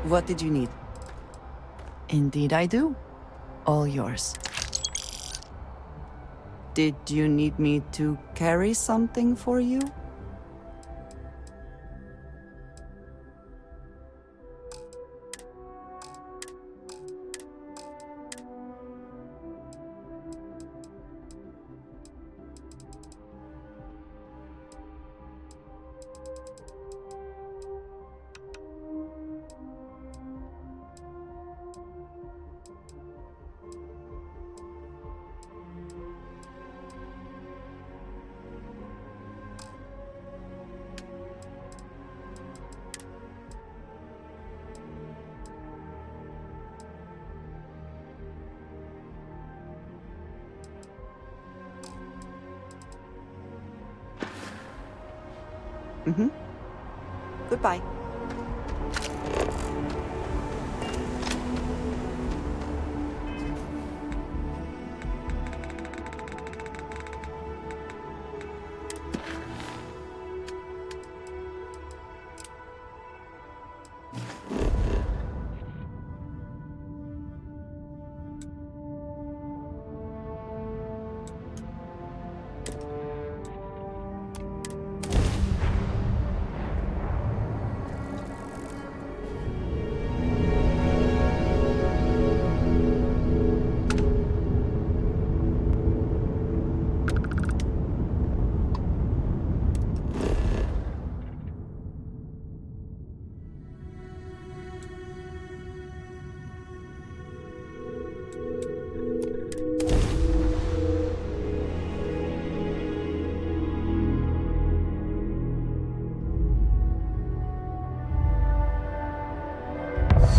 What did you need? Indeed I do. All yours. Did you need me to carry something for you? Goodbye.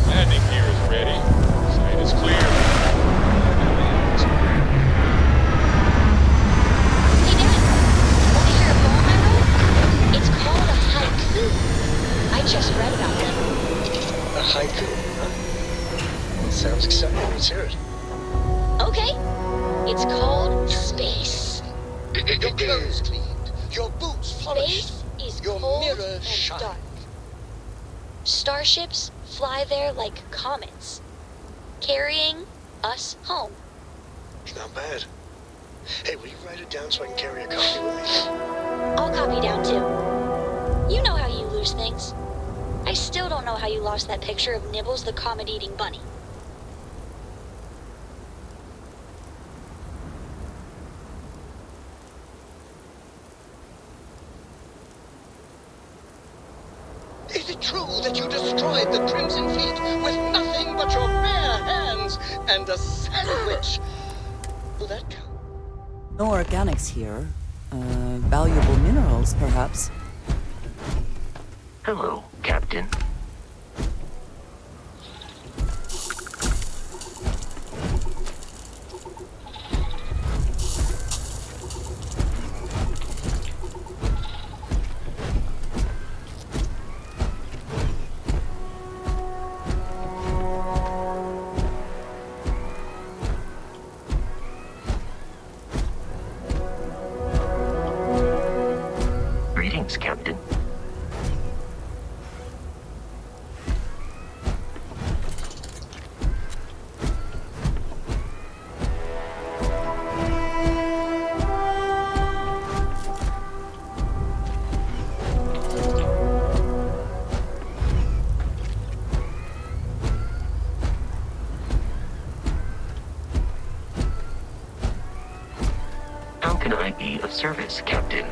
Landing gear is ready. Site is clear. Hey Dad, want to hear a poem I wrote? It's called a haiku. I just read about them. A haiku, huh? Sounds exciting. Let's hear it. Okay. It's called Space. Your clothes cleaned, your boots polished, Space is your cold mirror and shine. dark. Starships fly there like comets, carrying us home. Not bad. Hey, will you write it down so I can carry a copy with me? I'll copy down too. You know how you lose things. I still don't know how you lost that picture of Nibbles the comet-eating bunny. Is it true that you destroyed the Crimson Fleet with nothing but your bare hands and a sandwich? Will that count? No organics here. Valuable minerals, perhaps. Hello, Captain. Greetings, Captain. How can I be of service, Captain?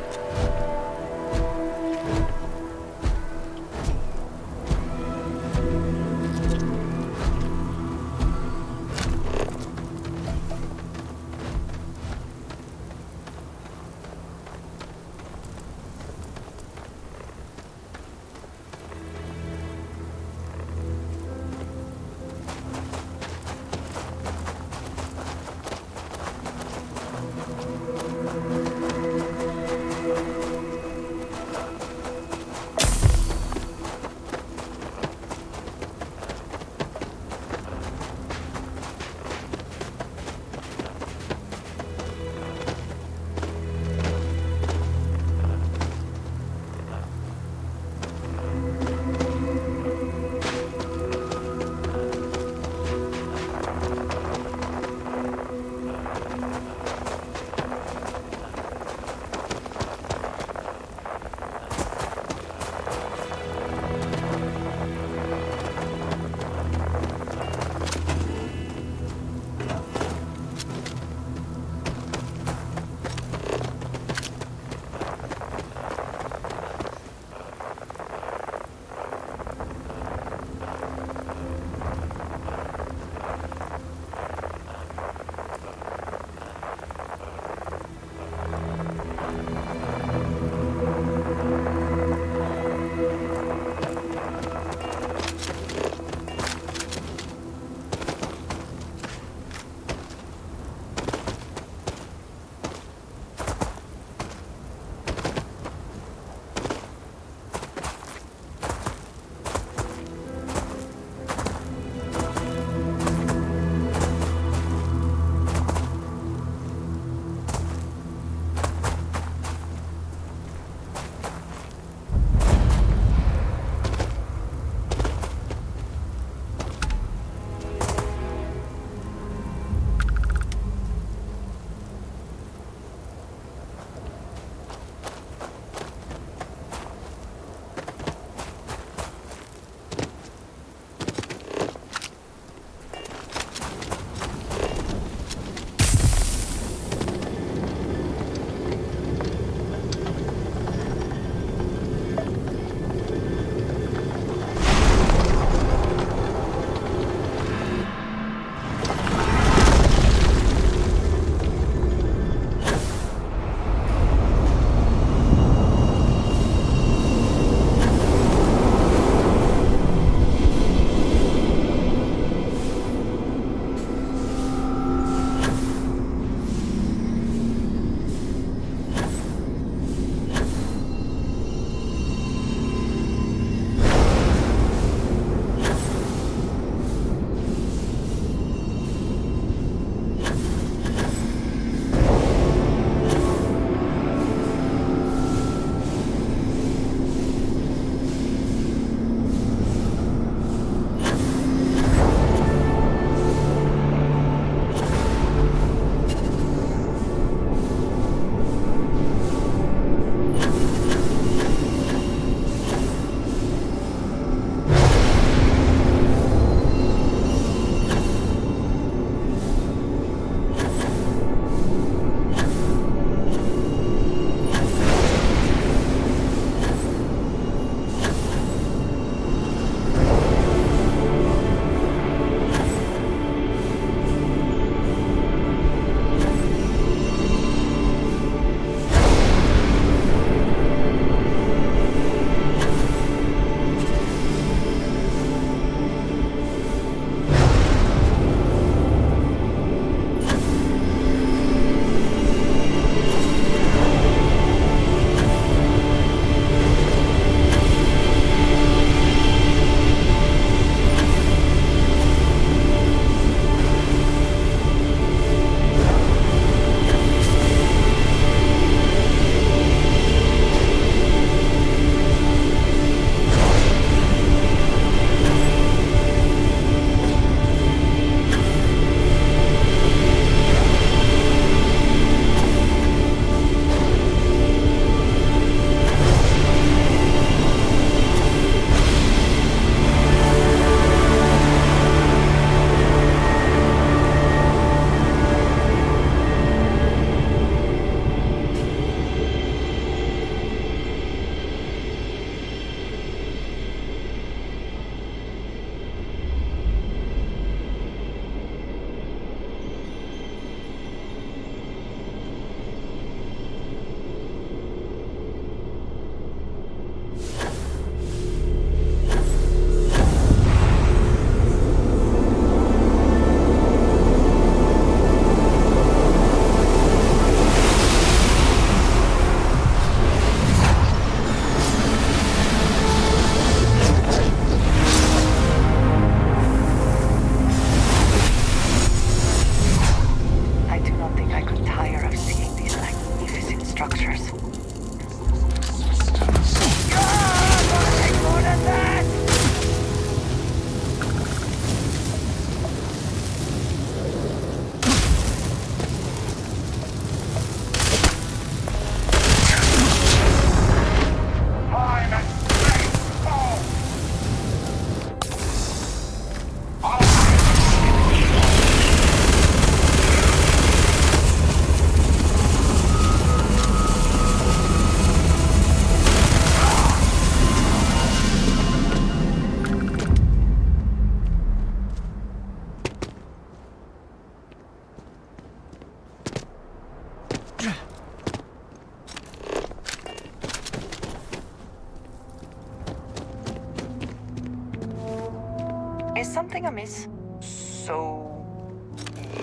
Is something amiss? So...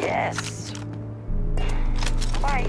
yes. Bye.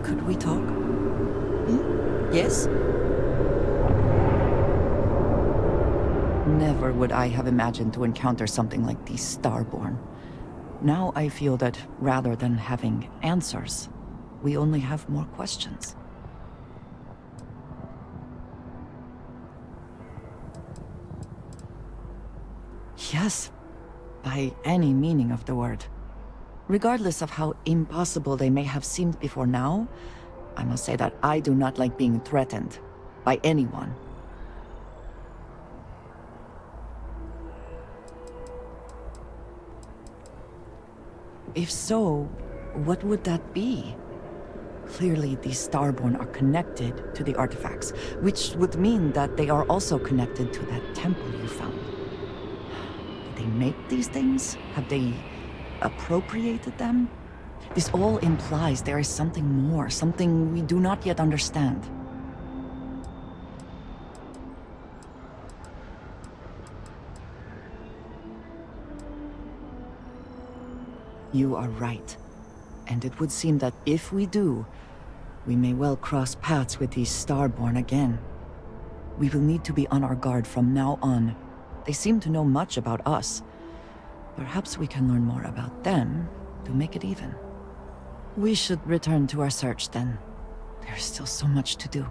Could we talk? Yes? Never would I have imagined to encounter something like these Starborn. Now I feel that rather than having answers, we only have more questions. Yes, by any meaning of the word. Regardless of how impossible they may have seemed before now, I must say that I do not like being threatened by anyone. If so, what would that be? Clearly, these Starborn are connected to the artifacts, which would mean that they are also connected to that temple you found. Did they make these things? Have they appropriated them? This all implies there is something more, something we do not yet understand. You are right. And it would seem that if we do, we may well cross paths with these Starborn again. We will need to be on our guard from now on. They seem to know much about us. Perhaps we can learn more about them to make it even. We should return to our search then. There's still so much to do.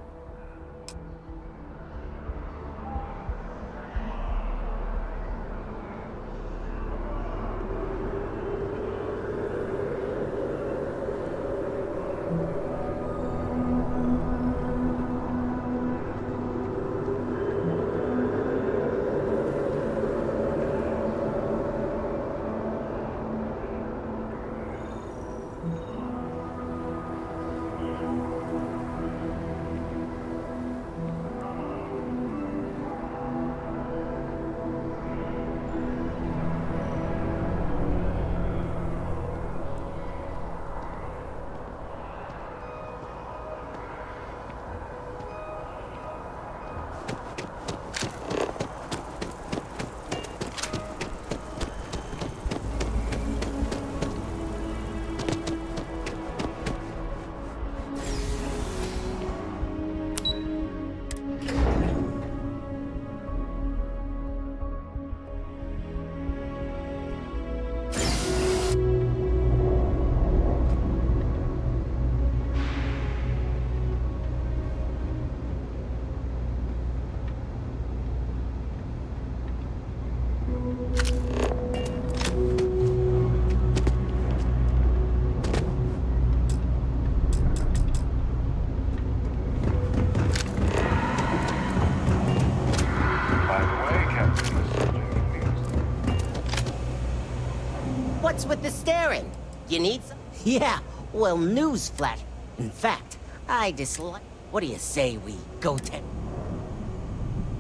with the staring? You need some? Yeah, well, newsflash. In fact, I dislike... What do you say we go to...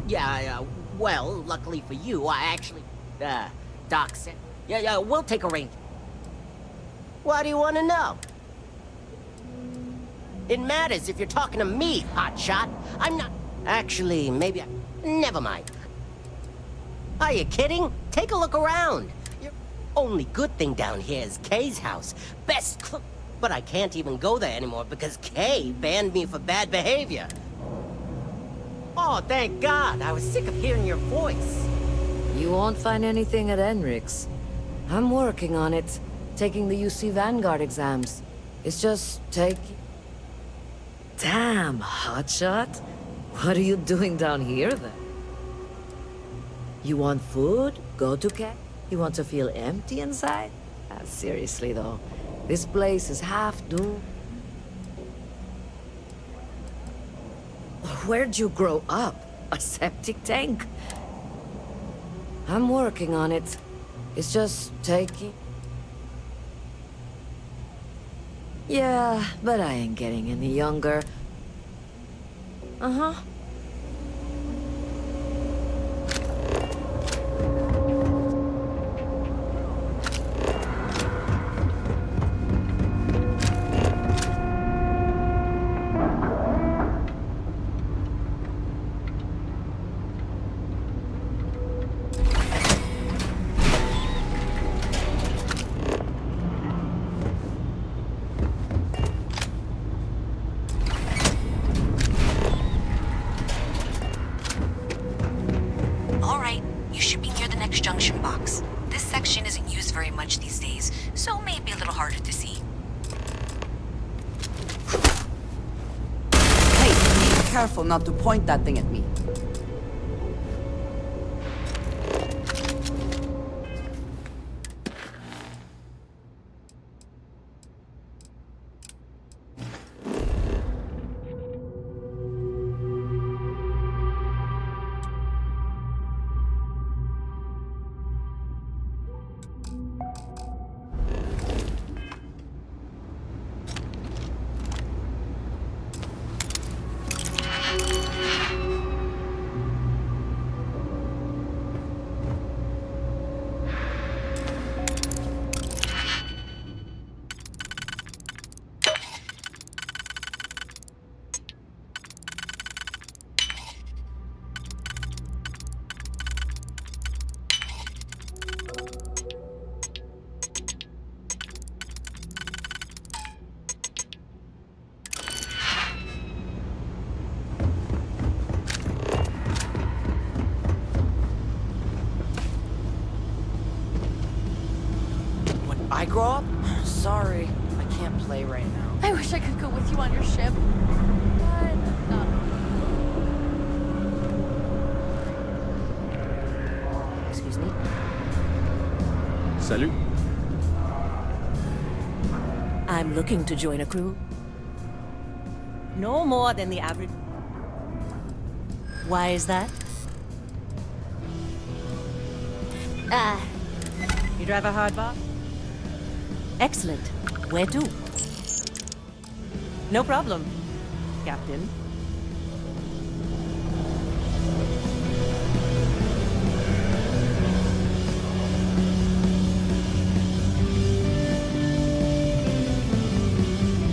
Yeah, well, luckily for you, I actually... Doc said... Yeah, we'll take a range. What do you want to know? It matters if you're talking to me, hotshot. I'm not... Actually, maybe I... Never mind. Are you kidding? Take a look around. Your only good thing down here is Kay's house. Best cook... But I can't even go there anymore because Kay banned me for bad behavior. Oh, thank God. I was sick of hearing your voice. You won't find anything at Enric's. I'm working on it. Taking the UC Vanguard exams. It's just Damn, hotshot. What are you doing down here, then? You want food? Go to Cat. You want to feel empty inside? Seriously, though. This place is half doomed. Where'd you grow up? A septic tank? I'm working on it. It's just taking... Yeah, but I ain't getting any younger. Uh-huh. junction box. This section isn't used very much these days, so maybe a little harder to see. Hey, be careful not to point that thing at me. I grow up? Sorry, I can't play right now. I wish I could go with you on your ship. But not. Excuse me? Salut. I'm looking to join a crew. No more than the average. Why is that? You drive a hard bar? Excellent. Where to? No problem, Captain.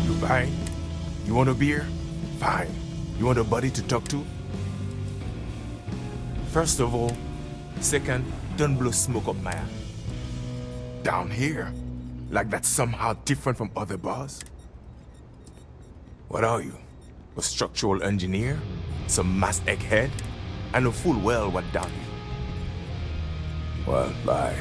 Dubai? You want a beer? Fine. You want a buddy to talk to? First of all. Second, don't blow smoke up my ass. Down here? Like that's somehow different from other bars? What are you? A structural engineer? Some mass egghead? I know full well what down here. Well, bye.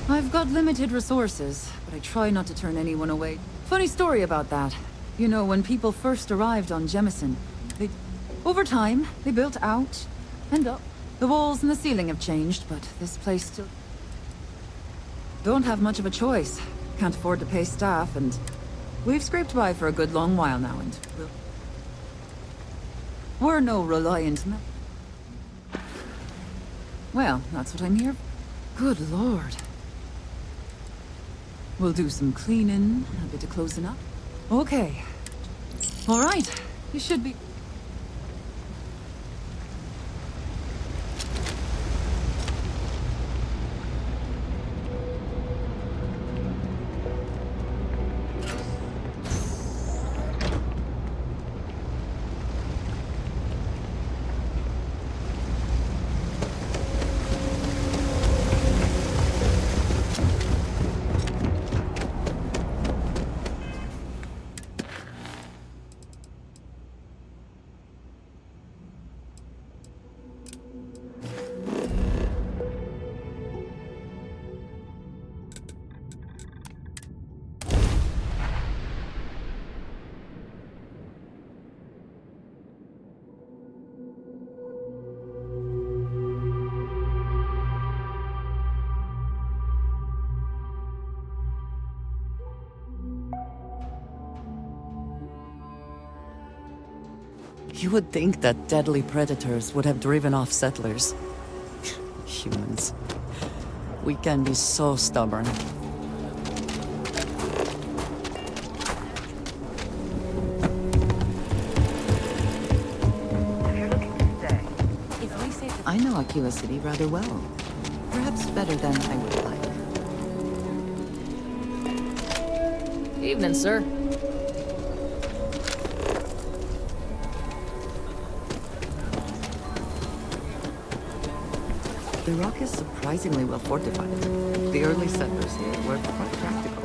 I've got limited resources, but I try not to turn anyone away. Funny story about that. You know, when people first arrived on Jemison, Over time, they built out and up. The walls and the ceiling have changed, but this place still... Don't have much of a choice. Can't afford to pay staff, and we've scraped by for a good long while now, and we're no reliant... Well, that's what I'm here for. Good lord. We'll do some cleaning, a bit of closing up. Okay. All right. You should be... You would think that deadly predators would have driven off settlers. Humans. We can be so stubborn. I know Aquila City rather well. Perhaps better than I would like. Evening, sir. The rock is surprisingly well fortified. The early settlers here were quite practical.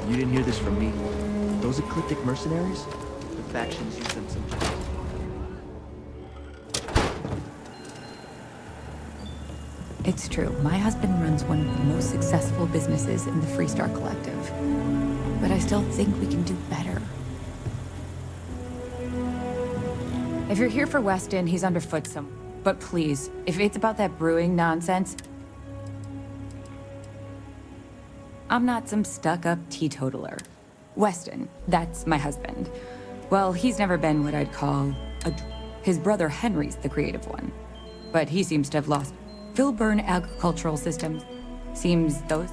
You didn't hear this from me. Those ecliptic mercenaries? The factions use them sometimes. It's true. My husband runs one of the most successful businesses in the Freestar Collective. But I still think we can do better. If you're here for Weston, he's underfoot some. But please, if it's about that brewing nonsense... I'm not some stuck-up teetotaler. Weston, that's my husband. Well, he's never been what I'd call a... His brother Henry's the creative one. But he seems to have lost... Filburn agricultural systems. Seems those...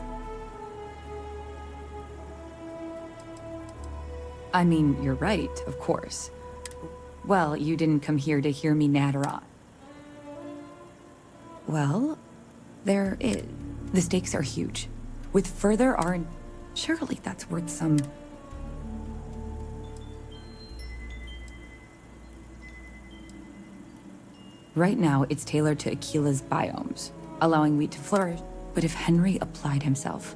I mean, you're right, of course. Well, you didn't come here to hear me natter on. Well, there is. The stakes are huge. With further R&D, surely that's worth some... Right now, it's tailored to Aquila's biomes, allowing wheat to flourish. But if Henry applied himself,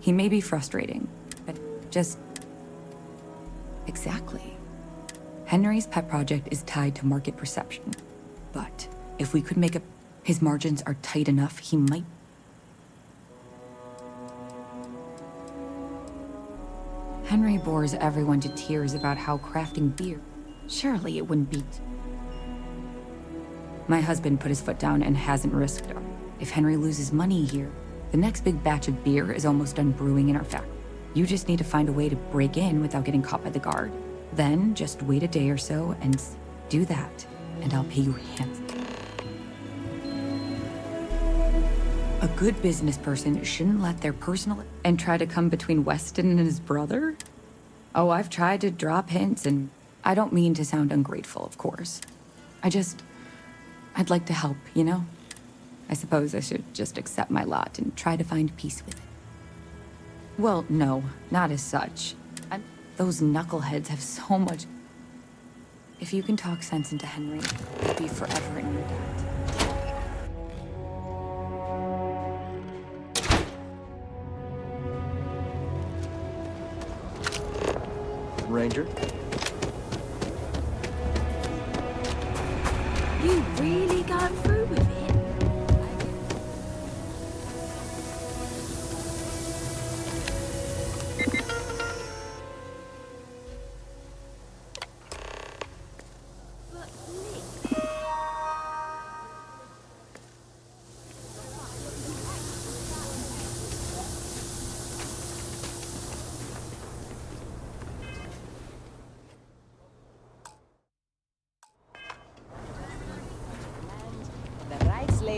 he may be frustrating, but just... Exactly. Henry's pet project is tied to market perception. But if we could make his margins are tight enough, he might... Henry bores everyone to tears about how crafting beer... Surely it wouldn't be... My husband put his foot down and hasn't risked it. If Henry loses money here, the next big batch of beer is almost done brewing in our factory. You just need to find a way to break in without getting caught by the guard. Then just wait a day or so and do that, and I'll pay you handsomely. A good business person shouldn't let their personal... And try to come between Weston and his brother? Oh, I've tried to drop hints, and I don't mean to sound ungrateful, of course. I'd like to help, you know? I suppose I should just accept my lot and try to find peace with it. Well, no, not as such. Those knuckleheads have so much... If you can talk sense into Henry, I'll be forever in your debt. Ranger? You really got through with it?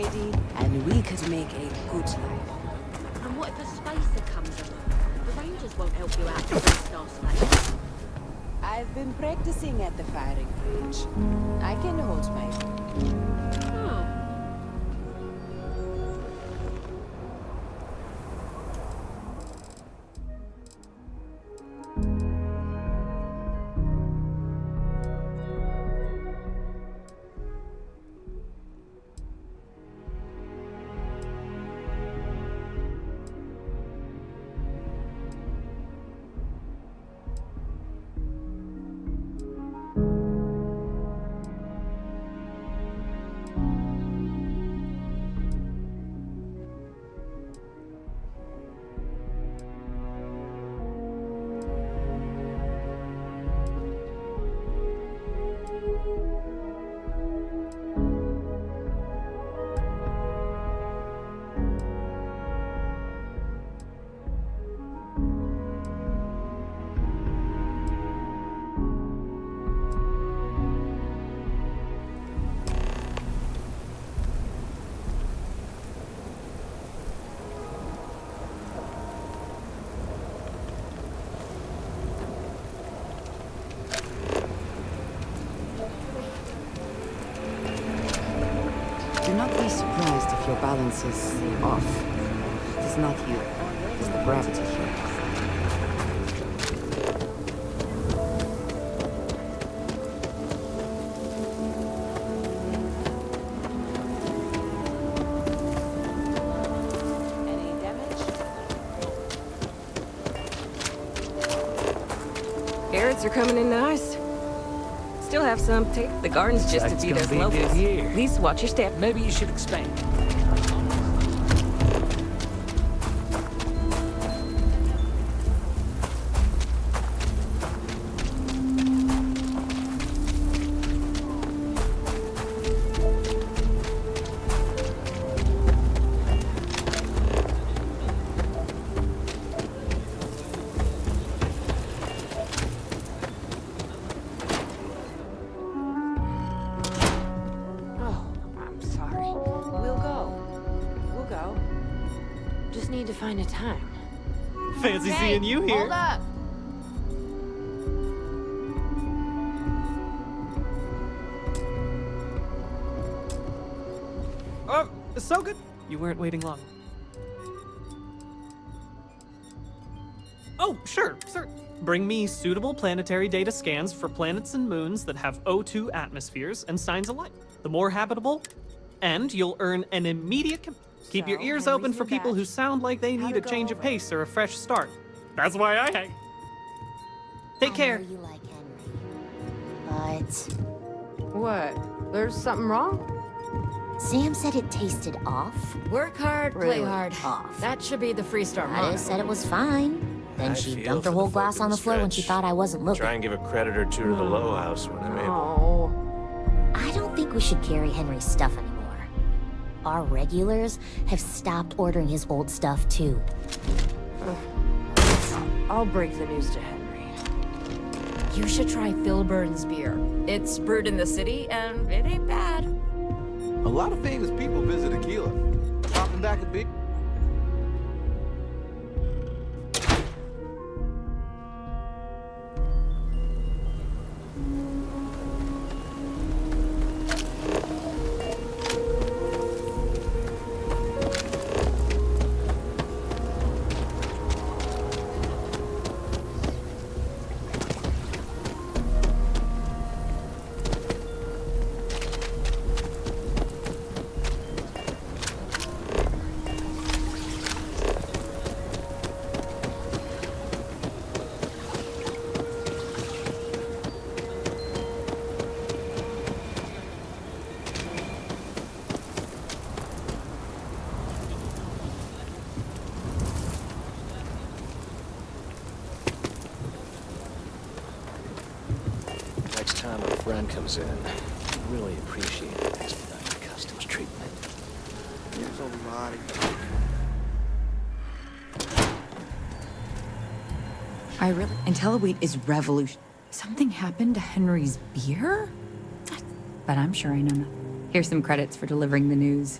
lady, and we could make a good life. And what if a spacer comes along? The Rangers won't help you out with Starfield. I've been practicing at the firing range. I can hold my own. Oh. Do not be surprised if your balance is off. It is not you. It is the gravity here. Any damage? Carrots are coming in nice. Still have some tape. The garden's just as deep as locals. Please watch your step. Maybe you should expand. Need to find a time. Fancy seeing you here. Hold up. So good. You weren't waiting long. Oh, sure. Bring me suitable planetary data scans for planets and moons that have O2 atmospheres and signs of life. The more habitable, and you'll earn an immediate... Keep your ears open for people who sound like they need a change of pace or a fresh start. That's why I hang. Take care. I know you like Henry, but... What? There's something wrong? Sam said it tasted off. Work hard, play Really hard. off. That should be the Freestar motto. Gladys said it was fine. Then I she feel dumped her for the whole glass folk on in the floor when she stretch. thought I wasn't looking. Try and give a credit or two to the low house when I'm able. Oh. I don't think we should carry Henry's stuff anymore. Our regulars have stopped ordering his old stuff, too. I'll break the news to Henry. You should try Phil Burns beer. It's brewed in the city, and it ain't bad. A lot of famous people visit Aquila. Popping back a bit. Time a friend comes in, really appreciate the expedited customs treatment. Here's a lot I really... IntelliWheat is revolution. Something happened to Henry's beer? But I'm sure I know nothing. Here's some credits for delivering the news.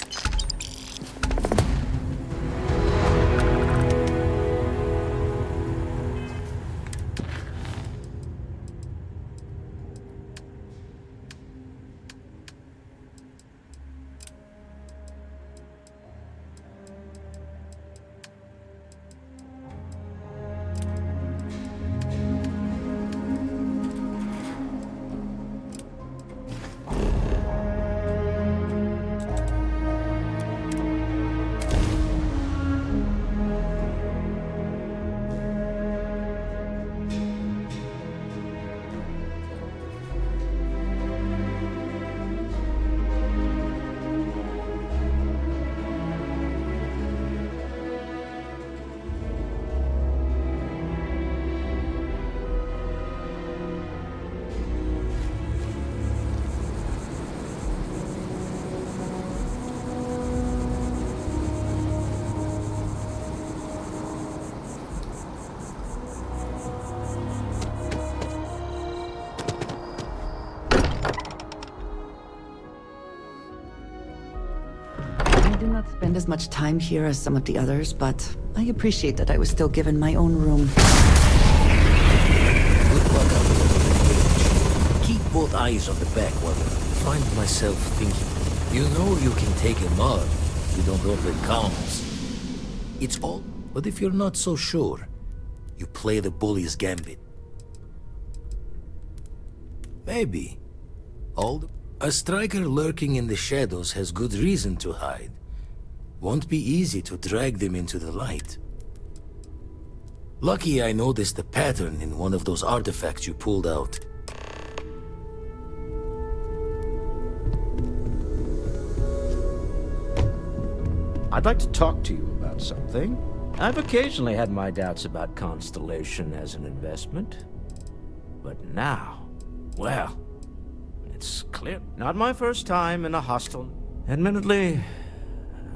not spend as much time here as some of the others, but I appreciate that I was still given my own room. Good luck out there. Keep both eyes on the back while I find myself thinking. You know you can take him out. You don't open counts. It's all. But if you're not so sure, you play the bully's gambit. Maybe. A striker lurking in the shadows has good reason to hide. Won't be easy to drag them into the light. Lucky I noticed a pattern in one of those artifacts you pulled out. I'd like to talk to you about something. I've occasionally had my doubts about Constellation as an investment. But now, well, it's clear. Not my first time in a hostile. Admittedly,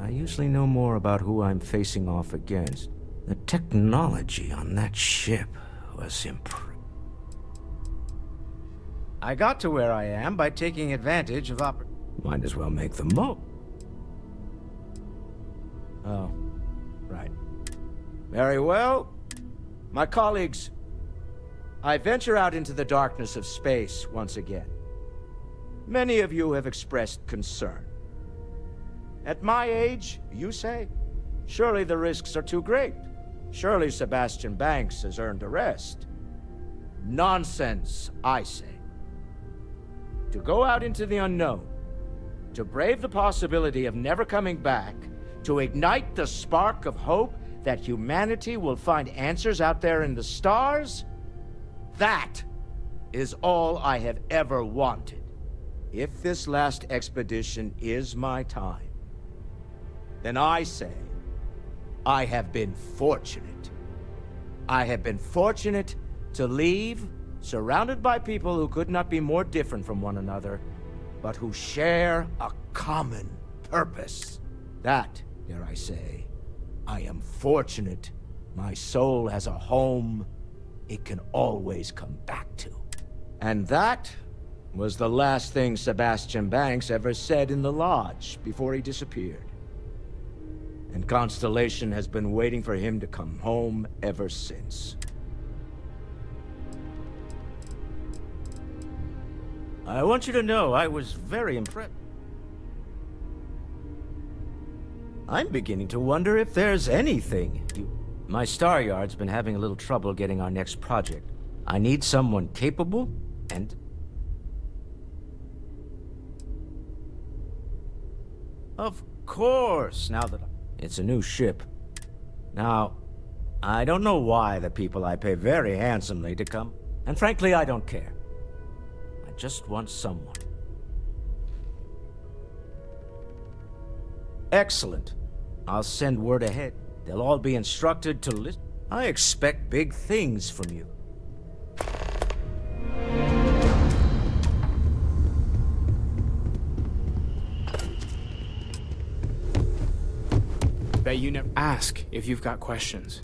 I usually know more about who I'm facing off against. The technology on that ship was impressive. I got to where I am by taking advantage of Might as well make the most. Oh, right. Very well. My colleagues, I venture out into the darkness of space once again. Many of you have expressed concern. At my age, you say, surely the risks are too great. Surely Sebastian Banks has earned a rest. Nonsense, I say. To go out into the unknown, to brave the possibility of never coming back, to ignite the spark of hope that humanity will find answers out there in the stars, that is all I have ever wanted. If this last expedition is my time, then I say, I have been fortunate. I have been fortunate to leave, surrounded by people who could not be more different from one another, but who share a common purpose. That, dare I say, I am fortunate my soul has a home it can always come back to. And that was the last thing Sebastian Banks ever said in the lodge before he disappeared. And Constellation has been waiting for him to come home ever since. I want you to know I was very impressed. I'm beginning to wonder if there's anything My Star Yard's been having a little trouble getting our next project. I need someone capable and... Of course, now that it's a new ship. Now, I don't know why the people I pay very handsomely to come, and frankly, I don't care. I just want someone. Excellent. I'll send word ahead. They'll all be instructed to listen. I expect big things from you. Bet you never ask if you've got questions.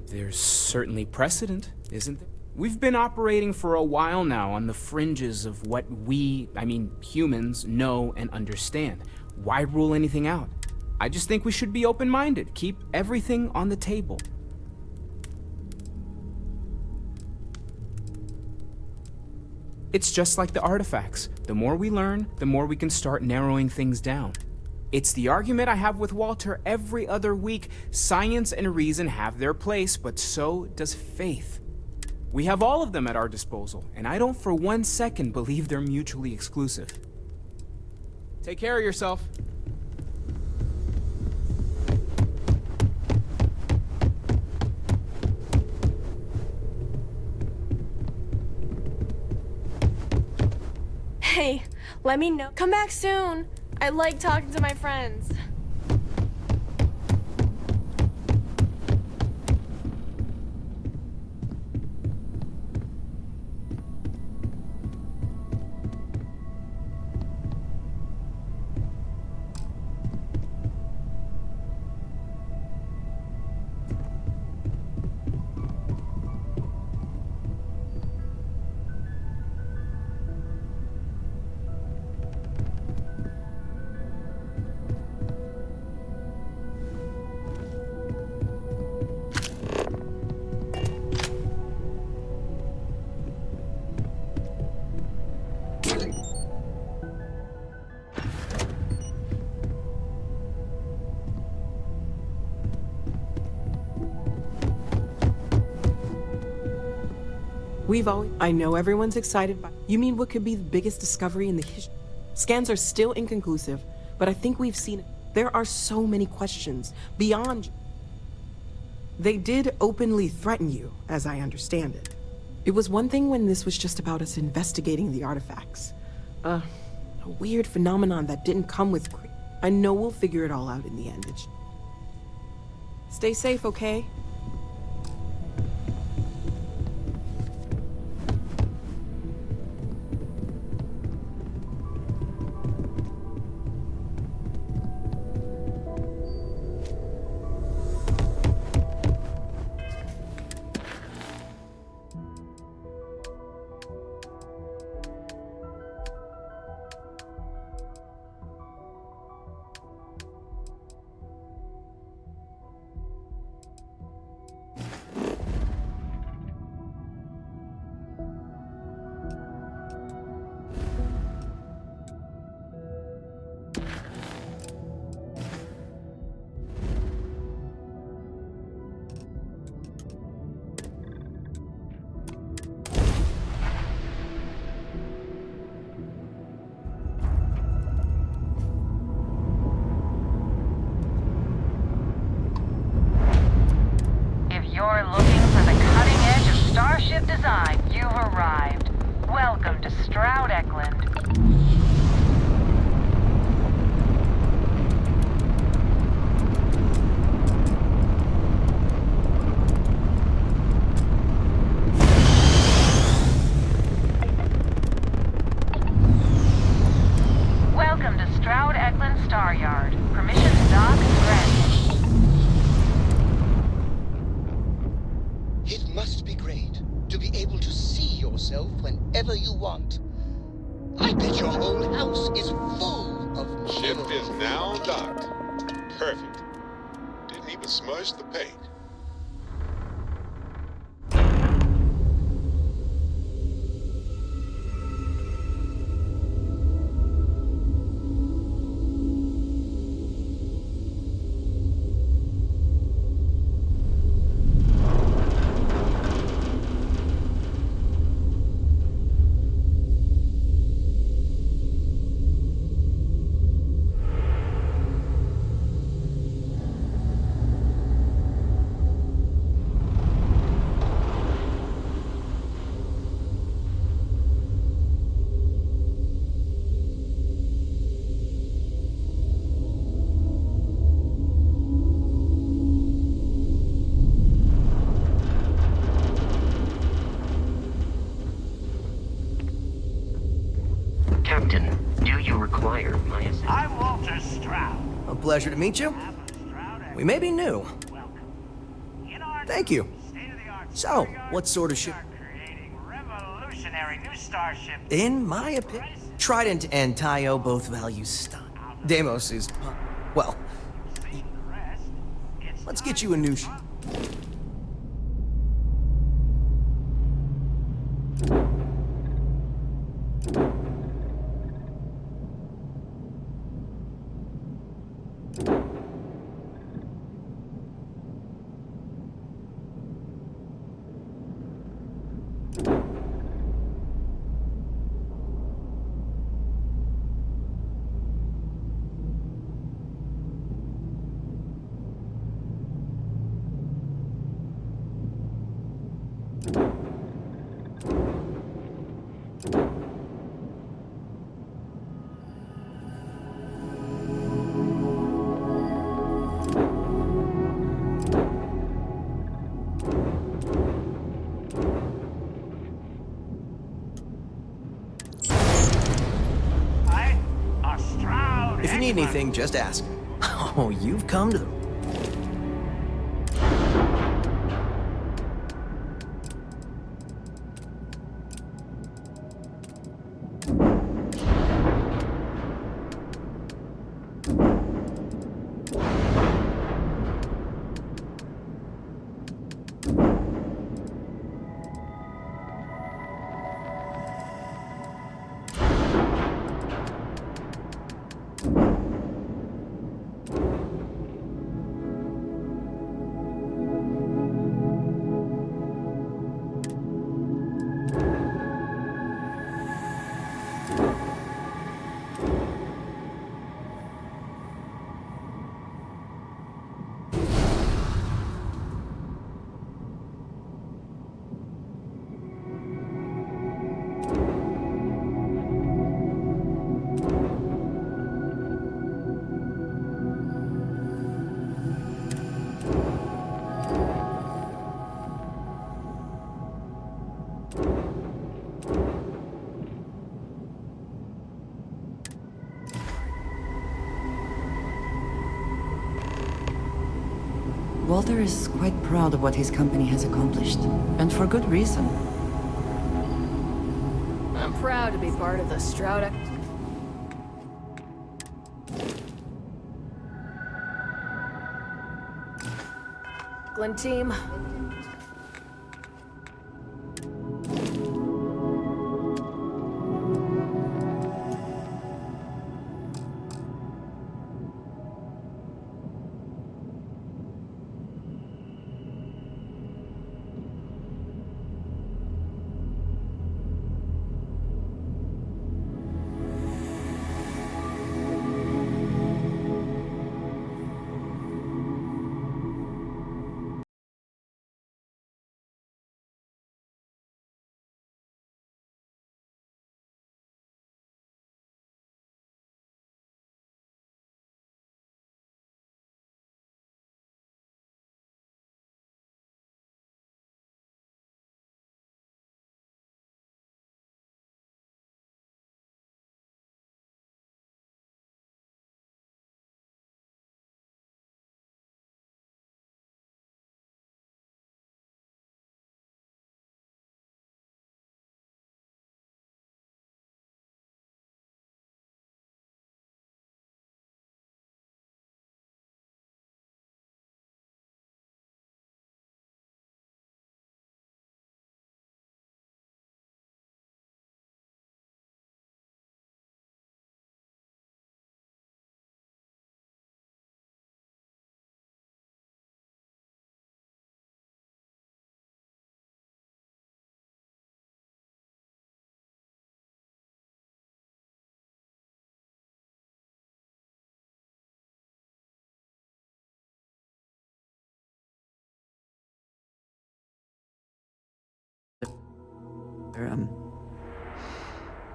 There's certainly precedent, isn't there? We've been operating for a while now on the fringes of what humans, know and understand. Why rule anything out? I just think we should be open-minded, keep everything on the table. It's just like the artifacts. The more we learn, the more we can start narrowing things down. It's the argument I have with Walter every other week. Science and reason have their place, but so does faith. We have all of them at our disposal, and I don't for 1 second believe they're mutually exclusive. Take care of yourself. Hey, let me know. Come back soon. I like talking to my friends. I know everyone's excited, but you mean what could be the biggest discovery in the history? Scans are still inconclusive, but I think we've seen it. There are so many questions beyond. They did openly threaten you, as I understand it. It was one thing when this was just about us investigating the artifacts. A weird phenomenon that didn't come with. I know we'll figure it all out in the end. Stay safe, okay? You're looking for the cutting edge of starship design. You've arrived. Welcome to Stroud Eklund. Welcome to Stroud Eklund Star Yard. Permission to dock granted. It must be great to be able to see yourself whenever you want. I bet your whole house is full of Ship is now docked. Perfect. Didn't even smudge the paint. Captain, do you require my assistance? I'm Walter Stroud. A pleasure to meet you. We may be new. Thank you. So, what sort of ship? Revolutionary new starship. In my opinion, Trident and Tayo both value style. Deimos is, well, let's get you a new ship. If you need anything, just ask. Oh, you've come to the... Walter is quite proud of what his company has accomplished, and for good reason. I'm proud to be part of the Stroud. Glen team.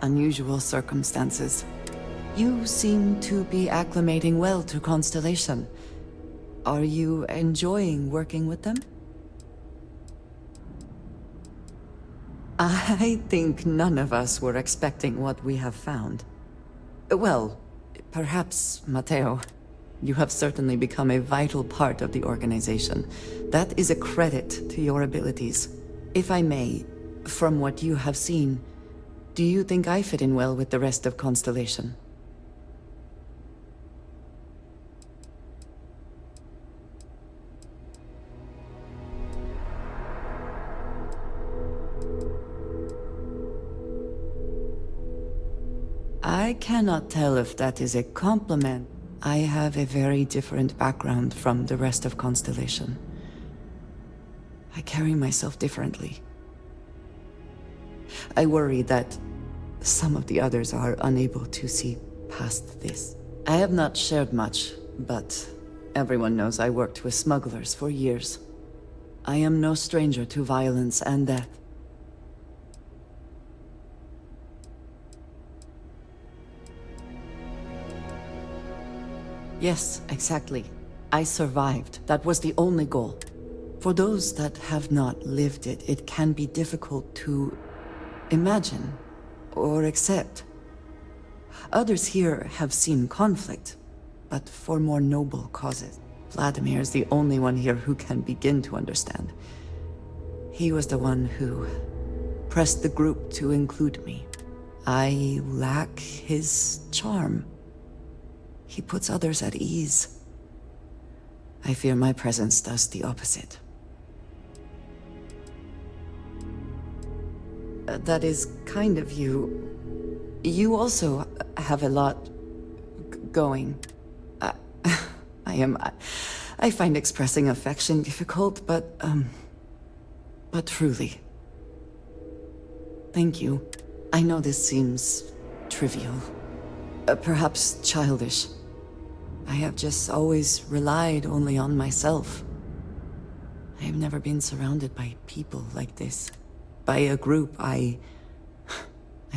Unusual circumstances. You seem to be acclimating well to Constellation. Are you enjoying working with them? I think none of us were expecting what we have found. Well, perhaps Matteo. You have certainly become a vital part of the organization. That is a credit to your abilities. If I may, from what you have seen, do you think I fit in well with the rest of Constellation? I cannot tell if that is a compliment. I have a very different background from the rest of Constellation. I carry myself differently. I worry that some of the others are unable to see past this. I have not shared much, but everyone knows I worked with smugglers for years. I am no stranger to violence and death. Yes, exactly. I survived. That was the only goal. For those that have not lived it, it can be difficult to imagine or accept. Others here have seen conflict, but for more noble causes. Vladimir is the only one here who can begin to understand. He was the one who pressed the group to include me. I lack his charm. He puts others at ease. I fear my presence does the opposite. That is kind of you. You also have a lot going. I find expressing affection difficult, but truly. Thank you. I know this seems trivial, perhaps childish. I have just always relied only on myself. I have never been surrounded by people like this. By a group I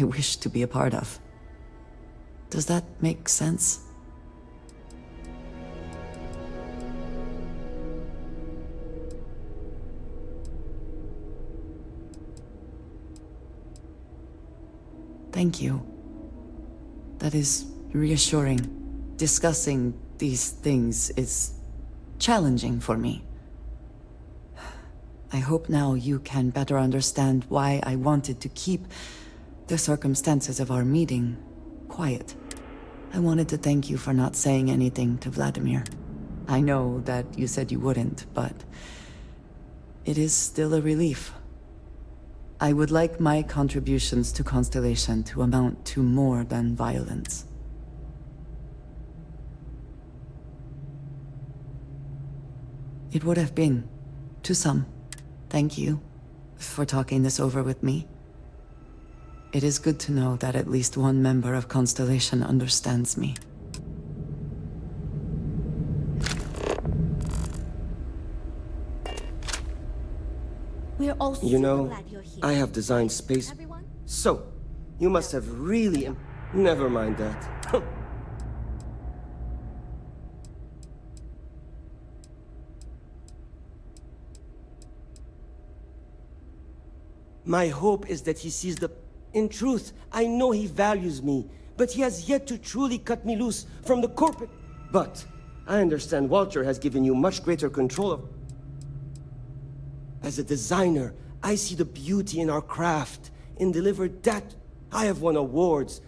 wish to be a part of. Does that make sense? Thank you. That is reassuring. Discussing these things is challenging for me. I hope now you can better understand why I wanted to keep the circumstances of our meeting quiet. I wanted to thank you for not saying anything to Vladimir. I know that you said you wouldn't, but it is still a relief. I would like my contributions to Constellation to amount to more than violence. It would have been, to some. Thank you for talking this over with me. It is good to know that at least one member of Constellation understands me. We're all You know, glad you're here. I have designed space. So, you must have really... Never mind that. My hope is that he sees the... In truth, I know he values me, but he has yet to truly cut me loose from the corporate... But, I understand Walter has given you much greater control of... As a designer, I see the beauty in our craft, in delivered that... I have won awards.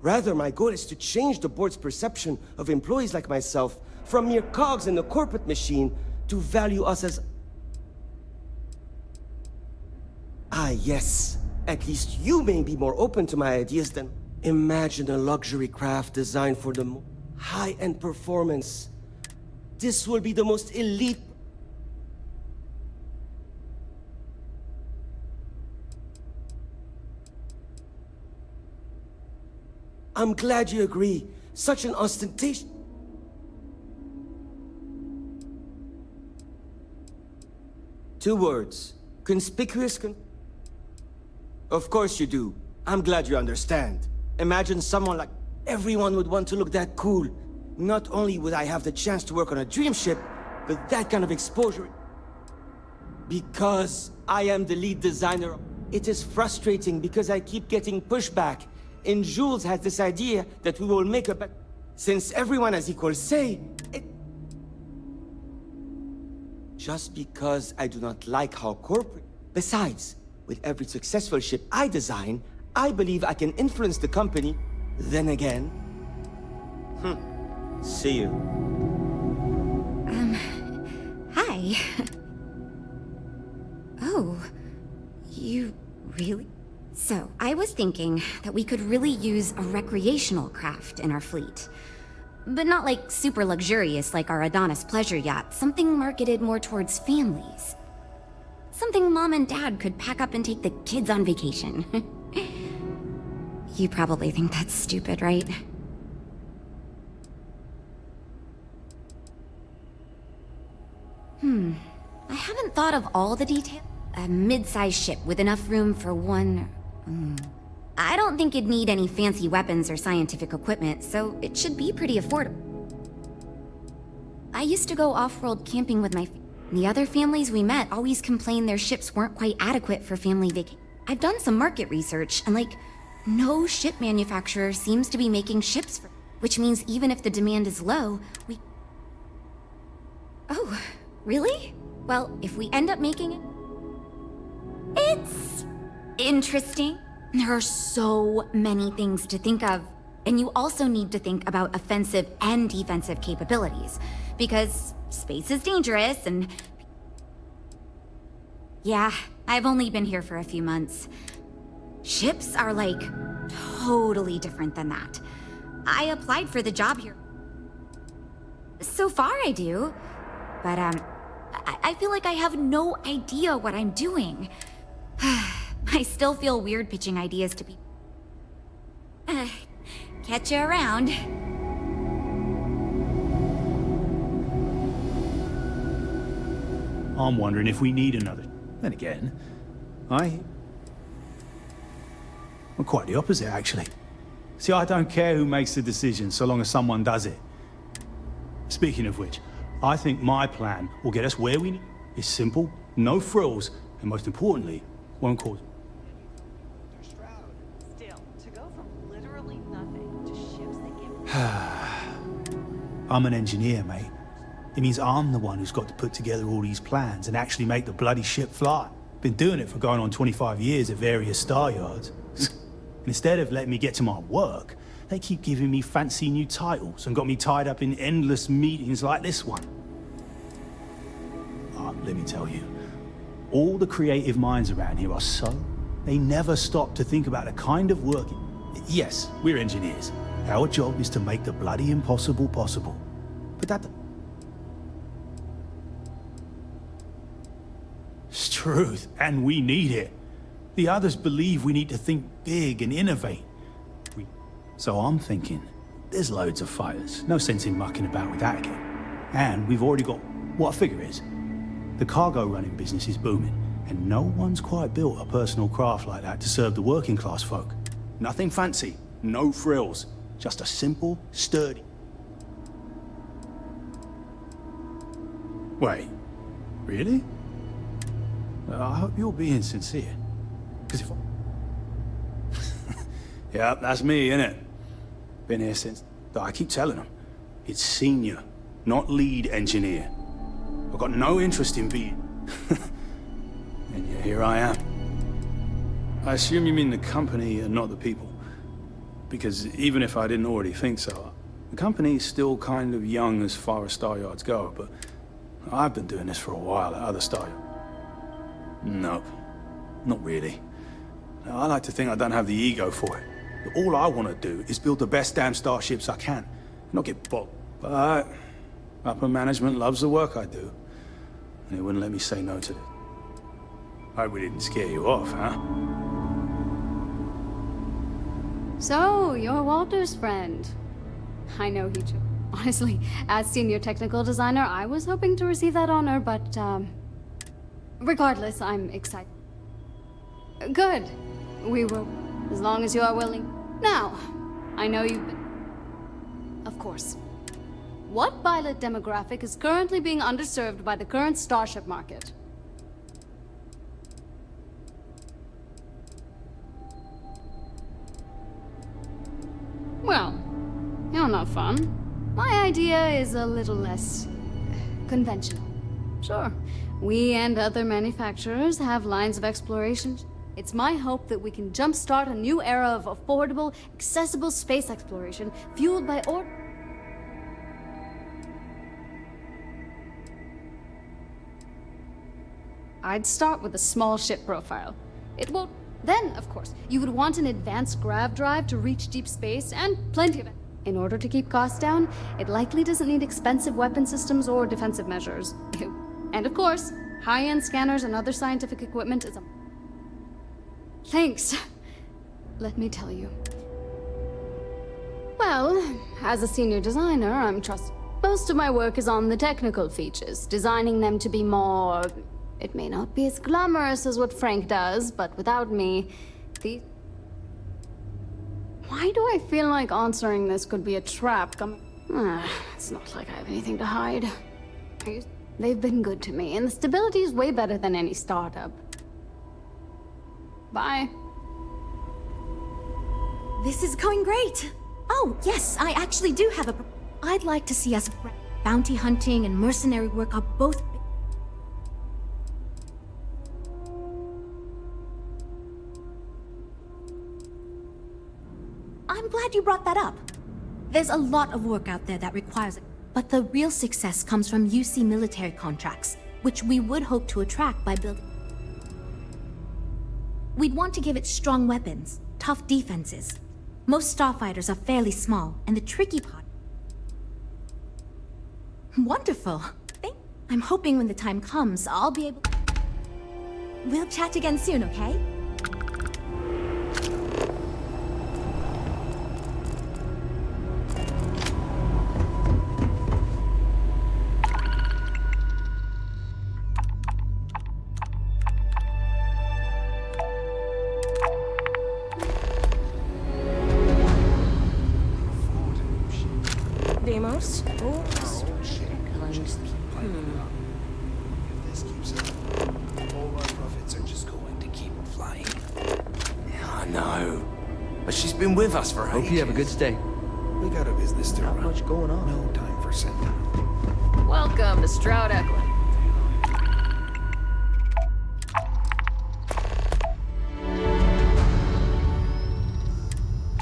Rather, my goal is to change the board's perception of employees like myself from mere cogs in the corporate machine to value us as... Ah, yes. At least you may be more open to my ideas than... Imagine a luxury craft designed for the high-end performance. This will be the most elite... I'm glad you agree. Such an ostentatious... Two words. Conspicuous Of course you do. I'm glad you understand. Imagine someone like... Everyone would want to look that cool. Not only would I have the chance to work on a dream ship, but that kind of exposure... Because I am the lead designer, it is frustrating because I keep getting pushback. And Jules has this idea that we will make a... Since everyone has equal say, Just because I do not like how corporate... Besides, with every successful ship I design, I believe I can influence the company. Then again... See you. Hi. Oh, you really... So, I was thinking that we could really use a recreational craft in our fleet. But not like super luxurious like our Adonis pleasure yacht, something marketed more towards families. Something Mom and Dad could pack up and take the kids on vacation. You probably think that's stupid, right? I haven't thought of all the details. A mid-sized ship with enough room for one... I don't think it'd need any fancy weapons or scientific equipment, so it should be pretty affordable. I used to go off-world camping with my... The other families we met always complained their ships weren't quite adequate for family vacation. I've done some market research, and no ship manufacturer seems to be making ships for... Which means even if the demand is low, we... Oh, really? Well, if we end up making it... It's... interesting. There are so many things to think of. And you also need to think about offensive and defensive capabilities. Because space is dangerous and... Yeah, I've only been here for a few months. Ships are totally different than that. I applied for the job here. So far I do. But I feel like I have no idea what I'm doing. I still feel weird pitching ideas to people. Catch you around. I'm wondering if we need another. Then again, well, quite the opposite, actually. See, I don't care who makes the decision, so long as someone does it. Speaking of which, I think my plan will get us where we need. It's simple, no frills, and most importantly, won't cause... I'm an engineer, mate. It means I'm the one who's got to put together all these plans and actually make the bloody ship fly. Been doing it for going on 25 years at various star yards. Instead of letting me get to my work, they keep giving me fancy new titles and got me tied up in endless meetings like this one. Let me tell you, all the creative minds around here are they never stop to think about the kind of work. Yes, we're engineers. Our job is to make the bloody impossible possible. But that... It's truth, and we need it. The others believe we need to think big and innovate. So I'm thinking, there's loads of fighters. No sense in mucking about with that again. And we've already got what a figure is. The cargo running business is booming, and no one's quite built a personal craft like that to serve the working class folk. Nothing fancy, no frills, just a simple, sturdy... Wait, really? I hope you're being sincere. Because if Yeah, that's me, innit? Been here since... I keep telling them. It's senior, not lead engineer. I've got no interest in being... And yet here I am. I assume you mean the company and not the people. Because even if I didn't already think so, the company's still kind of young as far as star yards go, but I've been doing this for a while at other star yards. No, not really. I like to think I don't have the ego for it. All I want to do is build the best damn starships I can, not get bogged. But upper management loves the work I do, and they wouldn't let me say no to this. I hope we didn't scare you off, huh? So, you're Walter's friend. I know he chose. Honestly, as senior technical designer, I was hoping to receive that honor, but, regardless, I'm excited. Good. We will, as long as you are willing. Now, I know you've been... Of course. What pilot demographic is currently being underserved by the current starship market? Well, you're not fun. My idea is a little less conventional. Sure, we and other manufacturers have lines of exploration. It's my hope that we can jumpstart a new era of affordable, accessible space exploration, fueled by I'd start with a small ship profile. It won't... Then, of course, you would want an advanced grav drive to reach deep space, and plenty of it. In order to keep costs down, it likely doesn't need expensive weapon systems or defensive measures. And of course, high-end scanners and other scientific equipment is a... Thanks. Let me tell you. Well, as a senior designer, I'm trusted. Most of my work is on the technical features, designing them to be more... It may not be as glamorous as what Frank does, but without me, Why do I feel like answering this could be a trap? It's not like I have anything to hide. They've been good to me, and the stability is way better than any startup. Bye. This is going great. Oh, yes, I actually do have a... I'd like to see us... Bounty hunting and mercenary work are both... I'm glad you brought that up. There's a lot of work out there that requires it. But the real success comes from UC military contracts, which we would hope to attract by building... We'd want to give it strong weapons, tough defenses. Most starfighters are fairly small, and the tricky part... Wonderful. I'm hoping when the time comes, I'll be able... We'll chat again soon, okay? Deimos? If this keeps up, all our profits are just going to keep flying. I know. But she's been with us for ages. Hope you have a good stay. We got a business to run. Not much going on. No time for percentile. Welcome to Stroud Eklund.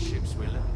Ships will land.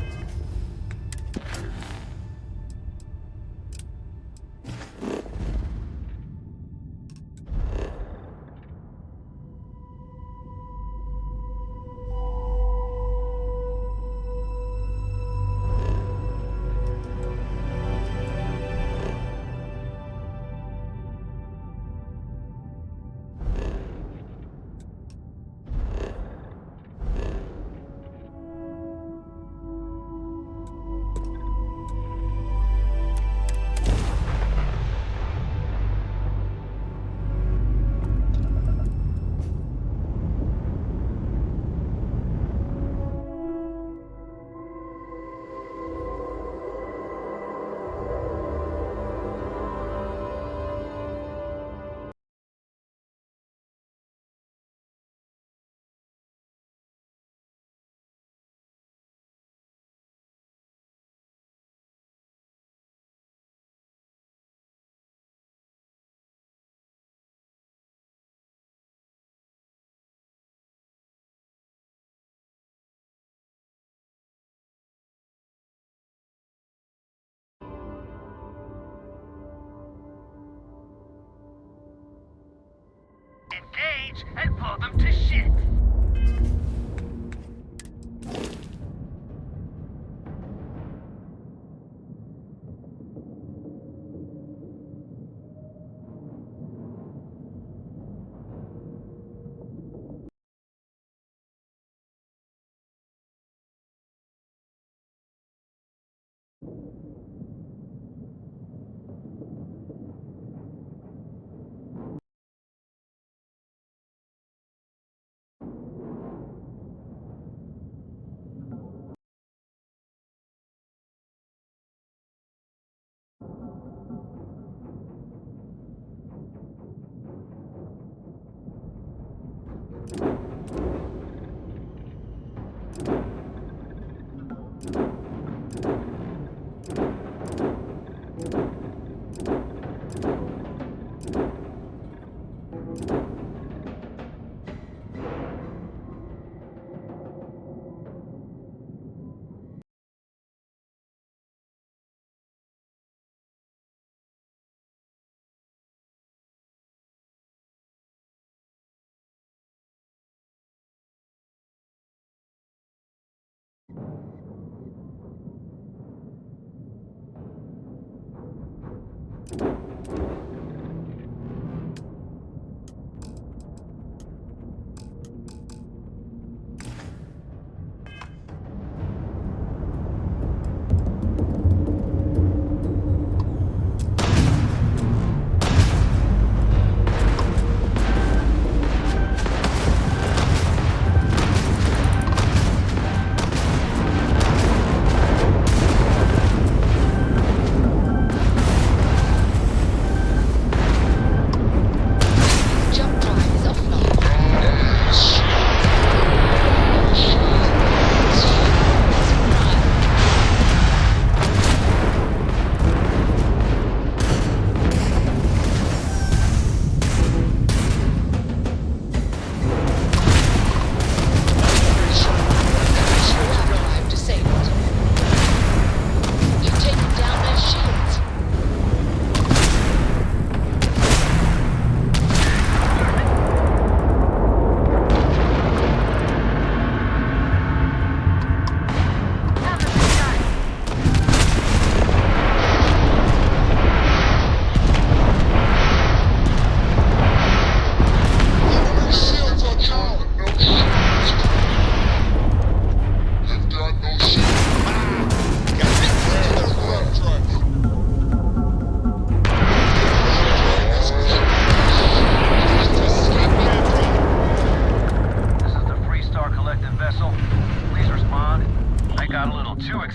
Engage and blow them to shit.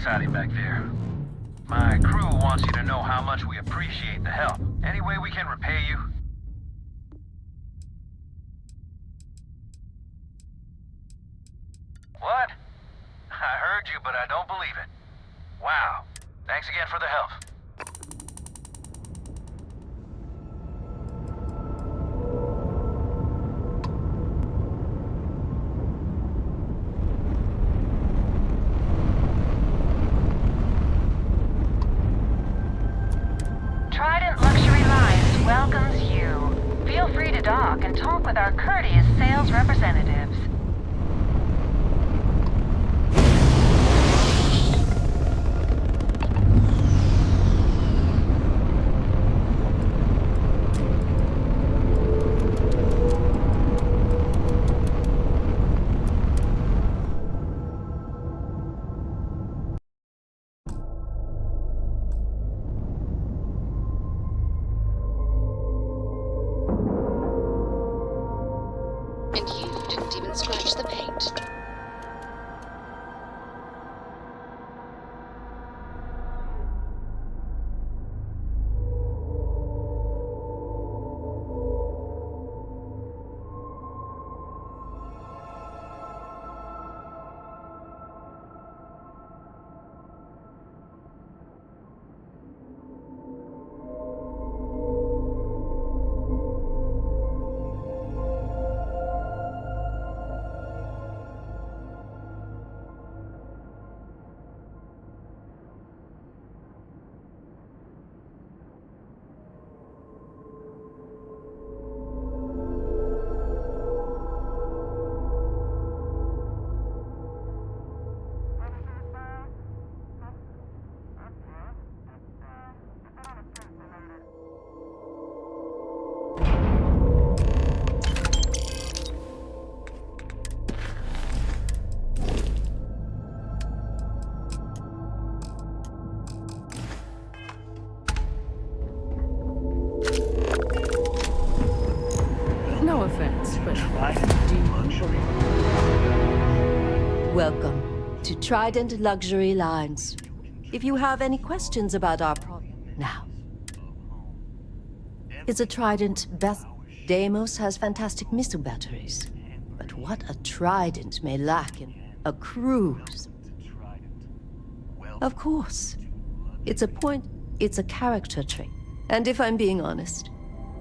exciting back there. My crew wants you to know how much we appreciate the help. Any way we can repay you? What? I heard you, but I don't believe it. Wow. Thanks again for the help. with our courteous sales representatives. And you didn't even scratch the paint. No offense, but Welcome to Trident Luxury Lines. If you have any questions about our product now, it's a Trident best. Deimos has fantastic missile batteries, but what a Trident may lack in a cruise. Of course, it's a character trait. And if I'm being honest,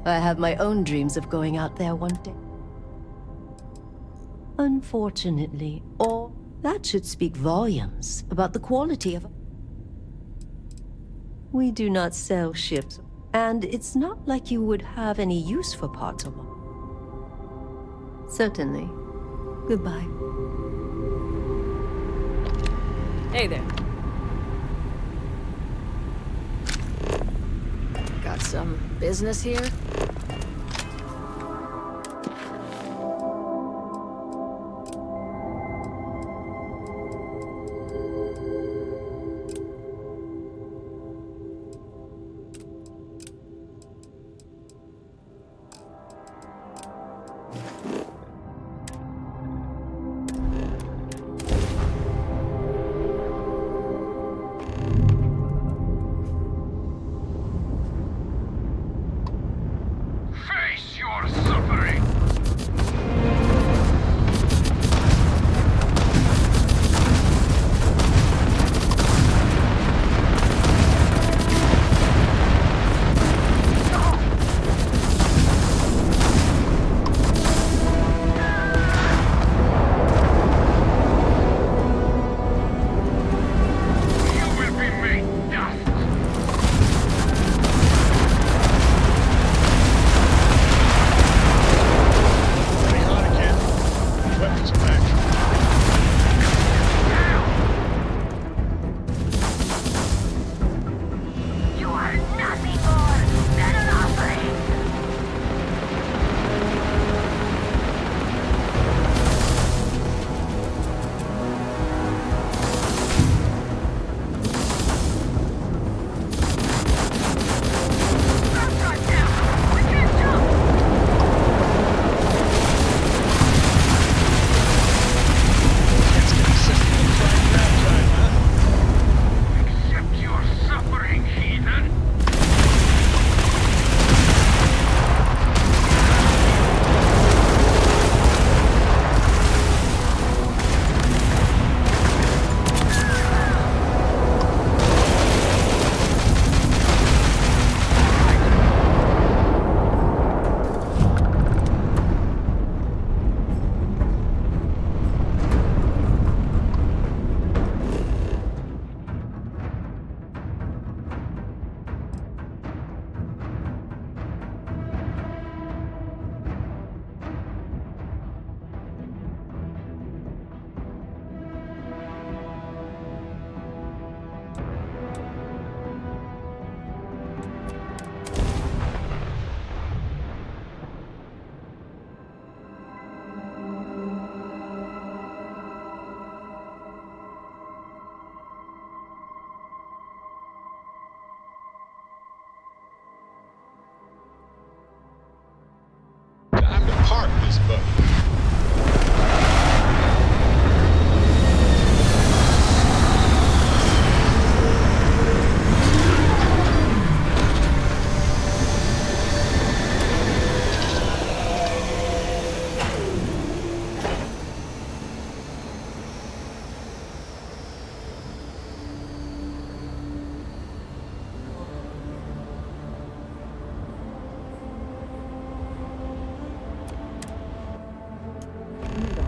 I have my own dreams of going out there one day. Unfortunately, all that should speak volumes about the quality of. We do not sell ships, and it's not like you would have any use for parts of them. Certainly. Goodbye. hey there. Got some business here?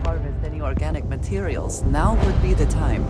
Harvest any organic materials. Now would be the time.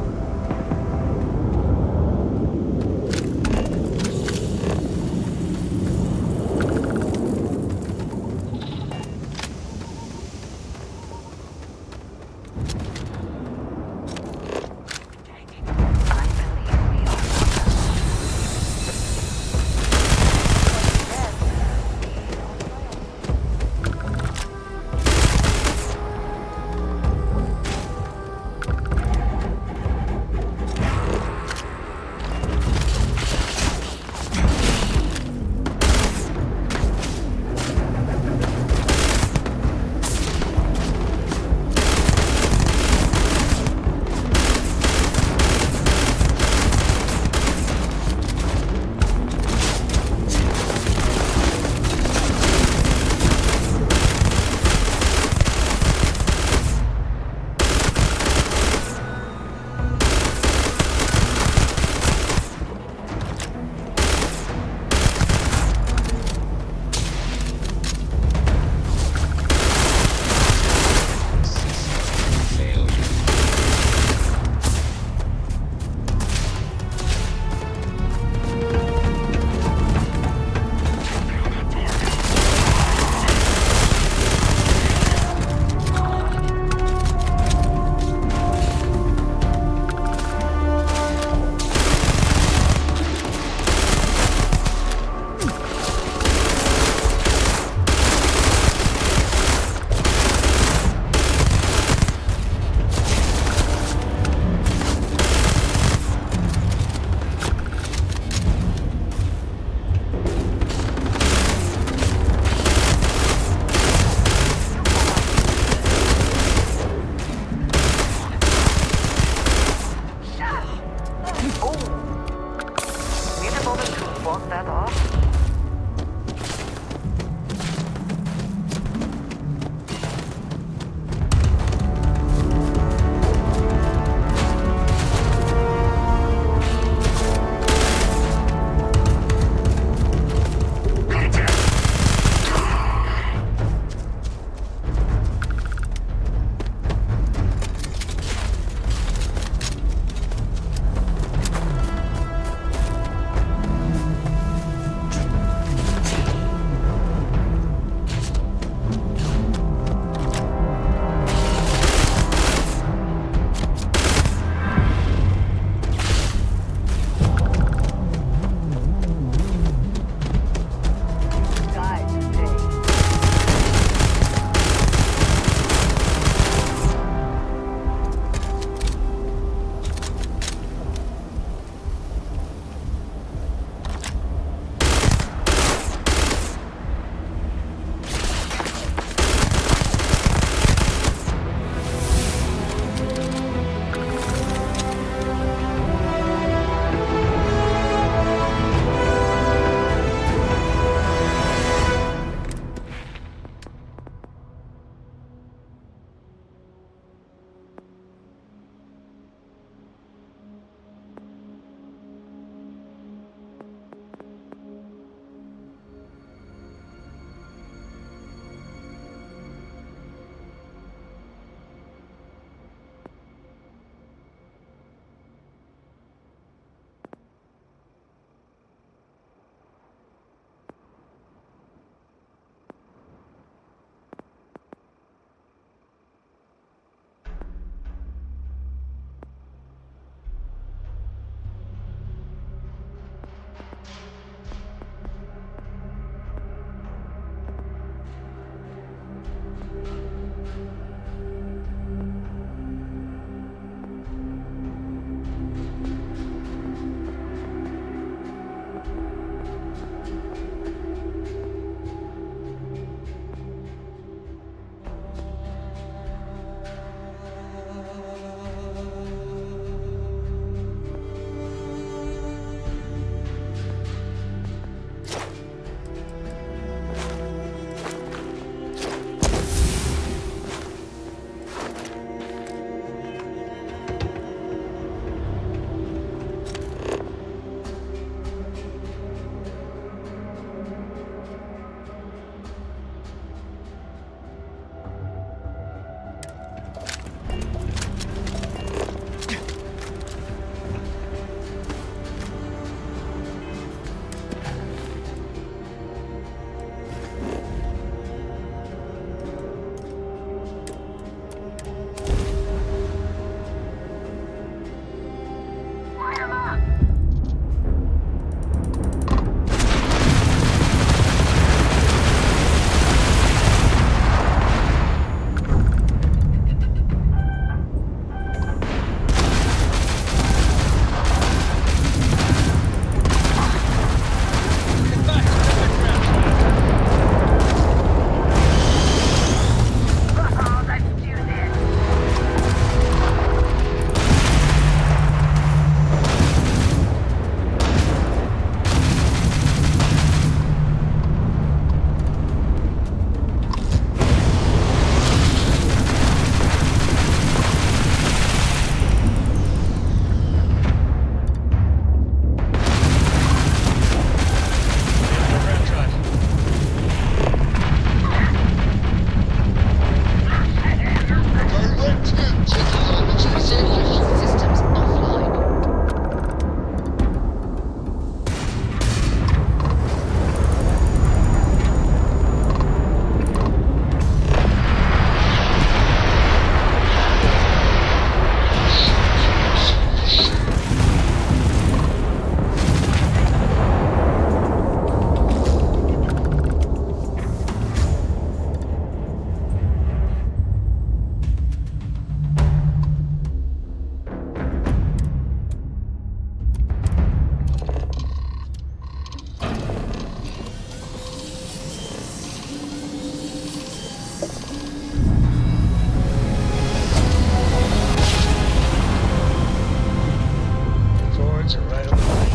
rewards are right on the way.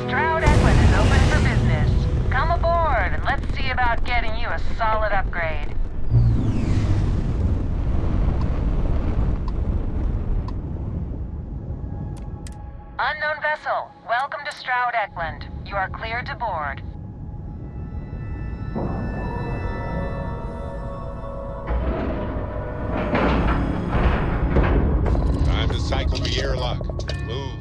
Stroud Equin is open for business. Come aboard and let's see about getting you a solid upgrade. Unknown vessel, welcome to Stroud Eklund. You are cleared to board. Time to cycle the airlock. Move.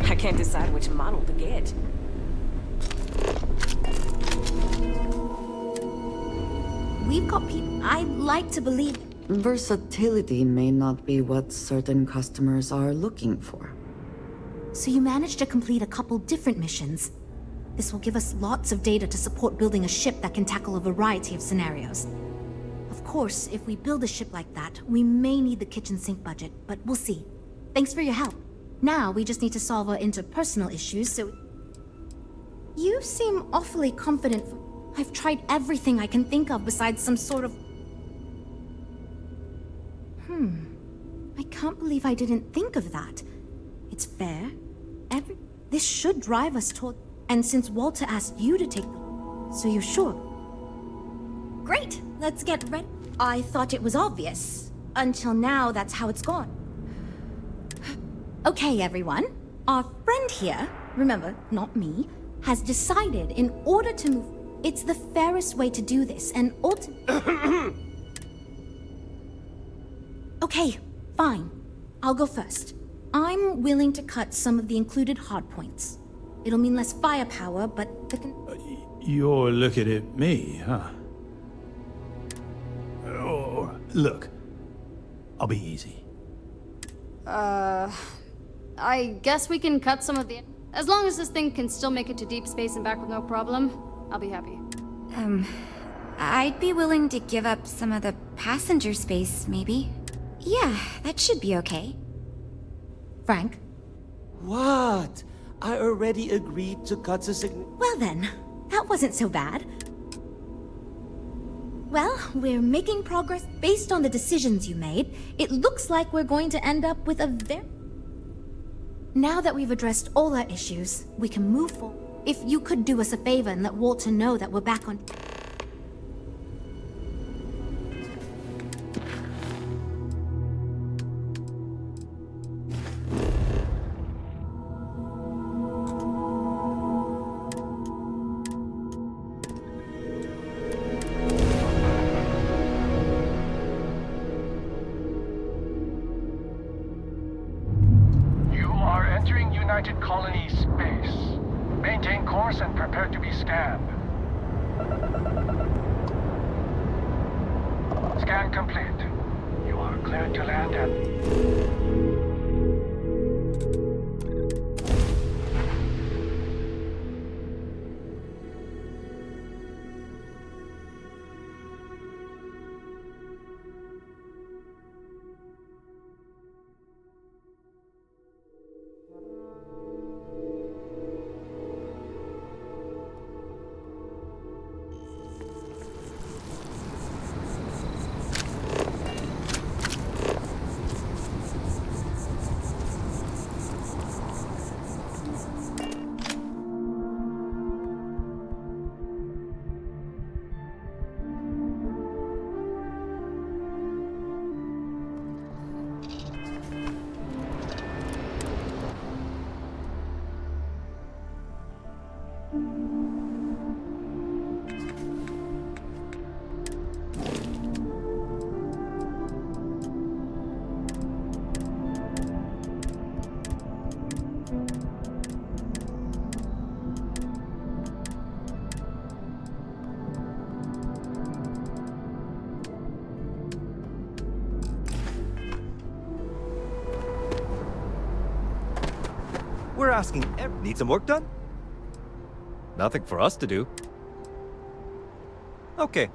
I can't decide which model to get. We've got people. I'd like to believe. Versatility may not be what certain customers are looking for. So you managed to complete a couple different missions. This will give us lots of data to support building a ship that can tackle a variety of scenarios. Of course, if we build a ship like that, we may need the kitchen sink budget, but we'll see. Thanks for your help. Now we just need to solve our interpersonal issues, so... You seem awfully confident. I've tried everything I can think of besides some sort of... I can't believe I didn't think of that. It's fair. This should drive us toward... And since Walter asked you to take the... So you're sure? Great! Let's get ready. I thought it was obvious. Until now, that's how it's gone. Okay, everyone. Our friend here, remember, not me, has decided in order to move... It's the fairest way to do this, and Okay, fine. I'll go first. I'm willing to cut some of the included hardpoints. It'll mean less firepower, but You're looking at me, huh? Oh, look. I'll be easy. I guess we can cut some of the... As long as this thing can still make it to deep space and back with no problem, I'll be happy. I'd be willing to give up some of the passenger space, maybe. Yeah, that should be okay. Frank? What? I already agreed to cut the Well then, that wasn't so bad. Well, we're making progress based on the decisions you made. It looks like we're going to end up with a Now that we've addressed all our issues, we can move forward. If you could do us a favor and let Walter know that we're back on... You are entering United Colony space. Maintain course and prepare to be scanned. Scan complete. You are cleared to land at... asking need some work done? Nothing for us to do. Okay.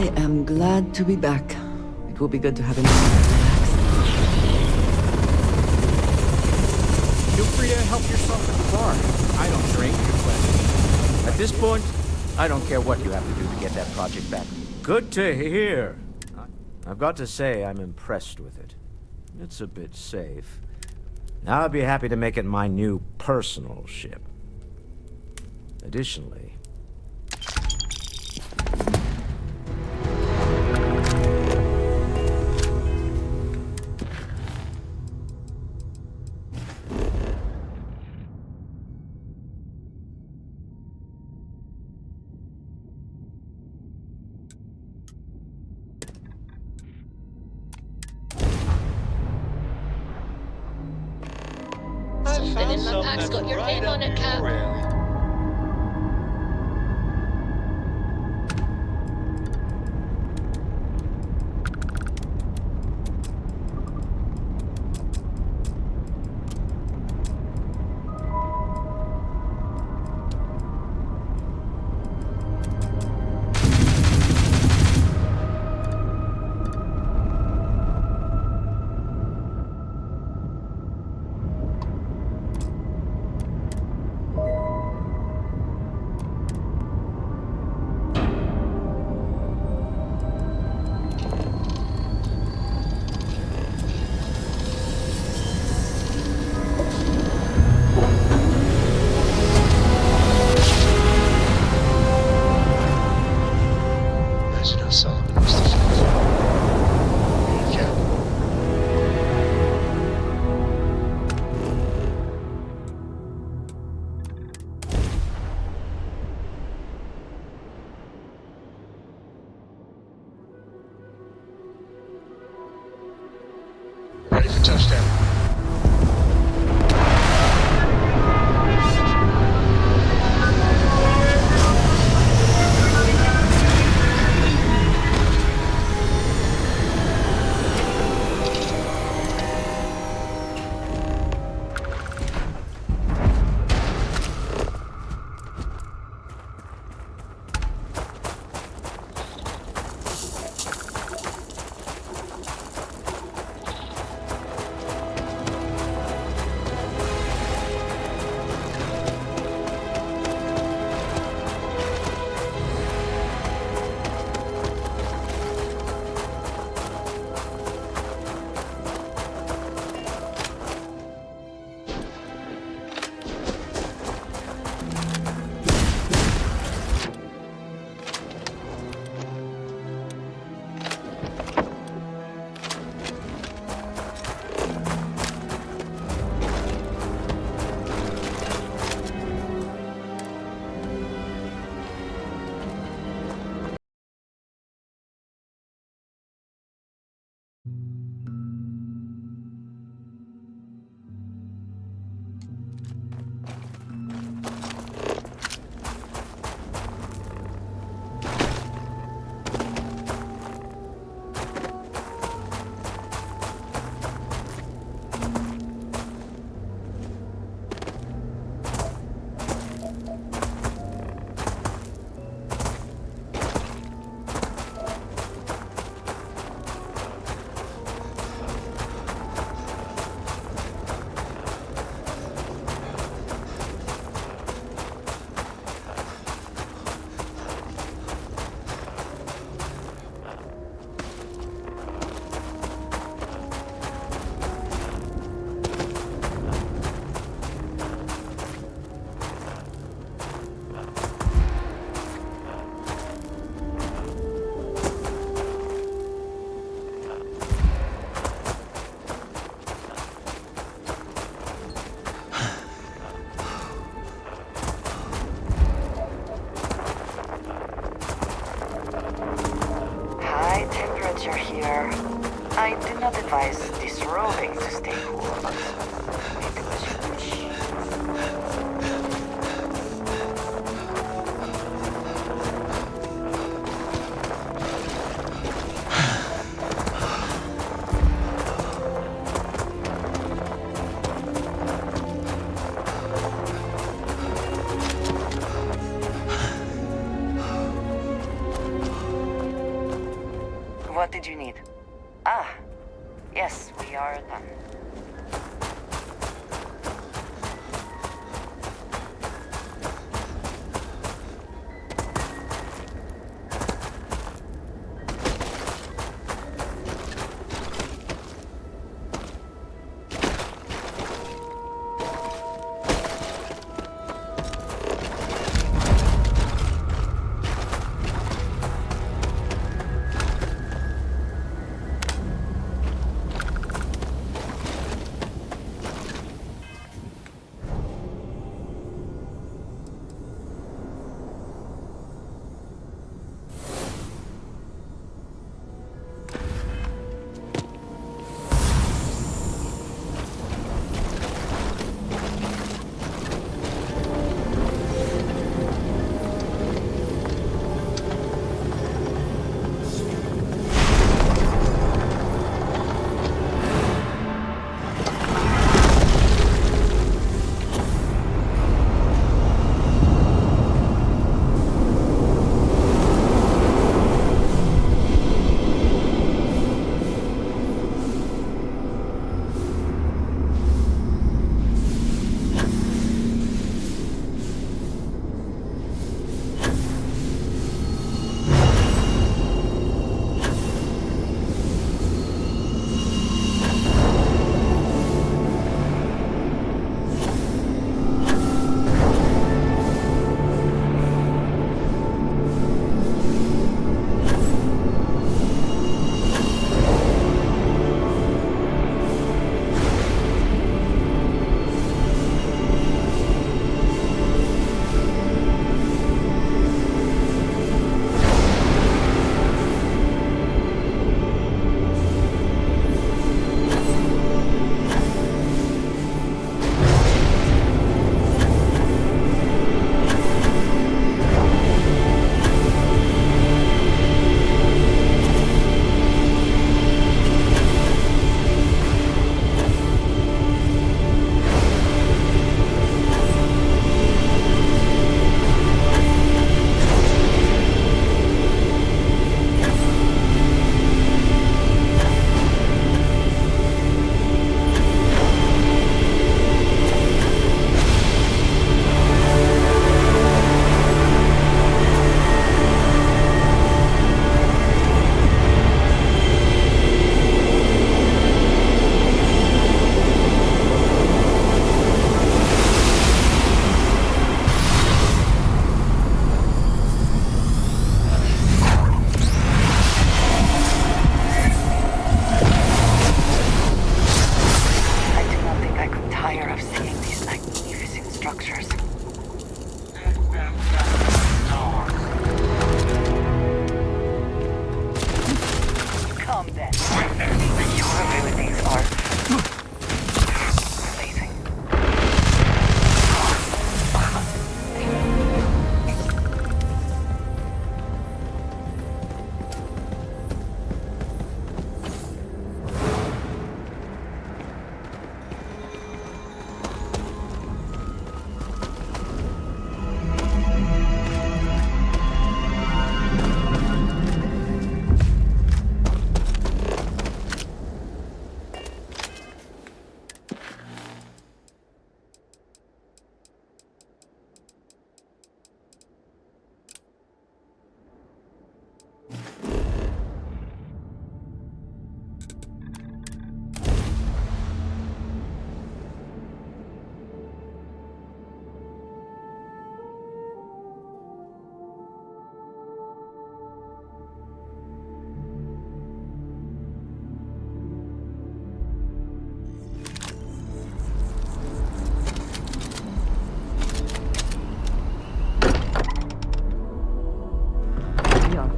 I am glad to be back. It will be good to have him relax. Feel free to help yourself at the bar. I don't drink, but at this point, I don't care what you have to do to get that project back. Good to hear. I've got to say, I'm impressed with it. It's a bit safe. Now I'd be happy to make it my new personal ship. Additionally, Something in my pack's got your name on it, Cap. Ready for touchdown. here. I do not advise disrobing to stay cool, but maybe do as you wish. What did you need? Ah, yes, we are done.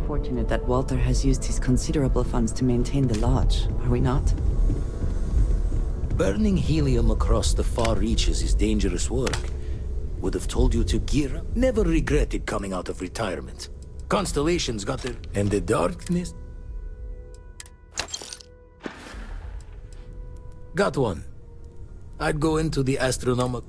Fortunate that Walter has used his considerable funds to maintain the lodge, are we not? Burning helium across the far reaches is dangerous work. Would have told you to gear up. Never regretted coming out of retirement. Constellation's got their... And the darkness... Got one. I'd go into the astronomical...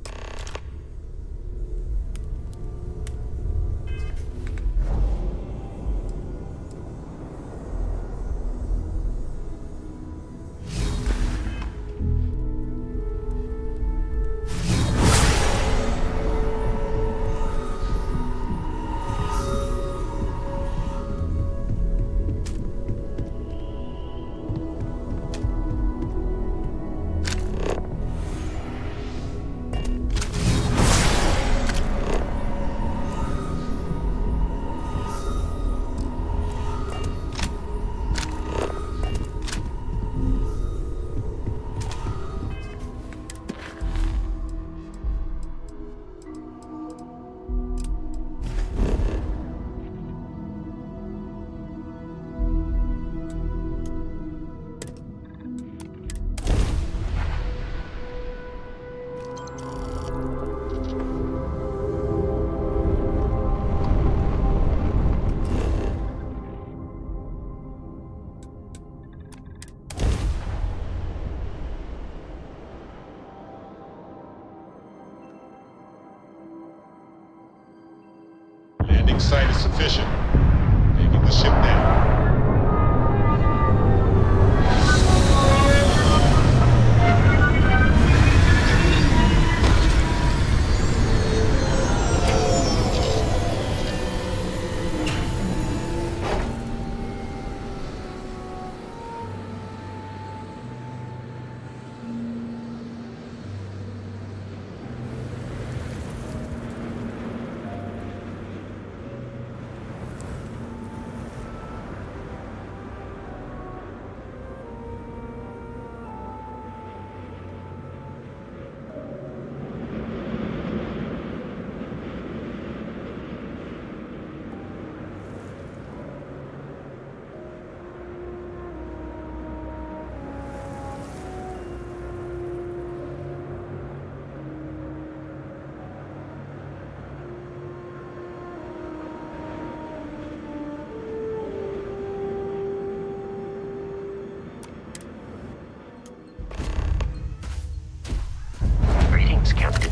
sight is sufficient. Taking the ship down. Greetings, Captain.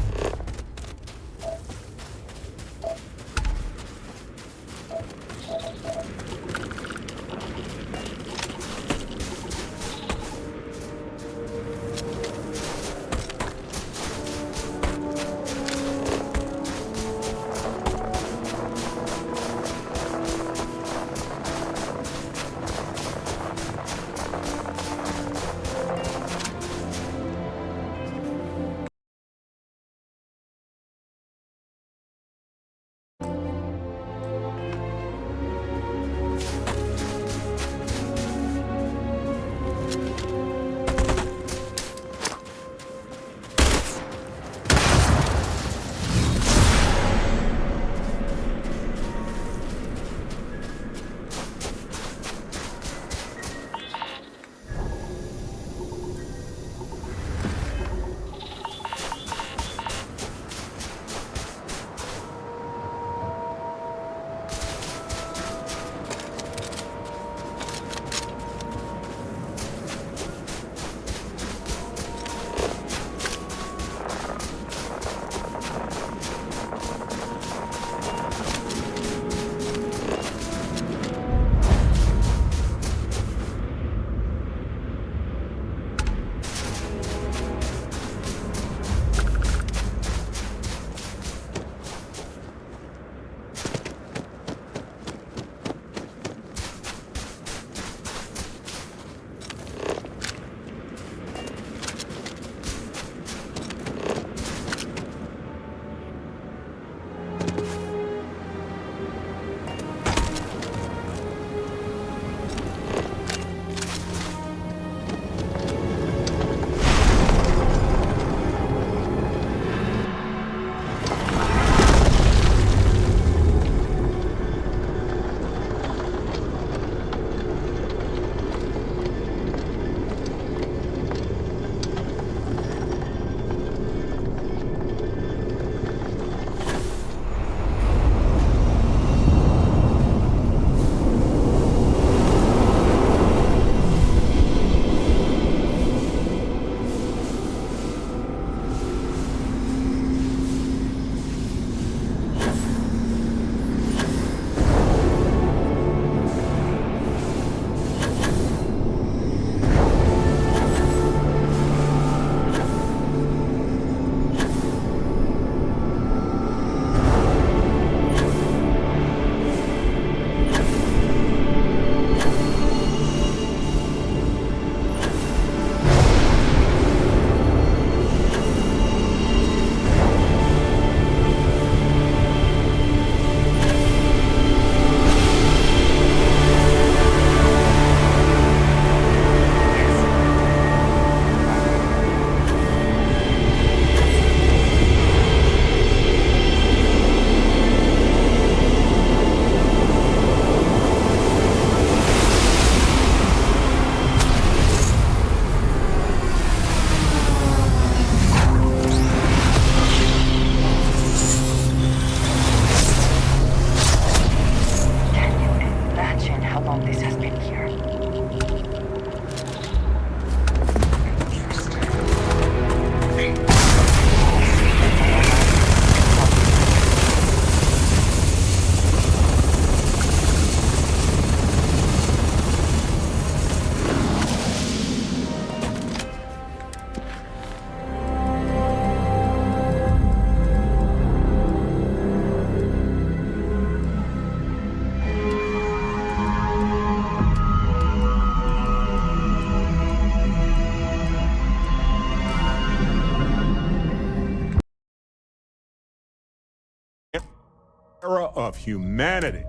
of humanity.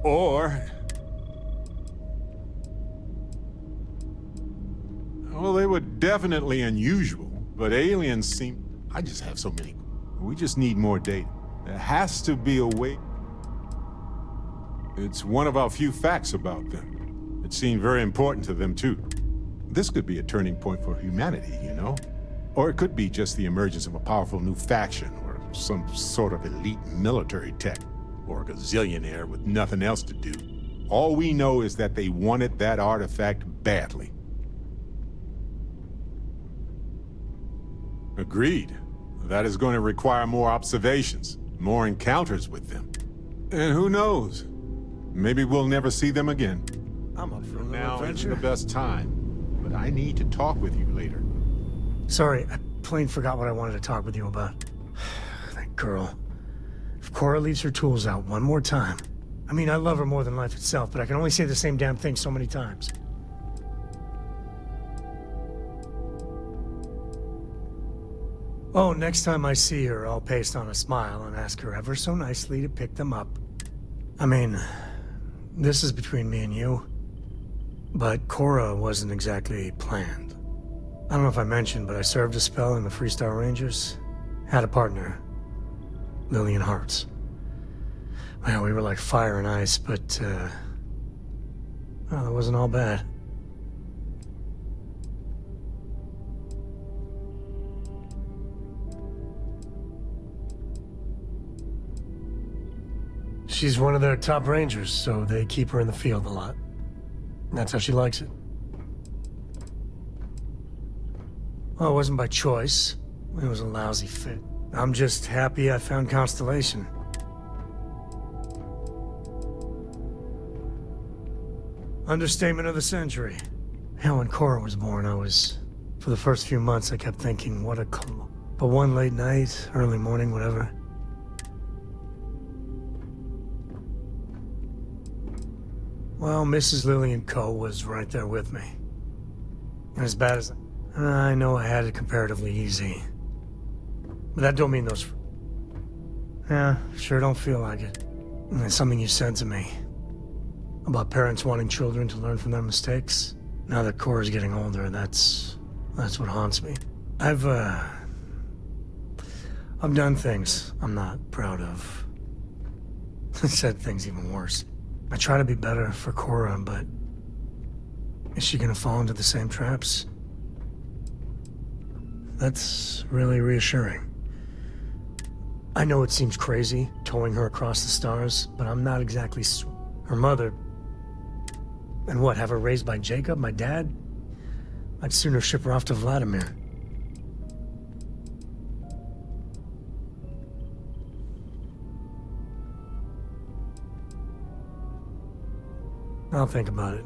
Or... well, they were definitely unusual, but aliens seem... I just have so many. We just need more data. There has to be a way... It's one of our few facts about them. It seemed very important to them, too. This could be a turning point for humanity, you know? Or it could be just the emergence of a powerful new faction, or some sort of elite military tech, or a gazillionaire with nothing else to do. All we know is that they wanted that artifact badly. Agreed. That is going to require more observations, more encounters with them. And who knows? Maybe we'll never see them again. I'm up for a little Now isn't adventure. the best time, but I need to talk with you later. Sorry, I plain forgot what I wanted to talk with you about. That girl. If Cora leaves her tools out one more time... I mean, I love her more than life itself, but I can only say the same damn thing so many times. Oh, next time I see her, I'll paste on a smile and ask her ever so nicely to pick them up. I mean, this is between me and you, but Cora wasn't exactly planned. I don't know if I mentioned, but I served a spell in the Freestar Rangers. Had a partner, Lillian Hartz. Well, we were like fire and ice, but, well, it wasn't all bad. She's one of their top rangers, so they keep her in the field a lot. And that's how she likes it. Well, it wasn't by choice. It was a lousy fit. I'm just happy I found Constellation. Understatement of the century. Hell, when Cora was born, for the first few months, I kept thinking, what a but one late night, early morning, whatever. Well, Mrs. Lillian Coe was right there with me. And as bad as I know, I had it comparatively easy. But that don't mean those... Yeah, sure don't feel like it. And it's something you said to me. About parents wanting children to learn from their mistakes. Now that Cora's getting older, that's what haunts me. I've done things I'm not proud of. Said things even worse. I try to be better for Cora, but... is she gonna fall into the same traps? That's really reassuring. I know it seems crazy, towing her across the stars, but I'm not exactly her mother. And what, have her raised by Jacob, my dad? I'd sooner ship her off to Vladimir. I'll think about it.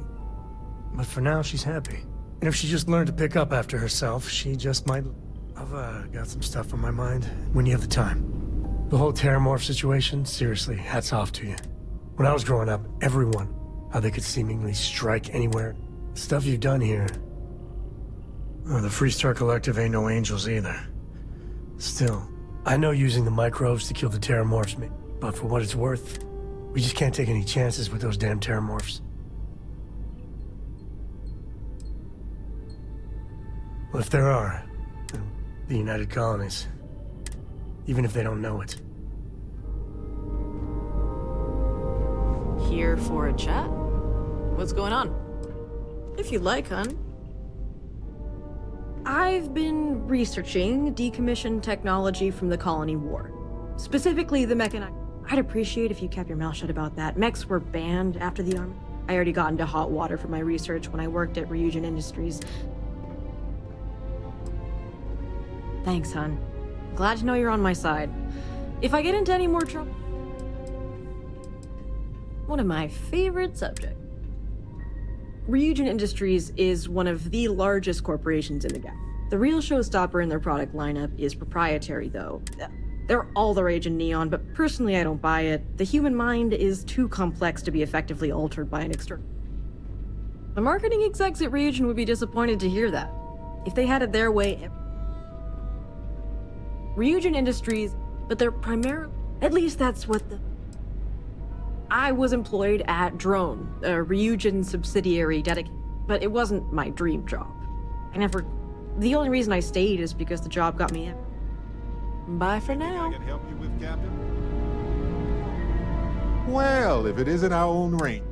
But for now, she's happy. And if she just learned to pick up after herself, she just might... I've got some stuff on my mind when you have the time. The whole Terramorph situation, seriously, hats off to you. When I was growing up, everyone, how they could seemingly strike anywhere. Stuff you've done here. Oh, the Freestar Collective ain't no angels either. Still, I know using the microbes to kill the Terramorphs, but for what it's worth, we just can't take any chances with those damn Terramorphs. Well, if there are, the United Colonies, even if they don't know it. Here for a chat? What's going on? If you'd like, hon. I've been researching decommissioned technology from the Colony War. Specifically, the mechanized... I'd appreciate if you kept your mouth shut about that. Mechs were banned after the army. I already got into hot water for my research when I worked at Ryujin Industries. Thanks, hon. Glad to know you're on my side. If I get into any more trouble... One of my favorite subjects. Ryujin Industries is one of the largest corporations in the galaxy. The real showstopper in their product lineup is proprietary, though. They're all the rage in Neon, but personally I don't buy it. The human mind is too complex to be effectively altered by an external... The marketing execs at Ryujin would be disappointed to hear that. If they had it their way... Ryujin Industries, but they're primarily... At least that's what the... I was employed at Drone, a Ryujin subsidiary dedicated, but it wasn't my dream job. The only reason I stayed is because the job got me in. Bye for now. I can help you with, Captain? Well, if it isn't our own range.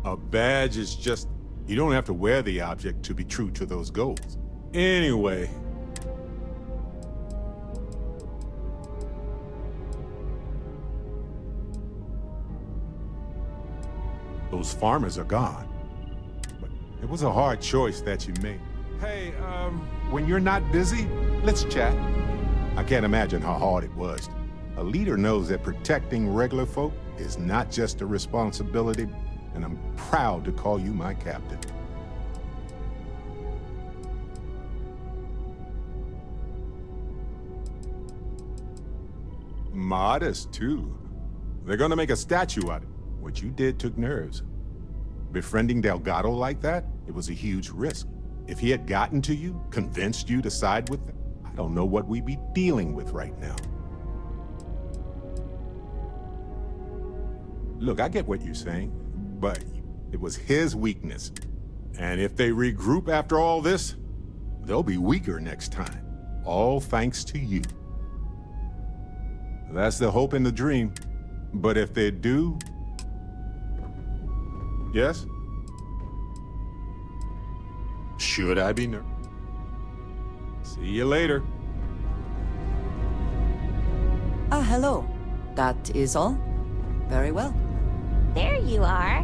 A badge is just... You don't have to wear the object to be true to those goals. Anyway... Those farmers are gone. But it was a hard choice that you made. Hey, when you're not busy, let's chat. I can't imagine how hard it was. A leader knows that protecting regular folk is not just a responsibility, and I'm proud to call you my captain. Modest, too. They're gonna make a statue out of it. What you did took nerves. Befriending Delgado like that, it was a huge risk. If he had gotten to you, convinced you to side with them, I don't know what we'd be dealing with right now. Look, I get what you're saying, but it was his weakness. And if they regroup after all this, they'll be weaker next time. All thanks to you. That's the hope and the dream. But if they do... Yes? Should I be nervous? See you later. Ah, hello. That is all? Very well. There you are.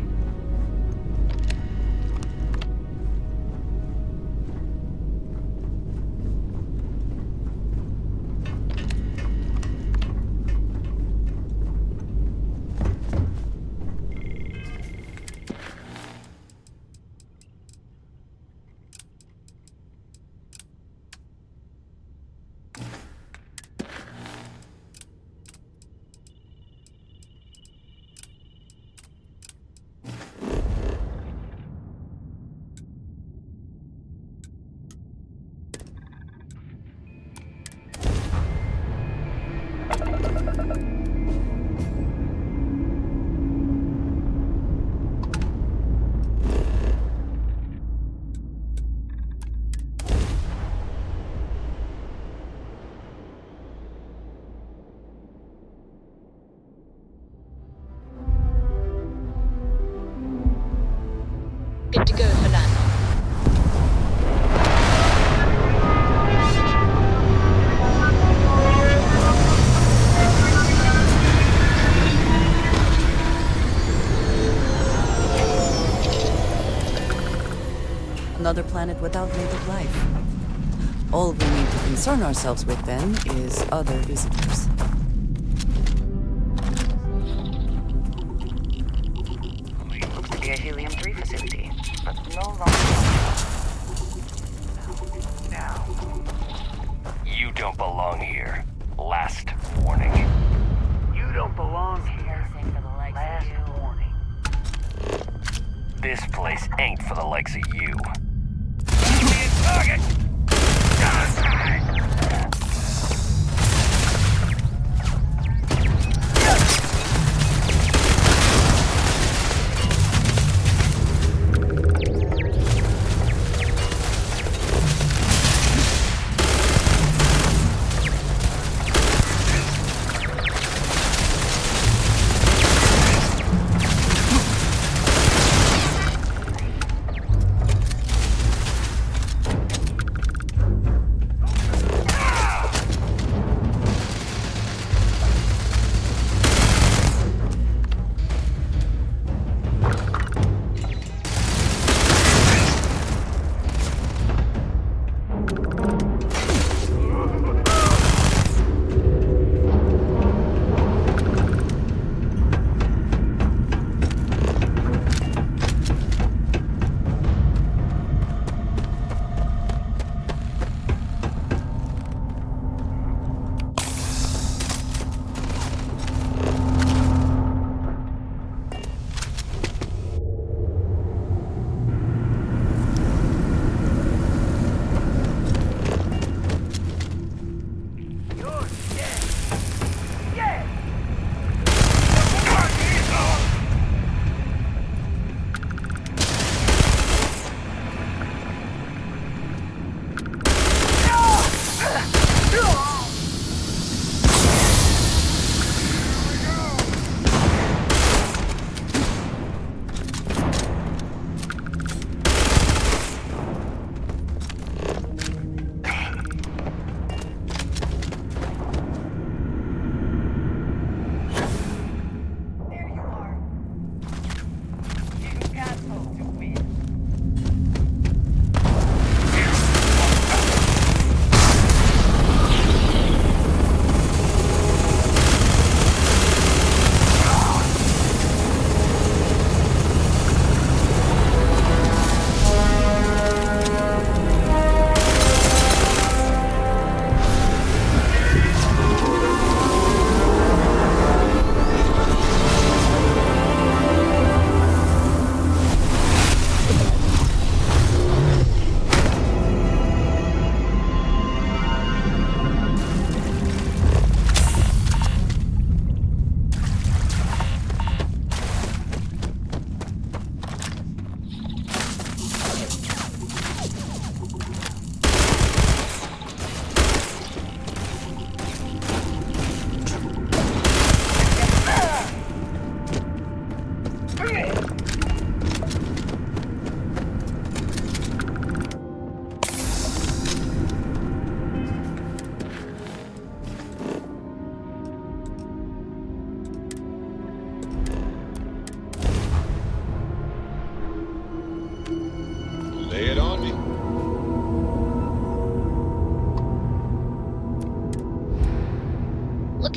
Good to go for landing. Another planet without native life. All we need to concern ourselves with then is other visitors. Looks to be a helium-3 facility, but no longer. Now. You don't belong here. Last warning. You don't belong here. Last warning. This place ain't for the likes of you. Be a target!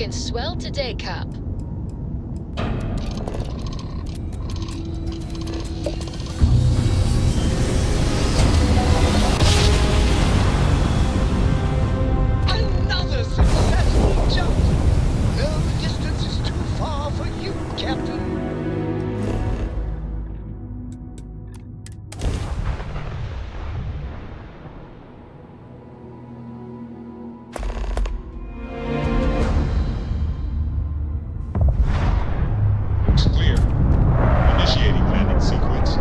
looking swell today, Cop. Another successful jump! No distance is too far for you, Captain. Looks clear. Initiating landing sequence.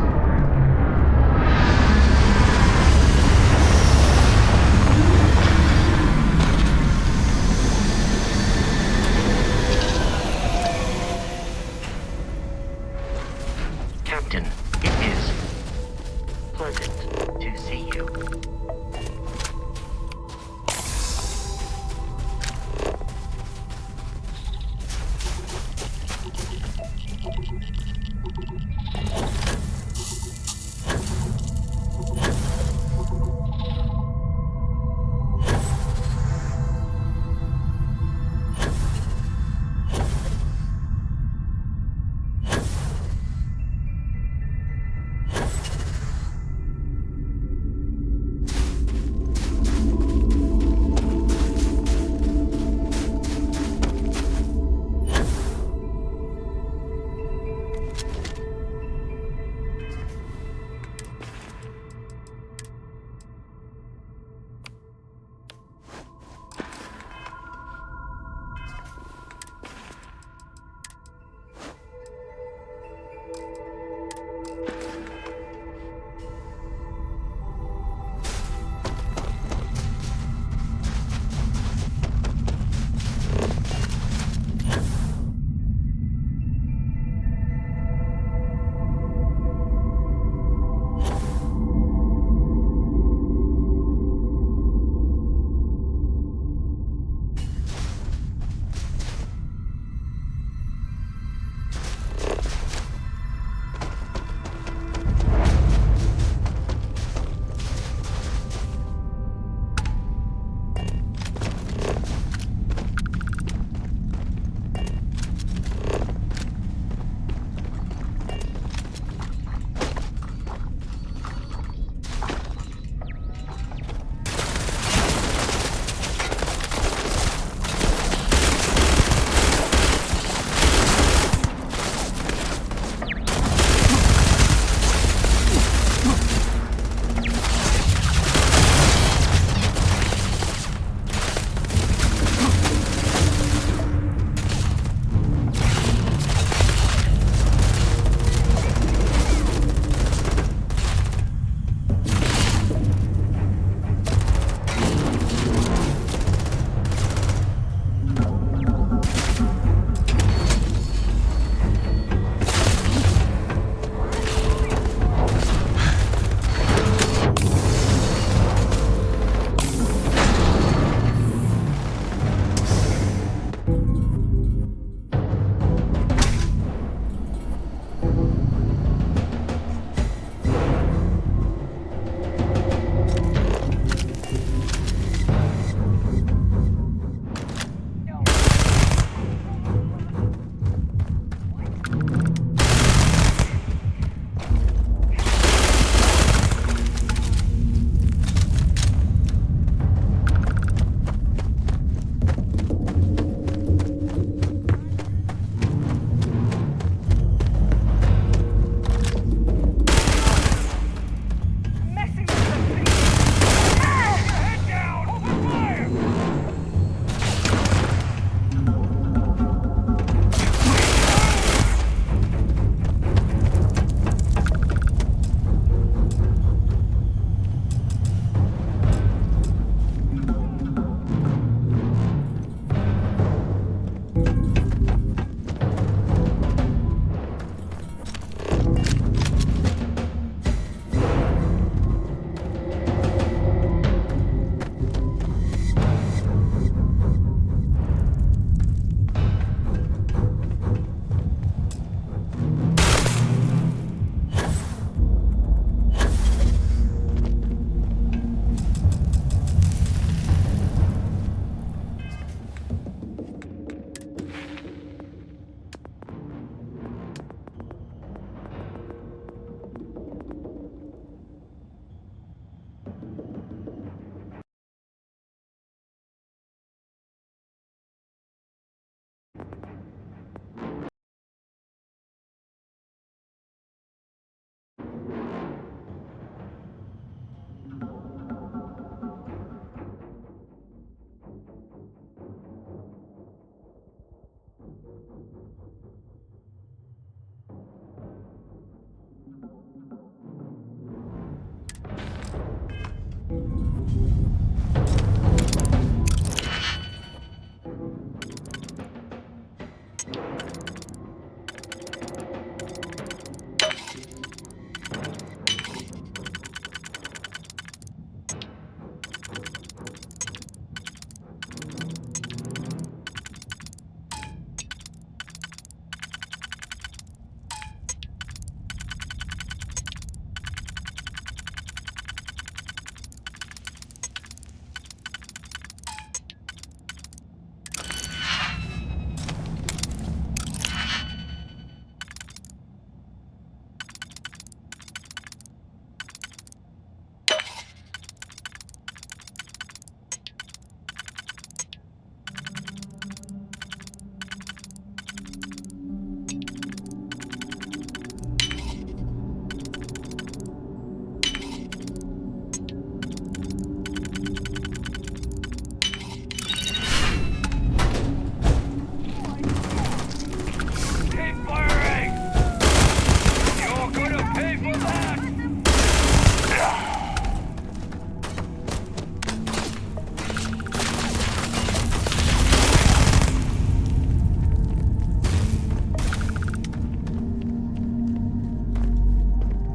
Captain, it is pleasant to see you.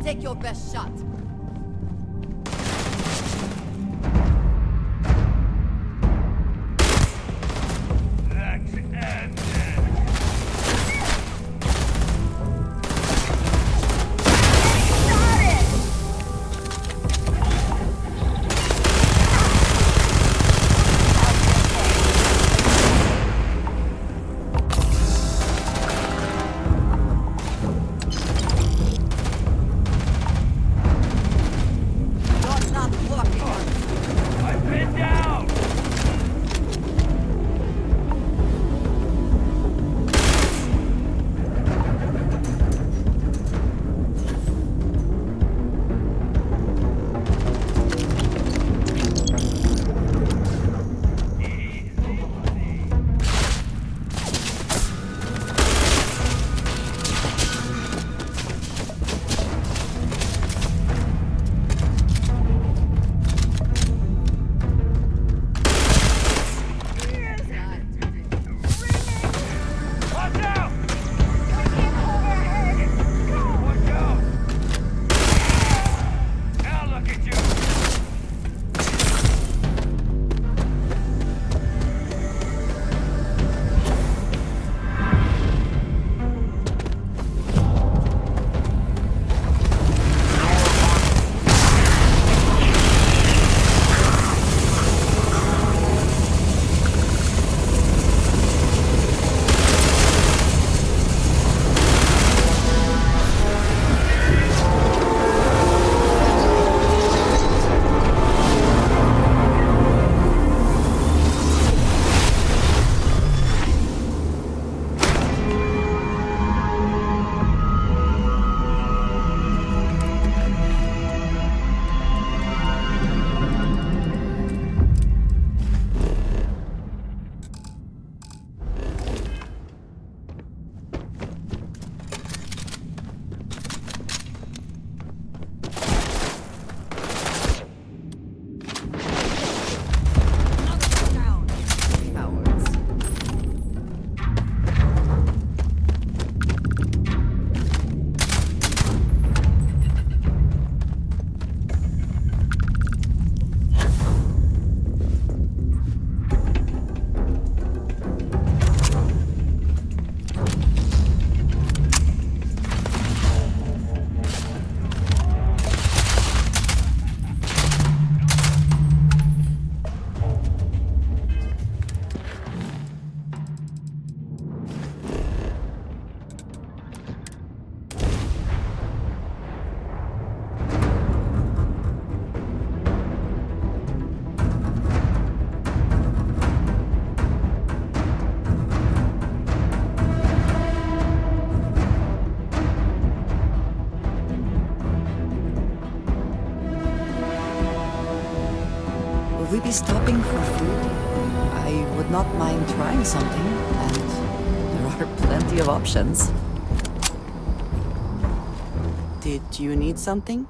Take your best shot. Will we be stopping for food? I would not mind trying something, and there are plenty of options. Did you need something?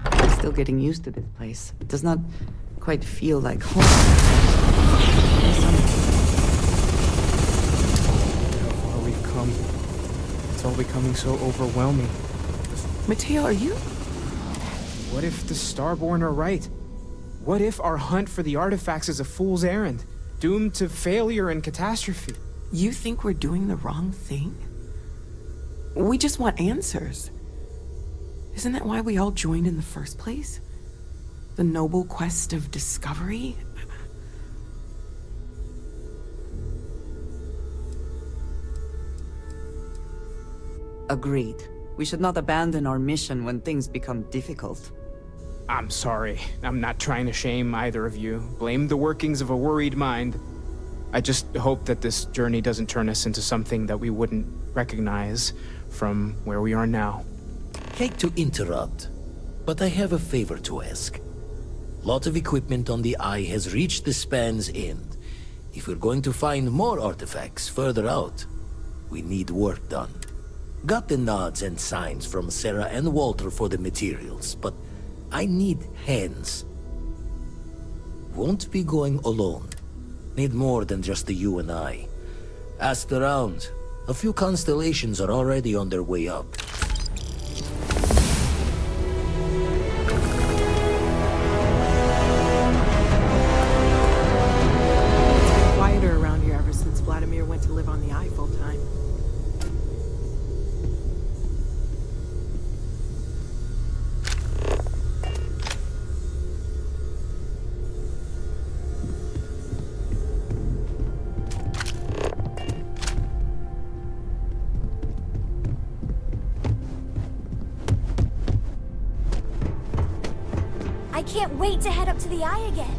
I'm still getting used to this place. It does not quite feel like home. How far we've come. It's all becoming so overwhelming. Mateo, are you? What if the Starborn are right? What if our hunt for the artifacts is a fool's errand, doomed to failure and catastrophe? You think we're doing the wrong thing? We just want answers. Isn't that why we all joined in the first place? The noble quest of discovery? Agreed. We should not abandon our mission when things become difficult. I'm sorry. I'm not trying to shame either of you. Blame the workings of a worried mind. I just hope that this journey doesn't turn us into something that we wouldn't recognize from where we are now. Hate to interrupt, but I have a favor to ask. Lot of equipment on the Eye has reached the span's end. If we're going to find more artifacts further out, we need work done. Got the nods and signs from Sarah and Walter for the materials, but I need hands. Won't be going alone. Need more than just the you and I. Ask around. A few constellations are already on their way up. It's been quieter around here ever since Vladimir went to live on the Eye full-time. I can't wait to head up to the Eye again.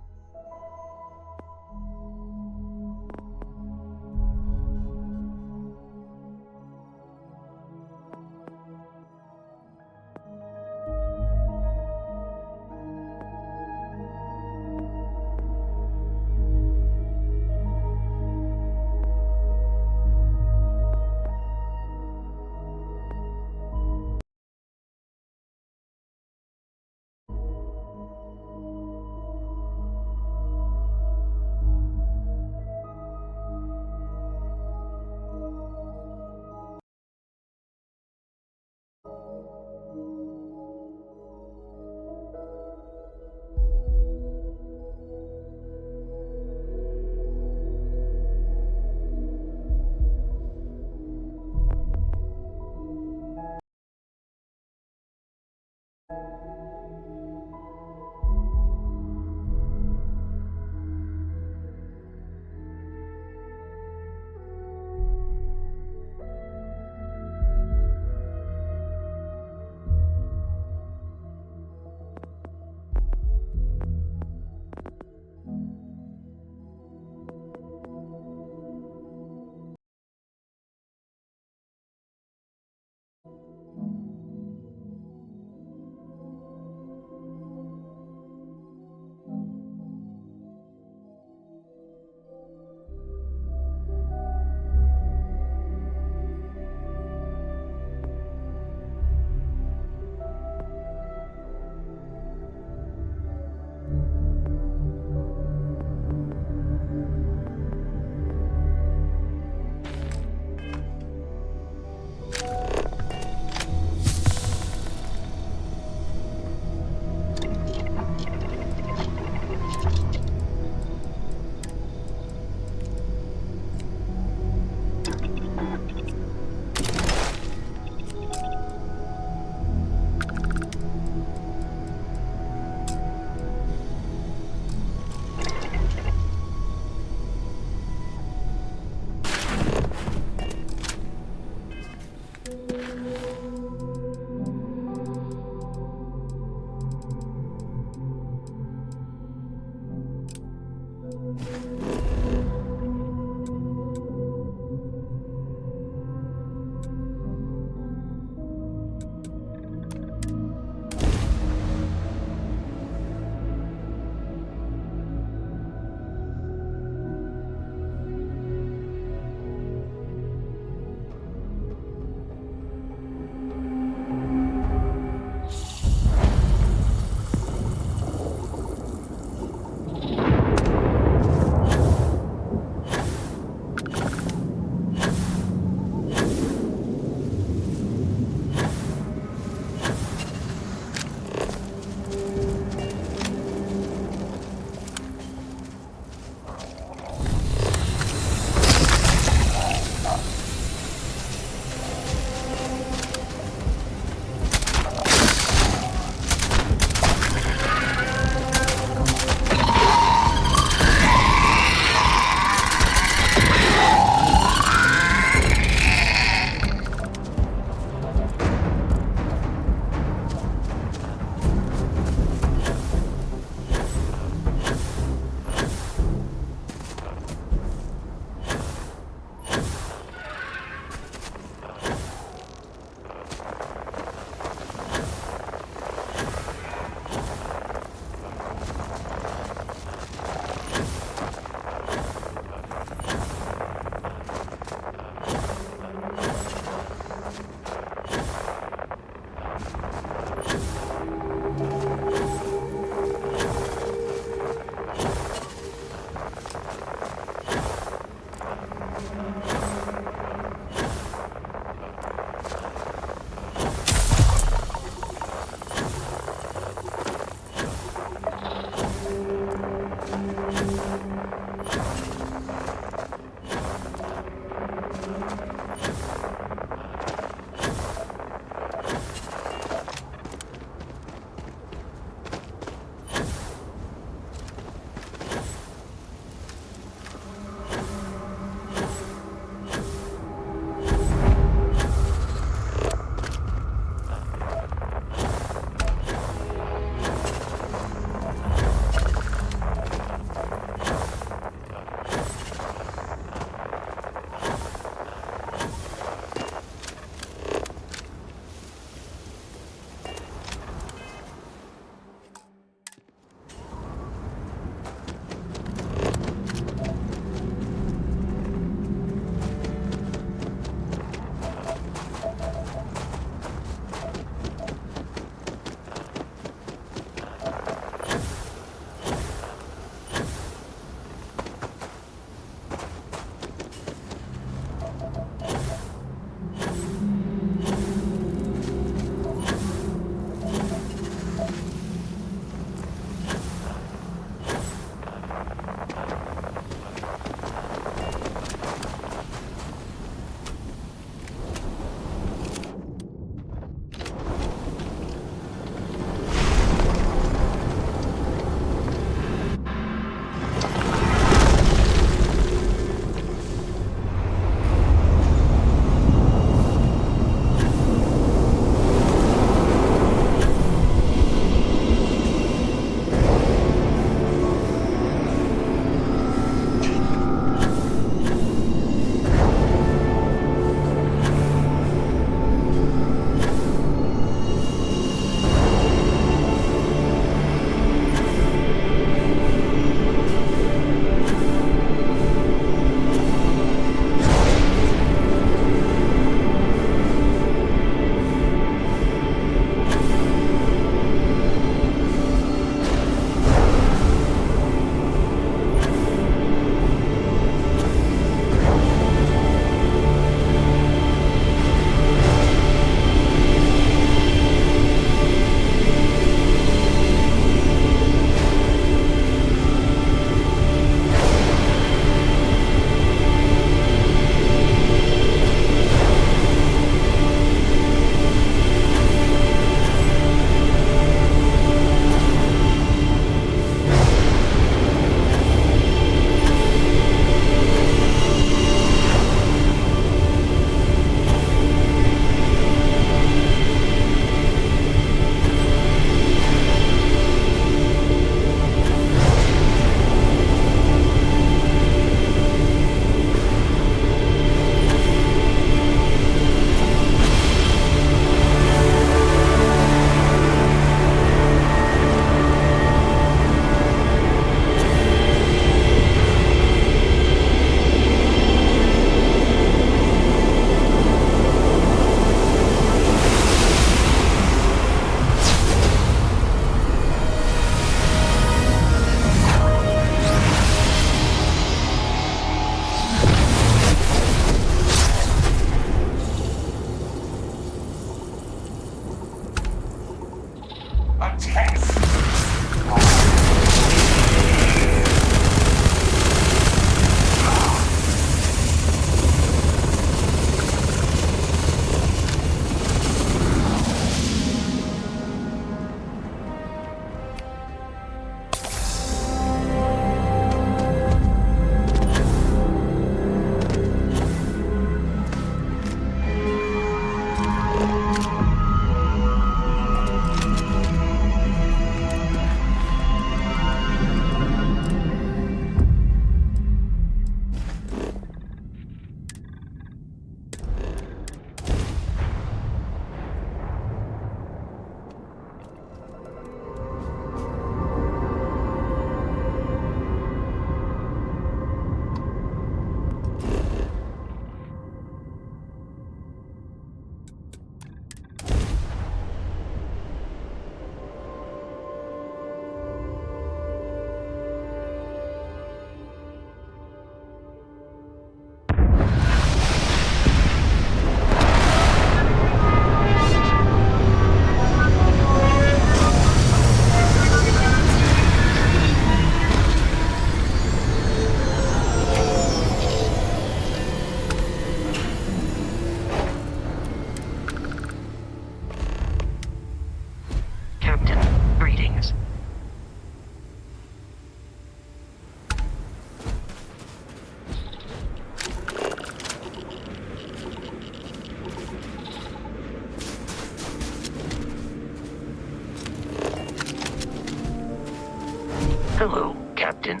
Hello, Captain.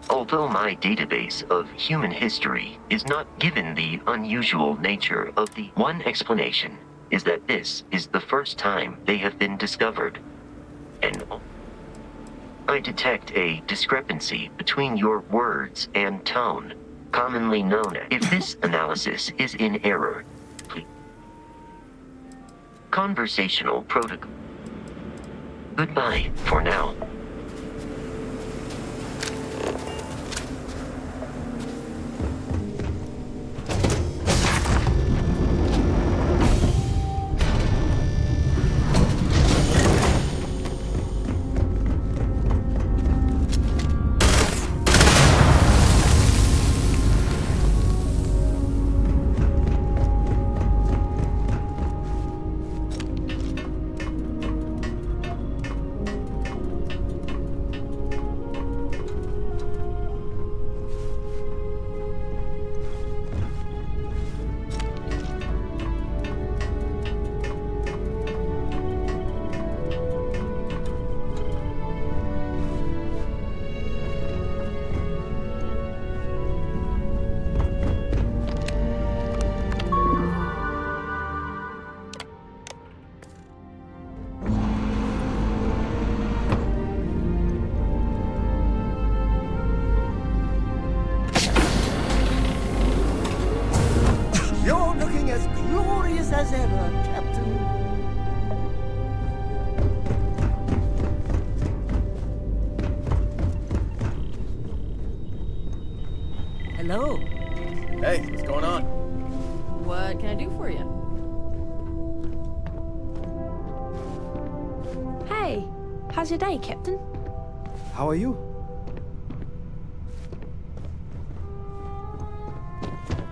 Although my database of human history is not given the unusual nature of the one explanation is that this is the first time they have been discovered. And I detect a discrepancy between your words and tone, commonly known as if this analysis is in error. Please. Conversational protocol. Goodbye for now. You're looking as glorious as ever, Captain. Hello. Hey, what's going on? What can I do for you? Hey, how's your day, Captain? How are you?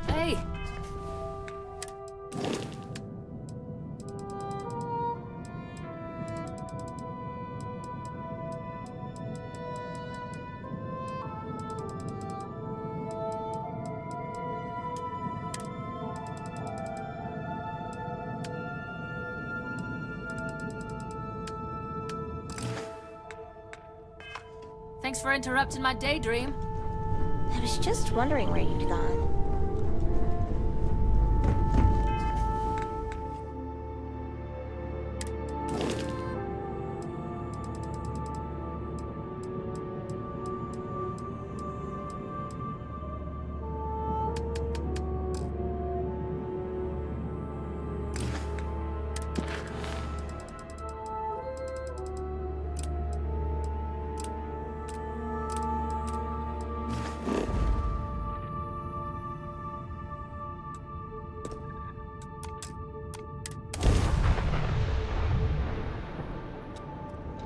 Hey. Thanks for interrupting my daydream. I was just wondering where you'd gone.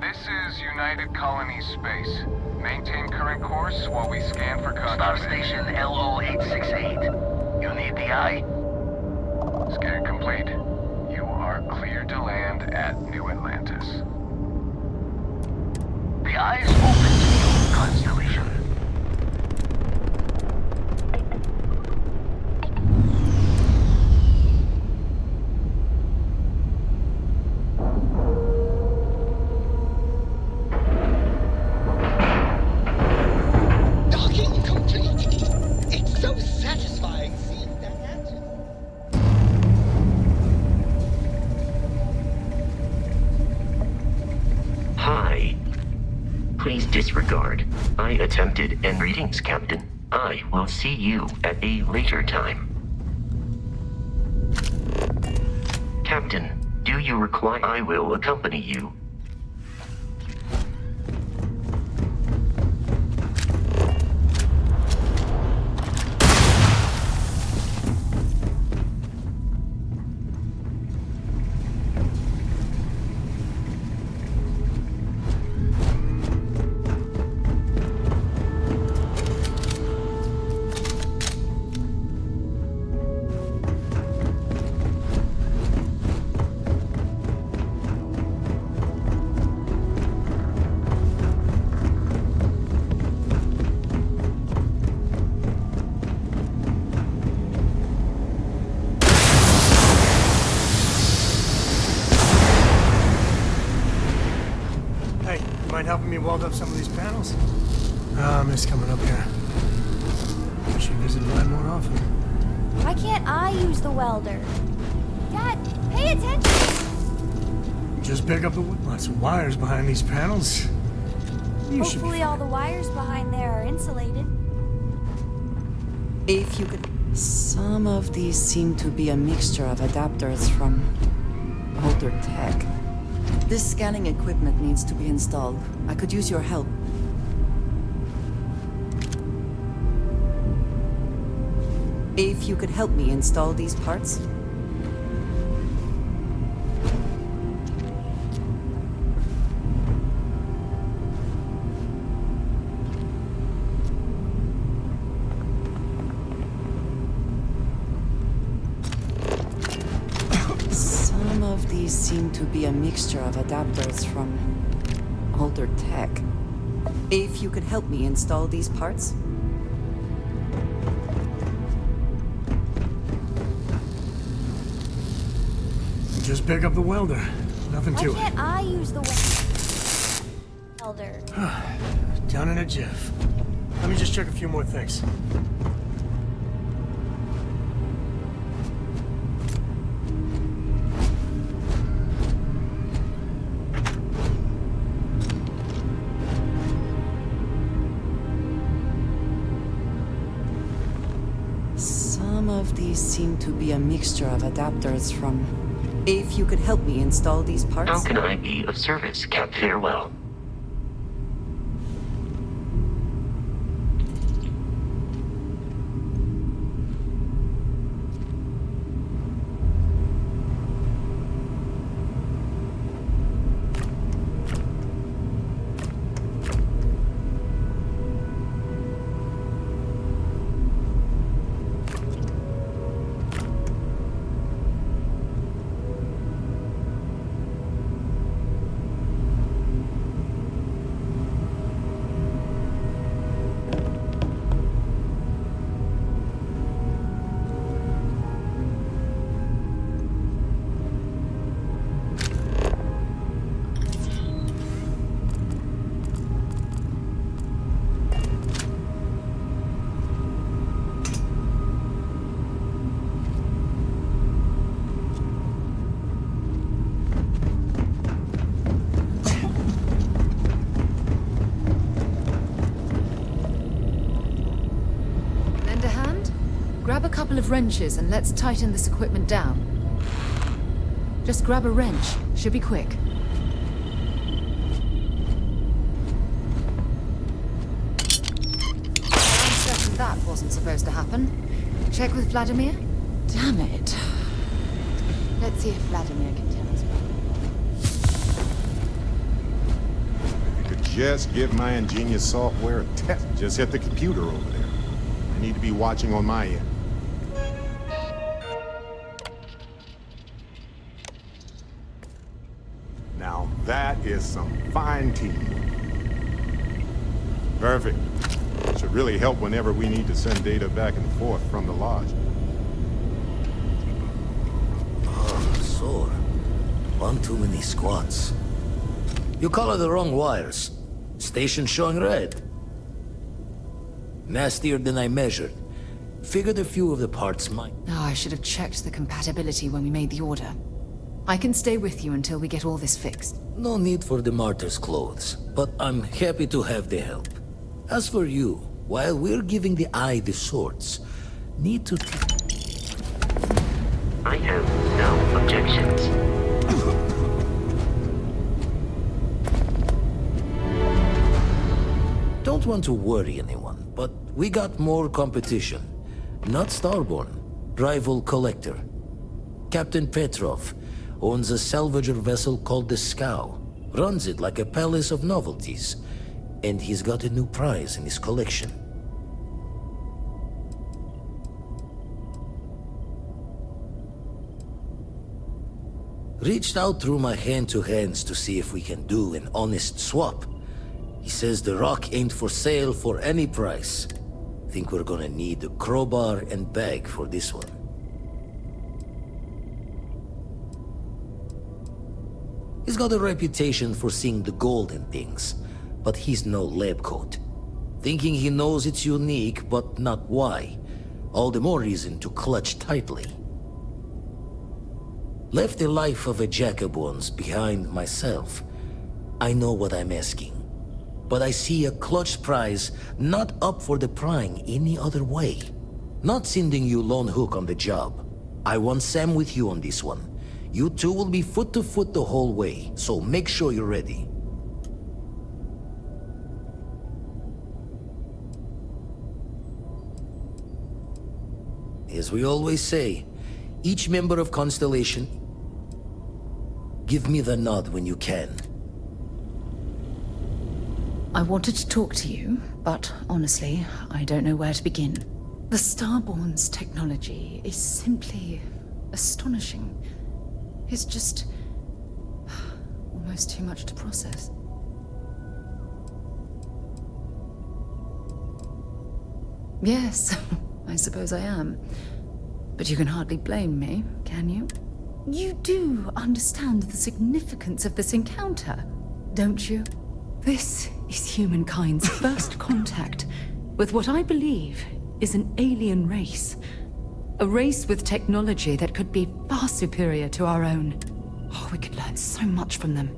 This is United Colonies Space. Maintain current course while we scan for Star contraband. Station LO868. You need the eye? Scan complete. You are cleared to land at New Atlantis. The eye's open to the constellation. Docking complete. It's so satisfying seeing that answer. Hi. Please disregard. I attempted and greetings, Captain. I will see you at a later time. Captain, do you require I will accompany you? me weld up some of these panels? Ah, I miss coming up here. I should visit Vlad more often. Why can't I use the welder? Dad, pay attention! Just pick up the lots of wires behind these panels. You should be Hopefully all the wires behind there are insulated. If you could... Some of these seem to be a mixture of adapters from older tech. This scanning equipment needs to be installed. I could use your help. If you could help me install these parts. Some of these seem to be a mixture of adapters from older tech. If you could help me install these parts. Just pick up the welder. Nothing to it. Why can't I use the welder? Done in a jiff. Let me just check a few more things. Some of these seem to be a mixture of adapters from... If you could help me install these parts. How can I be of service, Cap Farewell? Grab a couple of wrenches and let's tighten this equipment down. Just grab a wrench. Should be quick. I'm certain that wasn't supposed to happen. Check with Vladimir? Damn it. Let's see if Vladimir can tell us If you could just give my ingenious software a test. Just hit the computer over there. I need to be watching on my end. Now that is some fine teamwork. Perfect. Should really help whenever we need to send data back and forth from the lodge. Oh, sore. One too many squats. You color the wrong wires. Station showing red. Nastier than I measured. Figured a few of the parts might... Oh, I should have checked the compatibility when we made the order. I can stay with you until we get all this fixed. No need for the martyr's clothes, but I'm happy to have the help. As for you, while we're giving the eye the swords, need to... I have no objections. Don't want to worry anyone, but we got more competition. Not Starborn, rival collector. Captain Petrov owns a salvager vessel called the Scow. Runs it like a palace of novelties. And he's got a new prize in his collection. Reached out through my hand-to-hands to see if we can do an honest swap. He says the rock ain't for sale for any price. Think we're gonna need a crowbar and bag for this one. He's got a reputation for seeing the gold in things. but he's no lab coat. Thinking he knows it's unique, but not why. All the more reason to clutch tightly. Left the life of a Jacobons behind myself. I know what I'm asking. But I see a clutch prize not up for the prying any other way. Not sending you lone hook on the job. I want Sam with you on this one. You two will be foot to foot the whole way, so make sure you're ready. As we always say, each member of Constellation, give me the nod when you can. I wanted to talk to you, but honestly, I don't know where to begin. The Starborn's technology is simply astonishing. It's just almost too much to process. Yes, I suppose I am. But you can hardly blame me, can you? You do understand the significance of this encounter, don't you? This is humankind's first contact with what I believe is an alien race. A race with technology that could be far superior to our own. Oh, we could learn so much from them.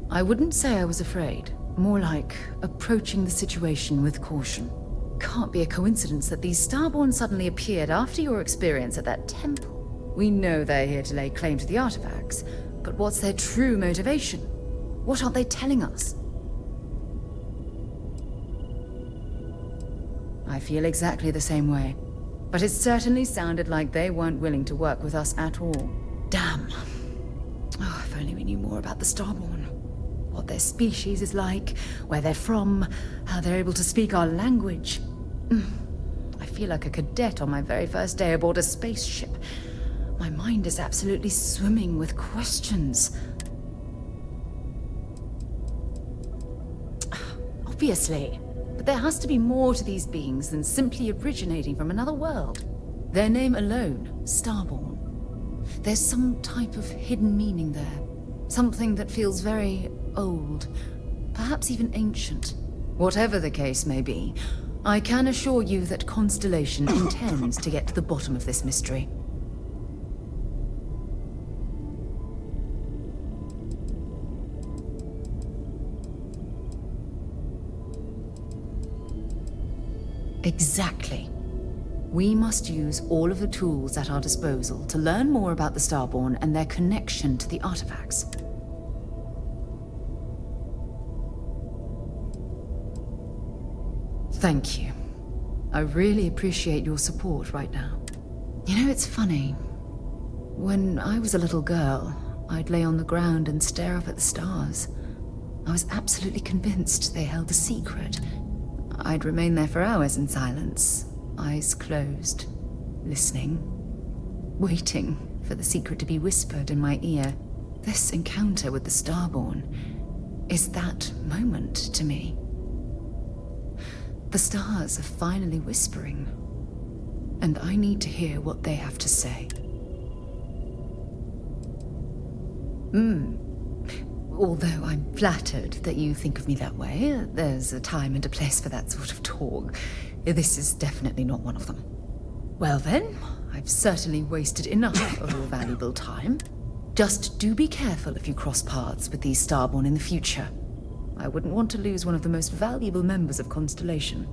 I wouldn't say I was afraid. More like approaching the situation with caution. Can't be a coincidence that these Starborn suddenly appeared after your experience at that temple. We know they're here to lay claim to the artifacts, but what's their true motivation? What aren't they telling us? I feel exactly the same way, but it certainly sounded like they weren't willing to work with us at all. Damn. Oh, if only we knew more about the Starborn. What their species is like, where they're from, how they're able to speak our language. I feel like a cadet on my very first day aboard a spaceship. My mind is absolutely swimming with questions. Obviously. But there has to be more to these beings than simply originating from another world. Their name alone, Starborn. There's some type of hidden meaning there. Something that feels very old, perhaps even ancient. Whatever the case may be, I can assure you that Constellation intends to get to the bottom of this mystery. Exactly. We must use all of the tools at our disposal to learn more about the Starborn and their connection to the artifacts. Thank you. I really appreciate your support right now. You know, it's funny. When I was a little girl, I'd lay on the ground and stare up at the stars. I was absolutely convinced they held a secret. I'd remain there for hours in silence, eyes closed, listening, waiting for the secret to be whispered in my ear. This encounter with the Starborn is that moment to me. The stars are finally whispering, and I need to hear what they have to say. Although I'm flattered that you think of me that way, there's a time and a place for that sort of talk. This is definitely not one of them. Well then, I've certainly wasted enough of your valuable time. Just do be careful if you cross paths with these Starborn in the future. I wouldn't want to lose one of the most valuable members of Constellation.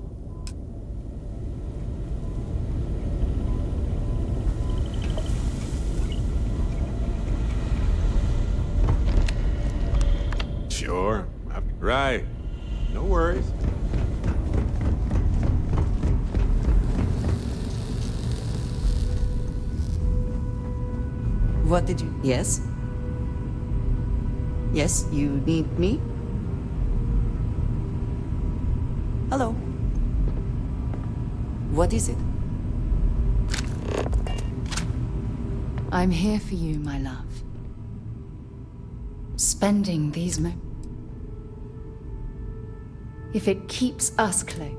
Sure. Right. No worries. What did you... Yes? Yes, you need me? Hello. What is it? I'm here for you, my love. Spending these moments. If it keeps us close.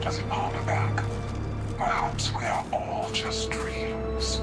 does it hold me back? Perhaps we are all just dreams.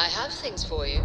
I have things for you.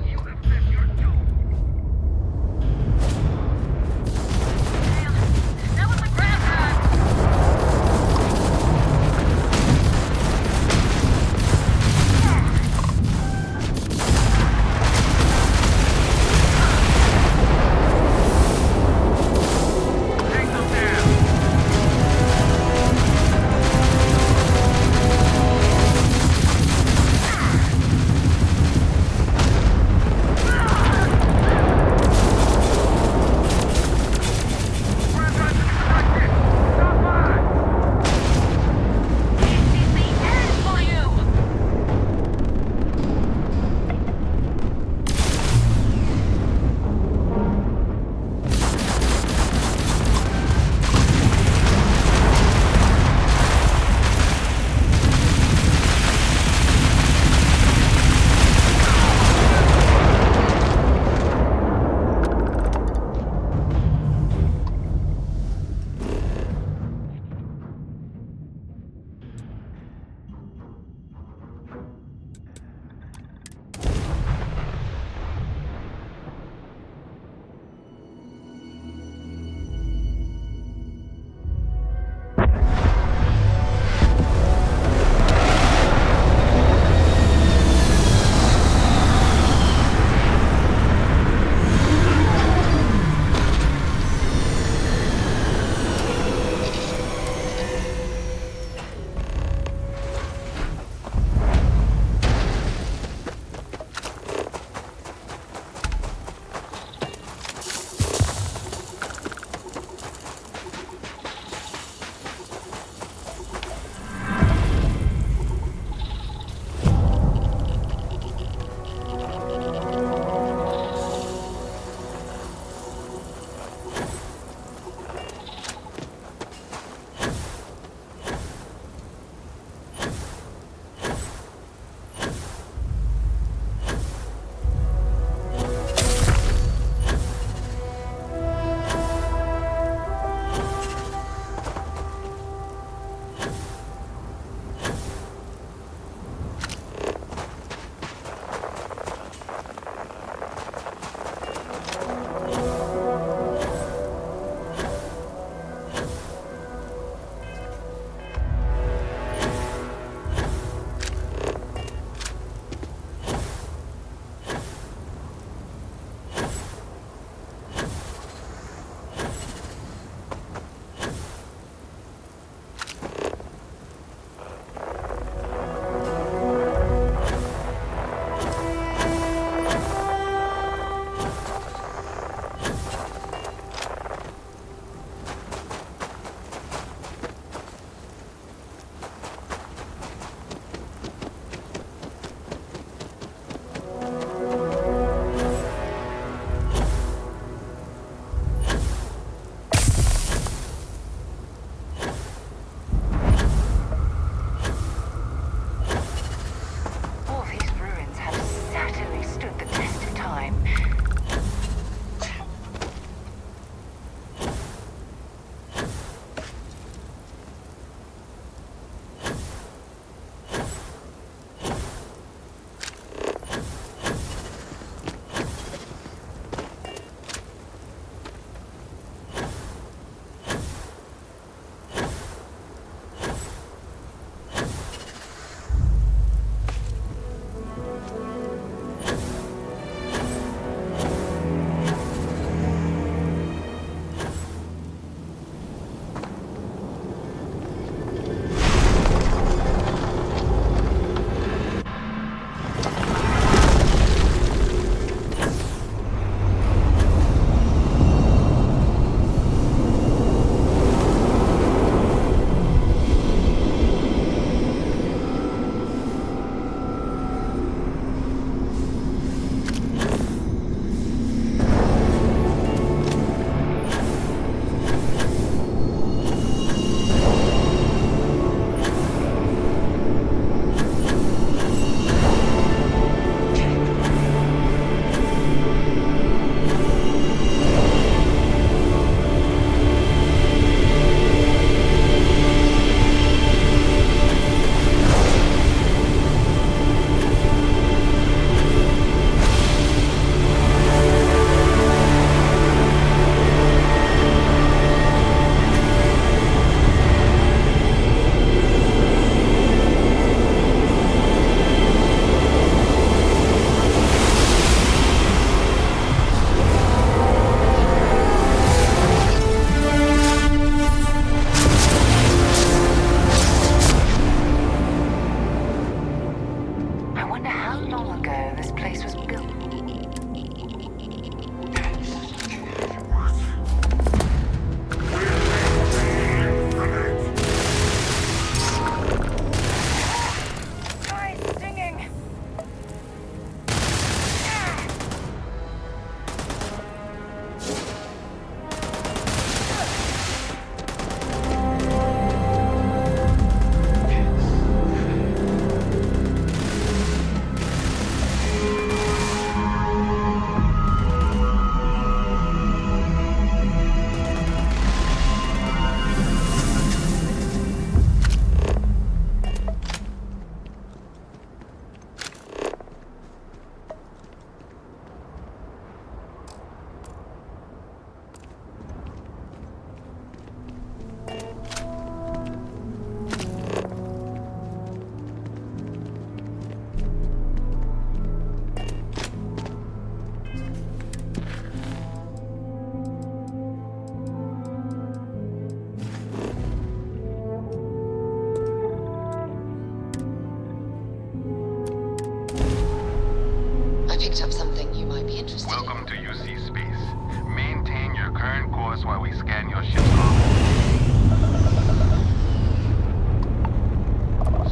picked up something you might be interested Welcome to UC Space. Maintain your current course while we scan your ship's cargo.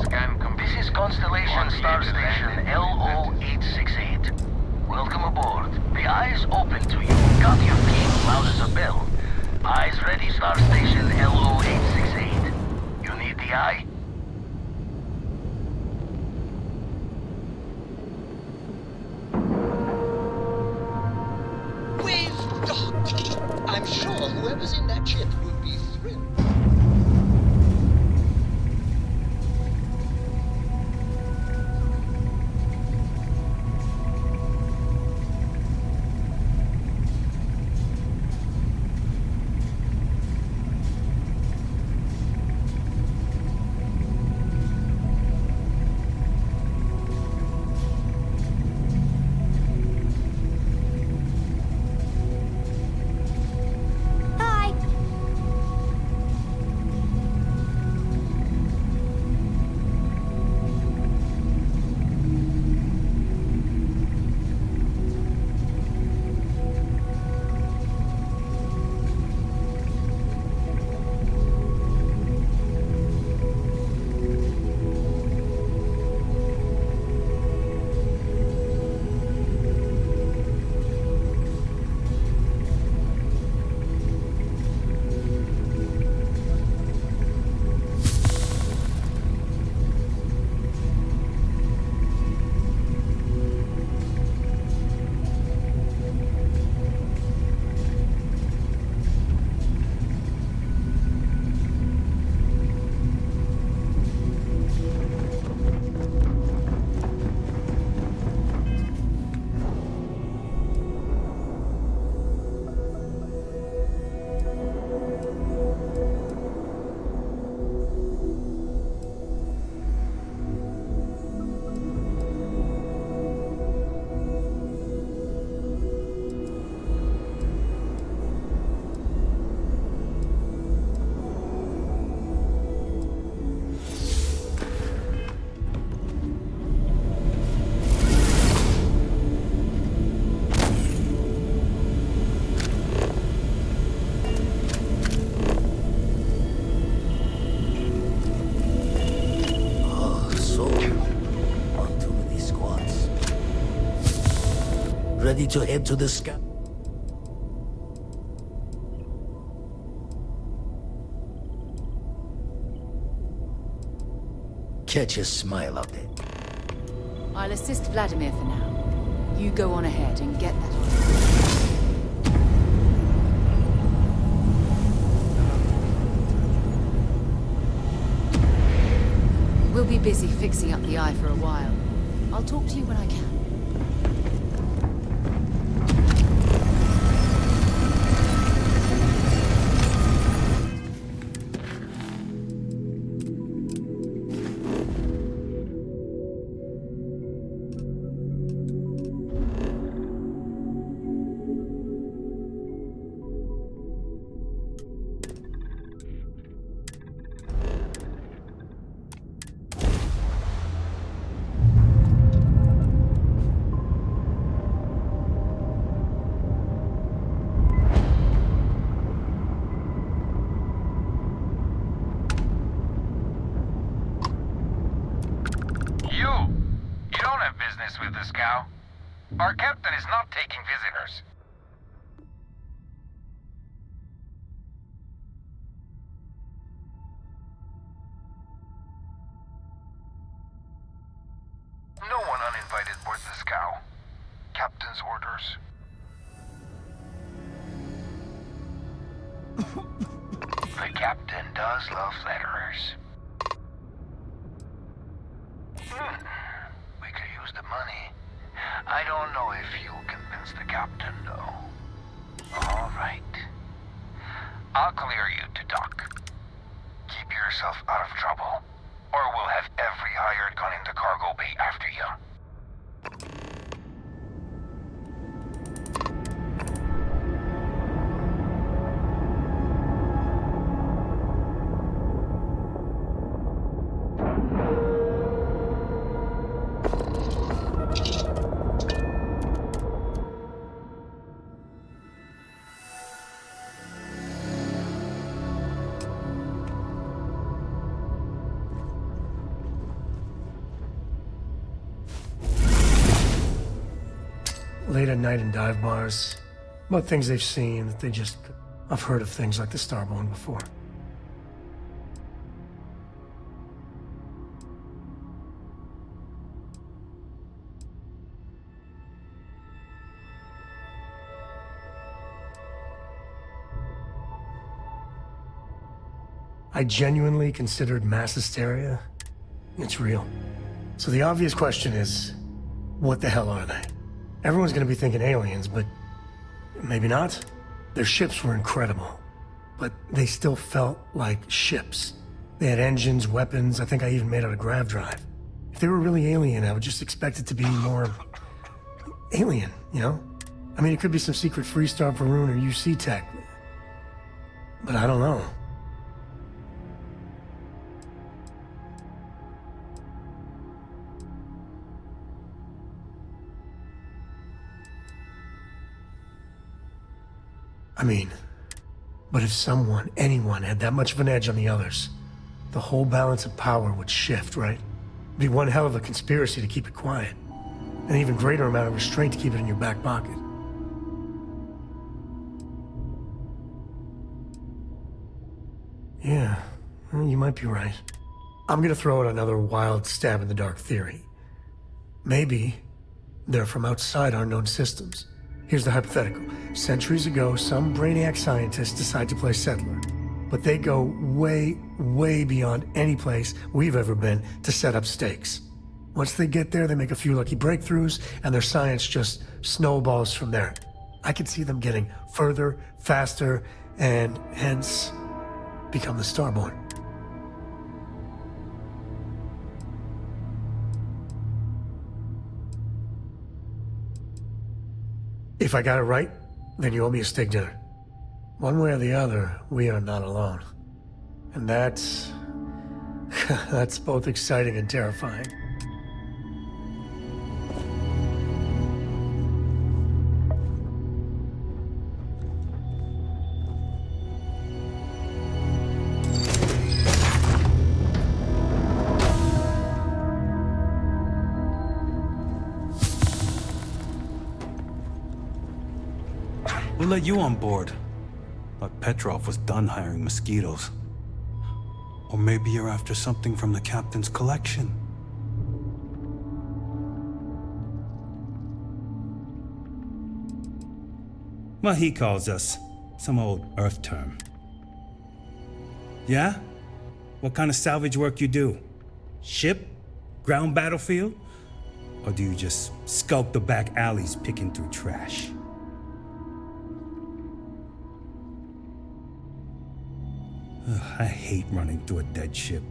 Scan complete. This is Constellation Star Station LO868. Welcome aboard. The eye's open to you. Got your beam loud as a bell. Eyes ready, Star Station LO868. You need the eye? We've docked. I'm sure whoever's in that ship would be thrilled. Hi. Ready to head to the sky? Catch a smile out there. I'll assist Vladimir for now. You go on ahead and get that on. We'll be busy fixing up the eye for a while. I'll talk to you when I can. With the scow. Our captain is not taking visitors. No one uninvited boards the scow. Captain's orders. The captain does love flatterers. We could use the money. I don't know if you'll convince the captain, though. All right. I'll clear you to dock. Keep yourself out of trouble, or we'll have every hired gun in the cargo bay after you. late at night in dive bars, about things they've seen that they just... I've heard of things like the Starborn before. I genuinely considered mass hysteria. It's real. So the obvious question is, what the hell are they? Everyone's gonna be thinking aliens, but maybe not. Their ships were incredible, but they still felt like ships. They had engines, weapons, I think I even made out a grav drive. If they were really alien, I would just expect it to be more... alien, you know? I mean, it could be some secret Freestar Varun or UC tech, but I don't know. I mean, but if someone, anyone, had that much of an edge on the others, the whole balance of power would shift, right? It'd be one hell of a conspiracy to keep it quiet. An even greater amount of restraint to keep it in your back pocket. Yeah, well, you might be right. I'm gonna throw out another wild stab in the dark theory. Maybe they're from outside our known systems. Here's the hypothetical. Centuries ago, some brainiac scientists decide to play settler. But they go way, way beyond any place we've ever been to set up stakes. Once they get there, they make a few lucky breakthroughs, and their science just snowballs from there. I could see them getting further, faster, and hence, become the Starborn. If I got it right, then you owe me a steak dinner. One way or the other, we are not alone. And that's... that's both exciting and terrifying. We'll let you on board. But Petrov was done hiring mosquitoes. Or maybe you're after something from the captain's collection. What he calls us. Some old Earth term. Yeah? What kind of salvage work you do? Ship? Ground battlefield? Or do you just skulk the back alleys picking through trash? Ugh, I hate running through a dead ship.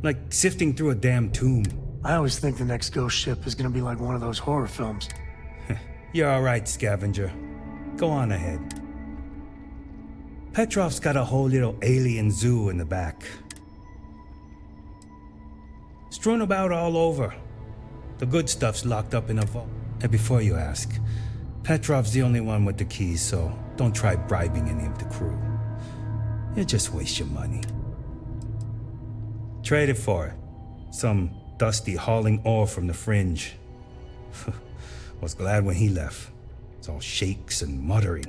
Like sifting through a damn tomb. I always think the next ghost ship is gonna be like one of those horror films. You're all right, scavenger. Go on ahead. Petrov's got a whole little alien zoo in the back. Strewn about all over. The good stuff's locked up in a vault. And before you ask, Petrov's the only one with the keys, so don't try bribing any of the crew. You just waste your money. Trade it for it. Some dusty hauling ore from the fringe. Was glad when he left. It's all shakes and muttering.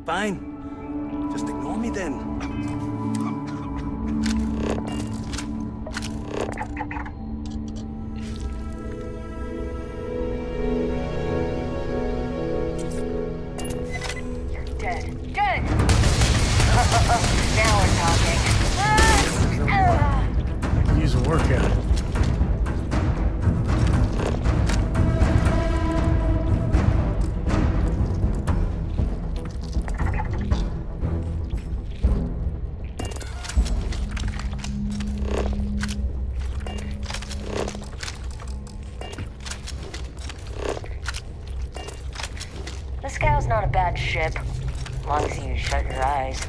Fine. Just ignore me then. You're dead. Dead! Now we're talking. I could use a workout. The Scow's not a bad ship, as long as you shut your eyes.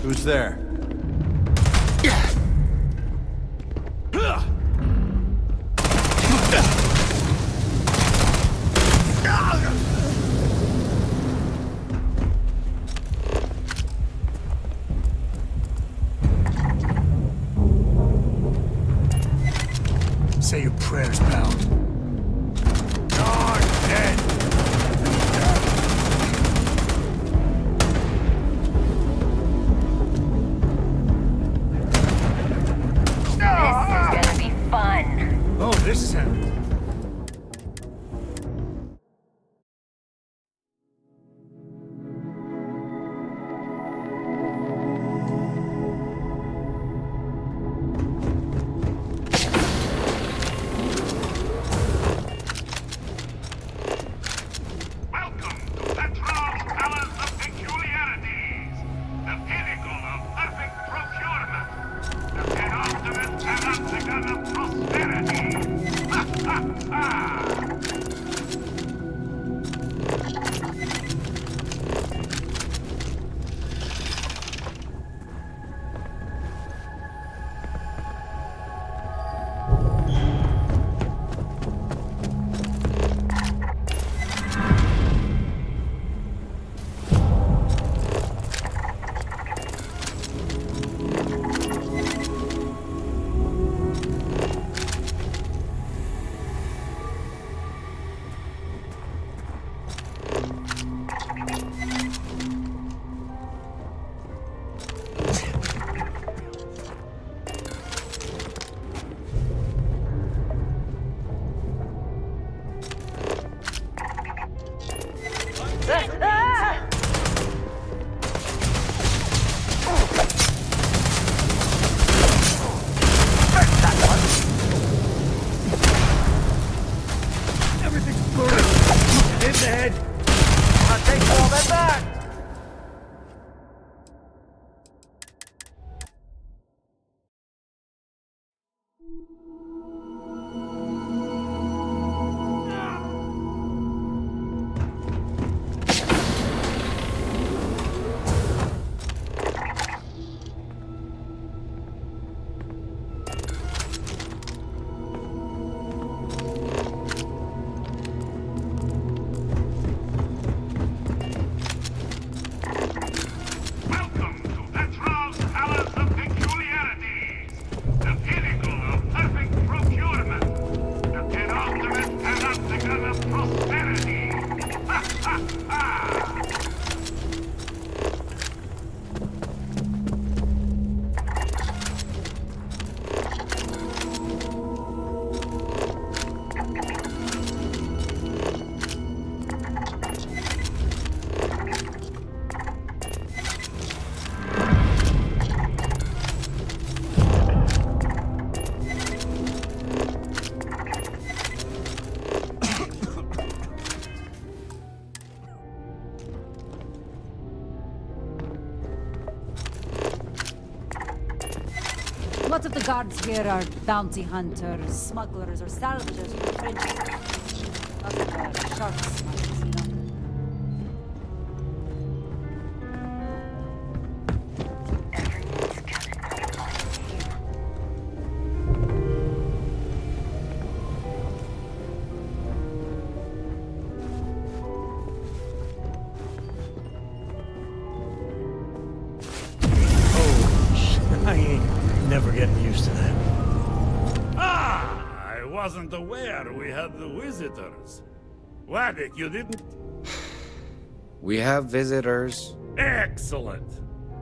Who's there? Say your prayers, pal. You're dead. This is gonna be fun. Oh, this is happening. Welcome to Peripherals Palace of Peculiarities, the pinnacle of perfect procurement, the penultimate panopticon of prosperity. Ha ha ha! Everything's burning. Hit the head. I'll take all that back. Welcome to Peripherals Palace of Peculiarities, the pinnacle of perfect procurement, the penultimate panopticon of prosperity. Ha ha ha! Lots of the guards here are bounty hunters, smugglers, or salvagers from the fringes. Lots of shark smugglers, you know. I ain't never getting used to that. Ah! I wasn't aware we had the visitors. Waddick, you didn't... We have visitors. Excellent.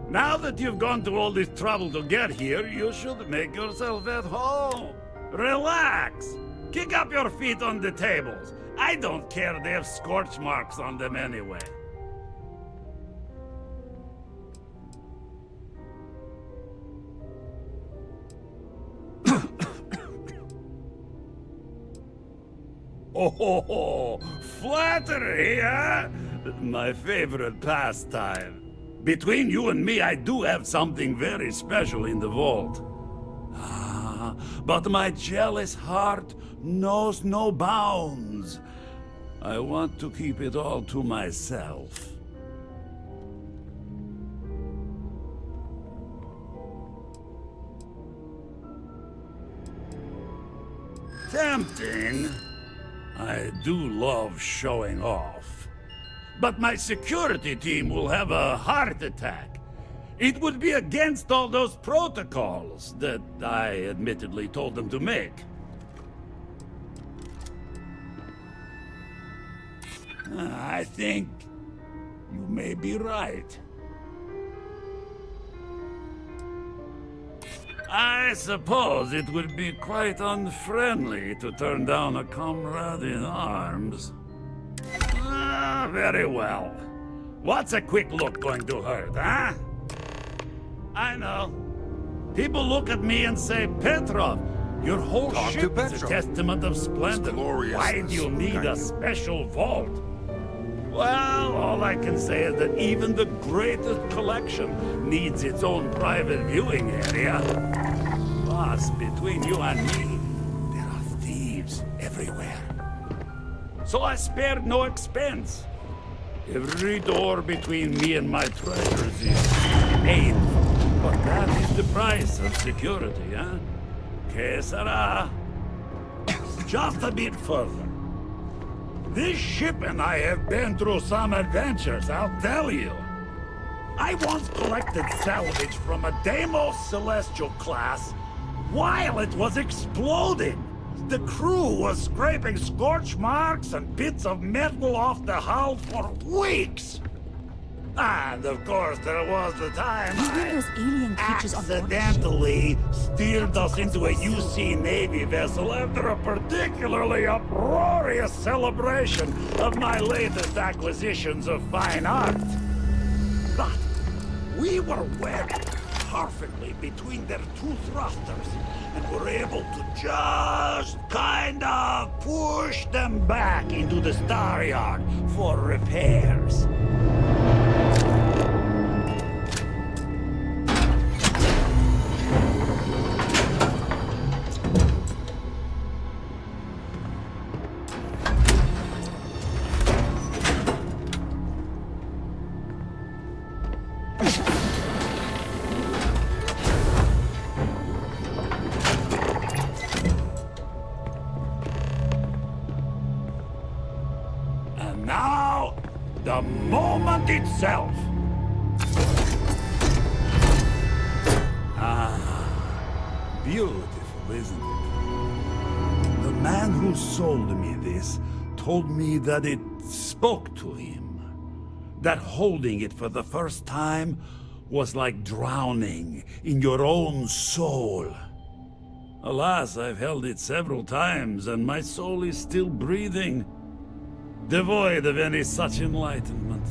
Now that you've gone to all this trouble to get here, you should make yourself at home. Relax. Kick up your feet on the tables. I don't care they have scorch marks on them anyway. Oh, flattery, huh? My favorite pastime. Between you and me, I do have something very special in the vault. Ah, but my jealous heart knows no bounds. I want to keep it all to myself. tempting. I do love showing off. But my security team will have a heart attack. It would be against all those protocols that I admittedly told them to make. I think you may be right. I suppose it would be quite unfriendly to turn down a comrade in arms. Very well. What's a quick look going to hurt, huh? I know. People look at me and say, Petrov, your whole ship is a testament of splendor. Why do you need a special vault? Well, all I can say is that even the greatest collection needs its own private viewing area. Plus, between you and me, there are thieves everywhere. So I spared no expense. Every door between me and my treasures is painful. But that is the price of security, huh? Que sera? Just a bit further. This ship and I have been through some adventures, I'll tell you. I once collected salvage from a Deimos Celestial class while it was exploding. The crew was scraping scorch marks and bits of metal off the hull for weeks. And of course, there was the time I accidentally steered us into a UC Navy vessel after a particularly uproarious celebration of my latest acquisitions of fine art. But we were wedged perfectly between their two thrusters and were able to just kind of push them back into the Star Yard for repairs. The moment itself. Beautiful, isn't it? The man who sold me this told me that it spoke to him. That holding it for the first time was like drowning in your own soul. Alas, I've held it several times, and my soul is still breathing, devoid of any such enlightenment.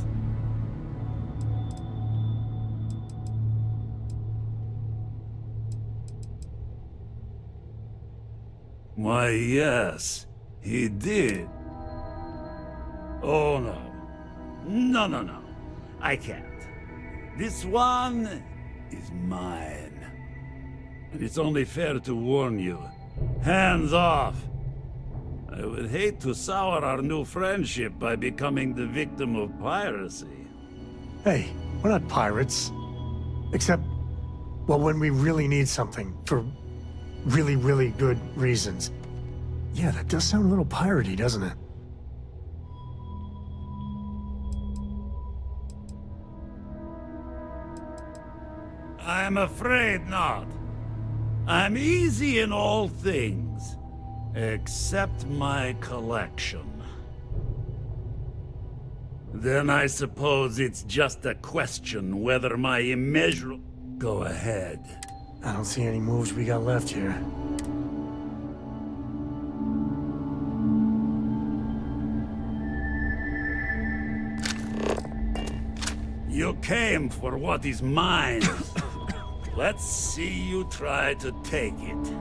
Why, yes, he did. Oh, no. No. I can't. This one is mine. And it's only fair to warn you. Hands off! I would hate to sour our new friendship by becoming the victim of piracy. Hey, we're not pirates. Except, well, when we really need something for really, really good reasons. Yeah, that does sound a little piratey, doesn't it? I'm afraid not. I'm easy in all things, except my collection. Then I suppose it's just a question whether my immeasurable... Go ahead. I don't see any moves we got left here. You came for what is mine. Let's see you try to take it.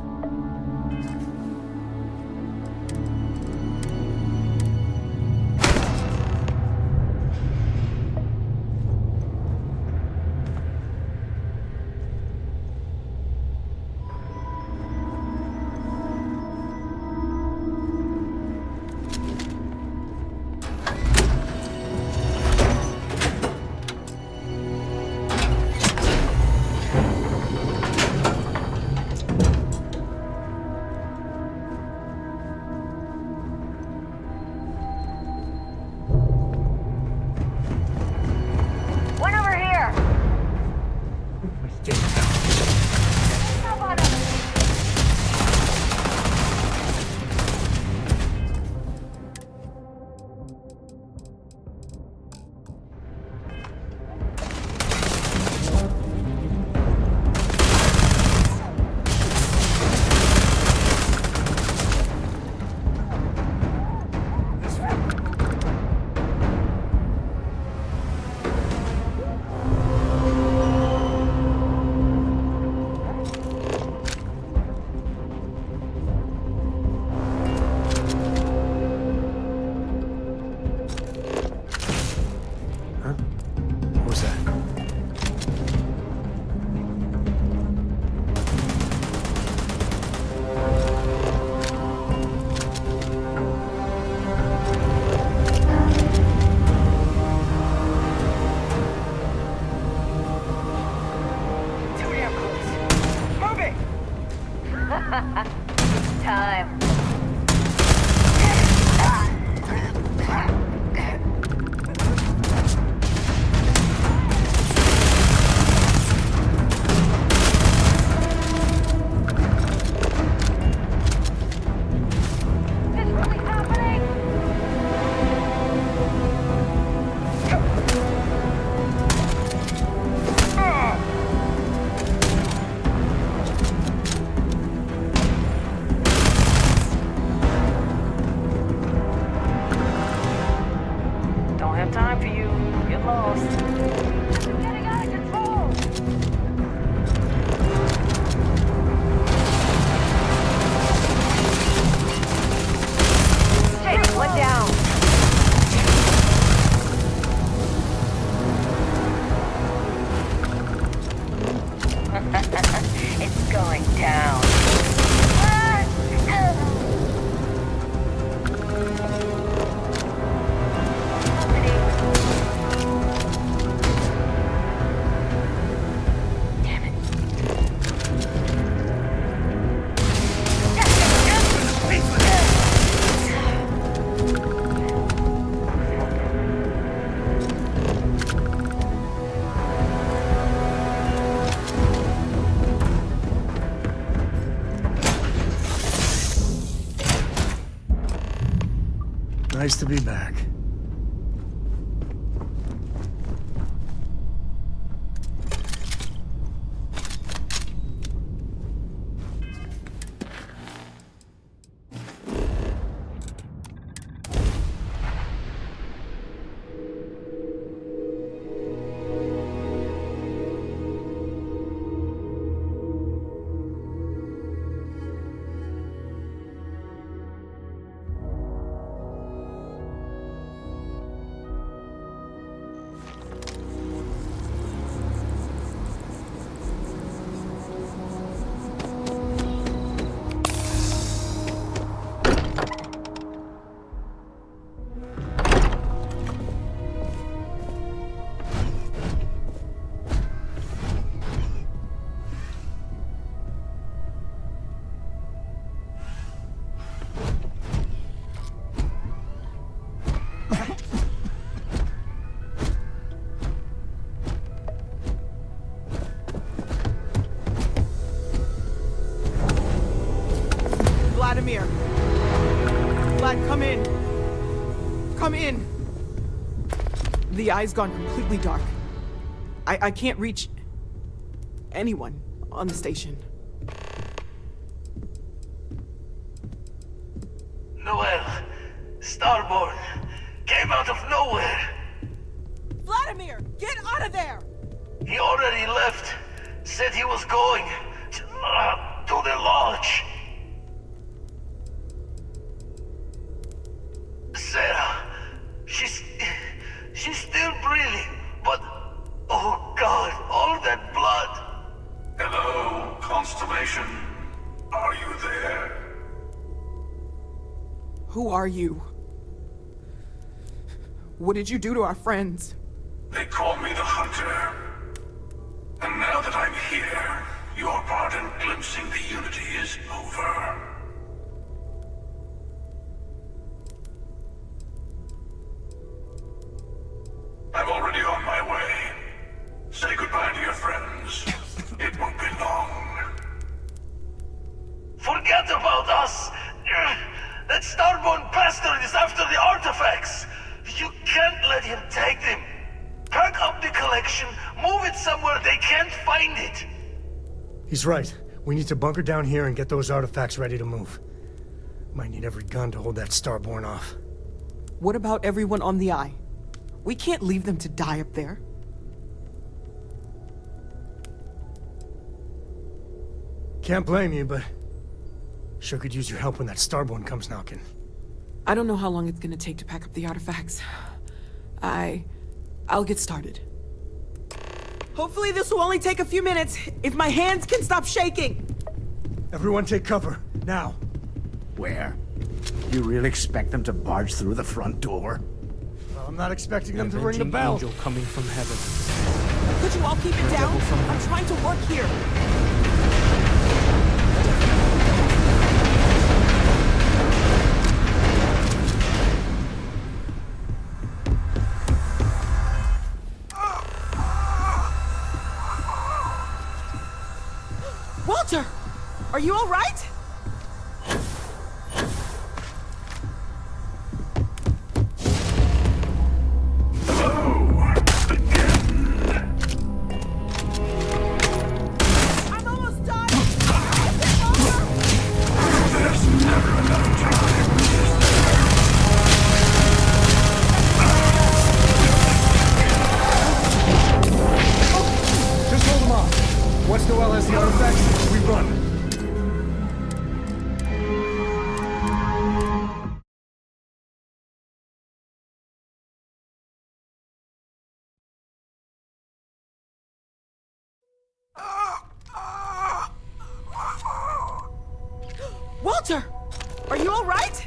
Huh? What was that? Time. Don't have time for you. Get lost. Getting out of control. Take one down. It's going down. Nice to be back. Vladimir! Vlad, come in! Come in! The eye's gone completely dark. I can't reach anyone on the station. Noel, Starborn, came out of nowhere. Vladimir! Get out of there! He already left. Said he was going to the lodge. Sarah, she's still breathing, but oh God, all that blood. Hello, Constellation. Are you there? Who are you? What did you do to our friends? They call me the Hunter. And now that I'm here, your part in glimpsing the Unity is over. I'm already on my way. Say goodbye to your friends. It won't be long. Forget about us! That Starborn bastard is after the artifacts! You can't let him take them! Pack up the collection, move it somewhere they can't find it! He's right. We need to bunker down here and get those artifacts ready to move. Might need every gun to hold that Starborn off. What about everyone on the Eye? We can't leave them to die up there. Can't blame you, but sure could use your help when that Starborn comes knocking. I don't know how long it's gonna take to pack up the artifacts. I I'll get started. Hopefully this will only take a few minutes, if my hands can stop shaking. Everyone take cover, now. Where? You really expect them to barge through the front door? Well, I'm not expecting them to ring the bell. Angel coming from heaven. Could you all keep it down? I'm trying to work here. Walter! Are you all right? Just hold them off. Once Noel has the artifacts, we run. Walter! Are you all right?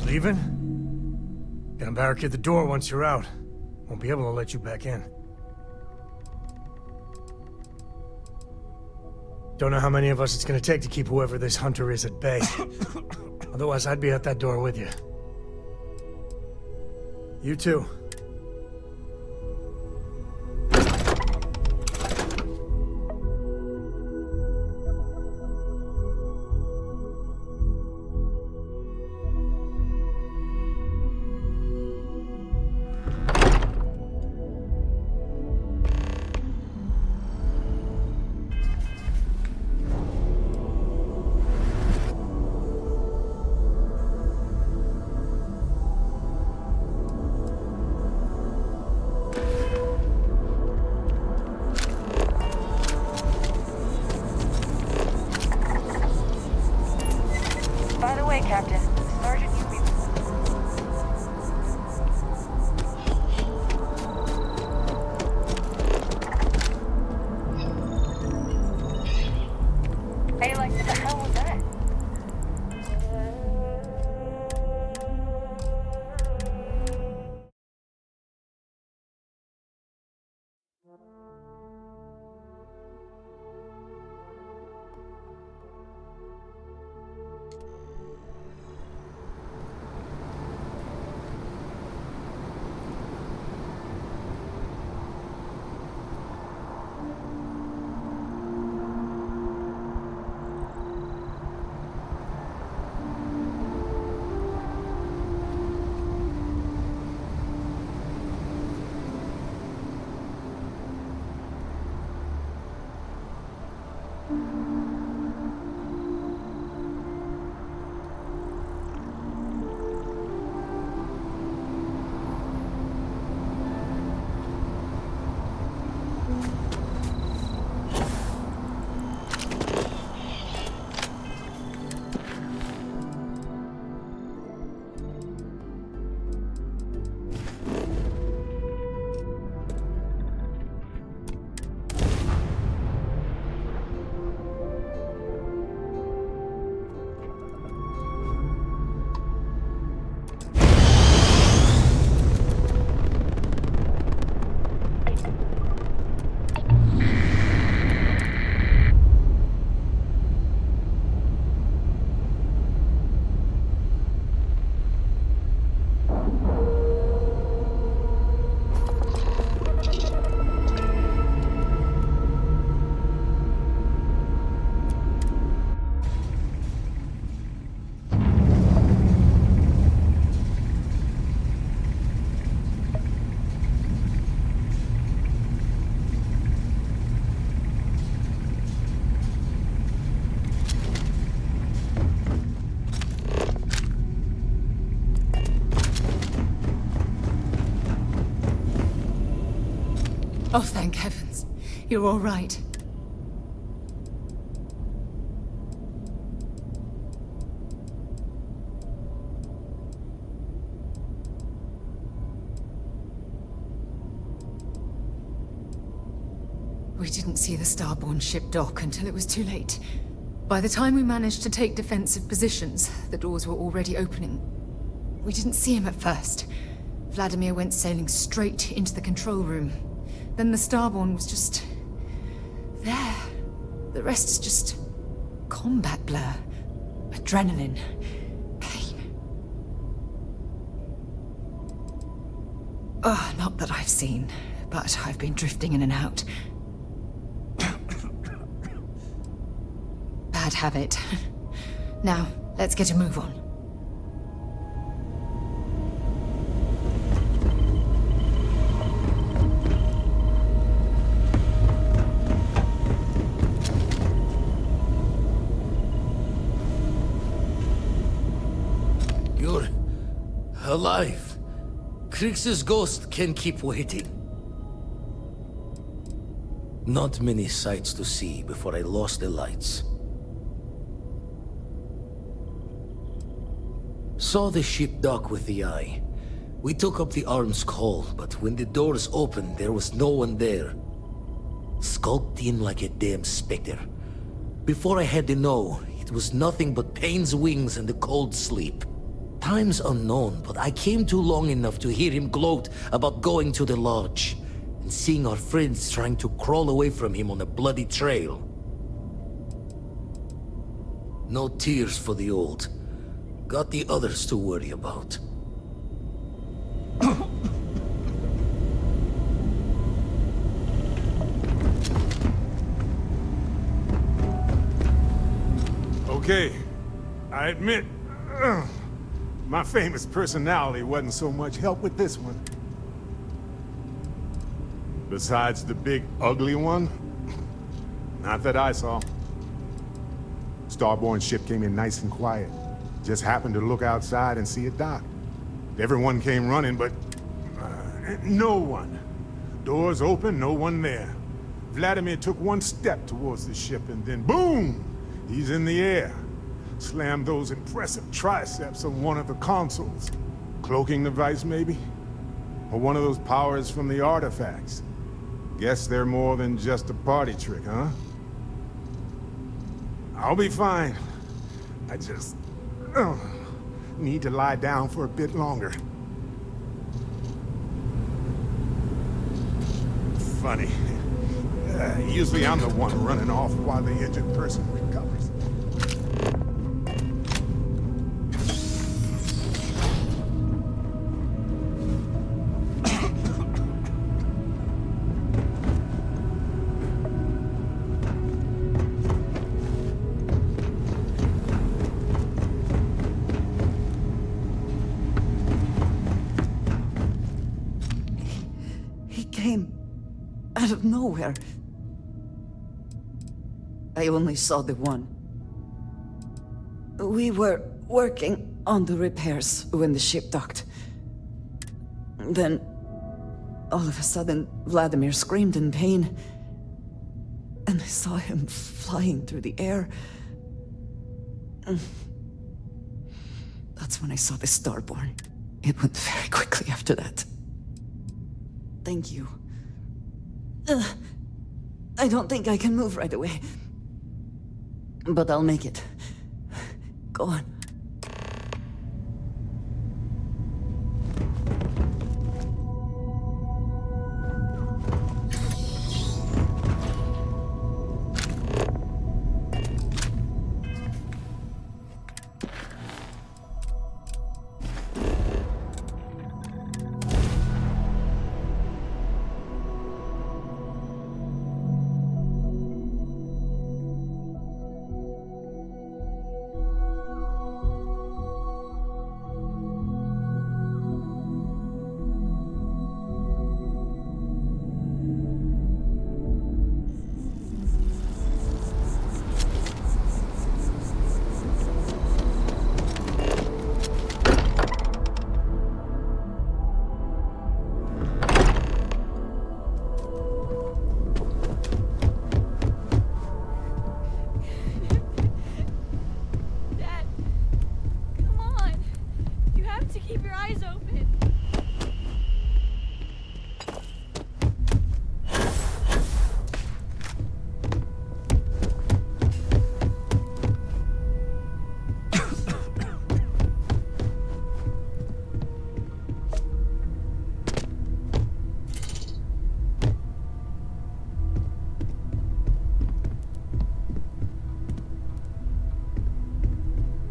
Leaving? Gonna barricade the door once you're out. Won't be able to let you back in. Don't know how many of us it's gonna take to keep whoever this hunter is at bay. Otherwise, I'd be at that door with you. You too. By the way, Captain, Sergeant Huey. Hey, like, what the hell was that? Oh, thank heavens. You're all right. We didn't see the Starborn ship dock until it was too late. By the time we managed to take defensive positions, the doors were already opening. We didn't see him at first. Vladimir went sailing straight into the control room. Then the Starborn was just... there. The rest is just... combat blur. Adrenaline. Pain. Oh, not that I've seen, but I've been drifting in and out. Bad habit. Now, let's get a move on. You're alive. Krix's ghost can keep waiting. Not many sights to see before I lost the lights. Saw the ship dock with the eye. We took up the arms call, but when the doors opened, there was no one there. Skulked in like a damn specter. Before I had to know, it was nothing but pain's wings and the cold sleep. Time's unknown, but I came too long enough to hear him gloat about going to the lodge, and seeing our friends trying to crawl away from him on a bloody trail. No tears for the old. Got the others to worry about. Okay, I admit, my famous personality wasn't so much help with this one. Besides the big, ugly one? Not that I saw. Starborn ship came in nice and quiet. Just happened to look outside and see it dock. Everyone came running, but no one. Doors open, no one there. Vladimir took one step towards the ship and then boom! He's in the air. Slammed those impressive triceps on one of the consoles. Cloaking device, maybe? Or one of those powers from the artifacts. Guess they're more than just a party trick, huh? I'll be fine. I just... need to lie down for a bit longer. Funny. Usually I'm the one running off while the injured person recovers. Out of nowhere. I only saw the one. We were working on the repairs when the ship docked. Then, all of a sudden, Vladimir screamed in pain. And I saw him flying through the air. That's when I saw the Starborn. It went very quickly after that. Thank you. I don't think I can move right away. But I'll make it. Go on.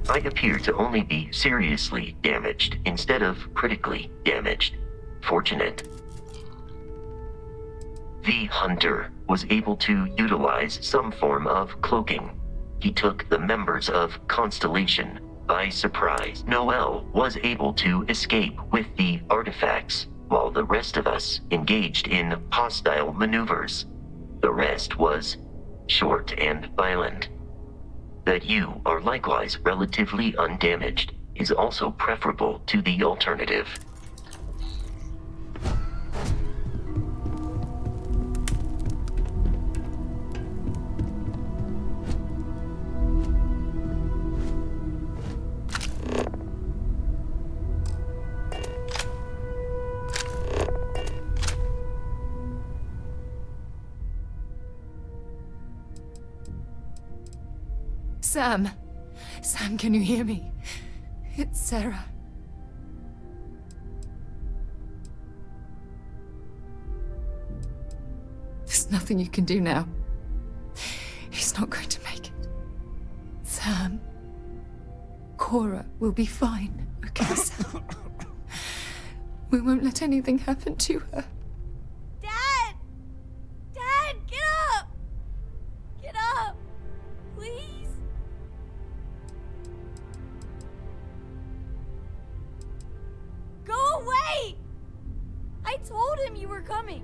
I appear to only be seriously damaged instead of critically damaged. Fortunate. The hunter was able to utilize some form of cloaking. He took the members of Constellation by surprise. Noel was able to escape with the artifacts, while the rest of us engaged in hostile maneuvers. The rest was short and violent. That you are likewise relatively undamaged is also preferable to the alternative. Sam! Sam, can you hear me? It's Sarah. There's nothing you can do now. He's not going to make it. Sam. Cora will be fine, okay, Sam? We won't let anything happen to her. Dad! Dad, get up! Get up! Please? Go away! I told him you were coming.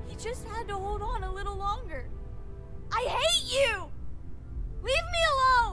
He just had to hold on a little longer. I hate you! Leave me alone!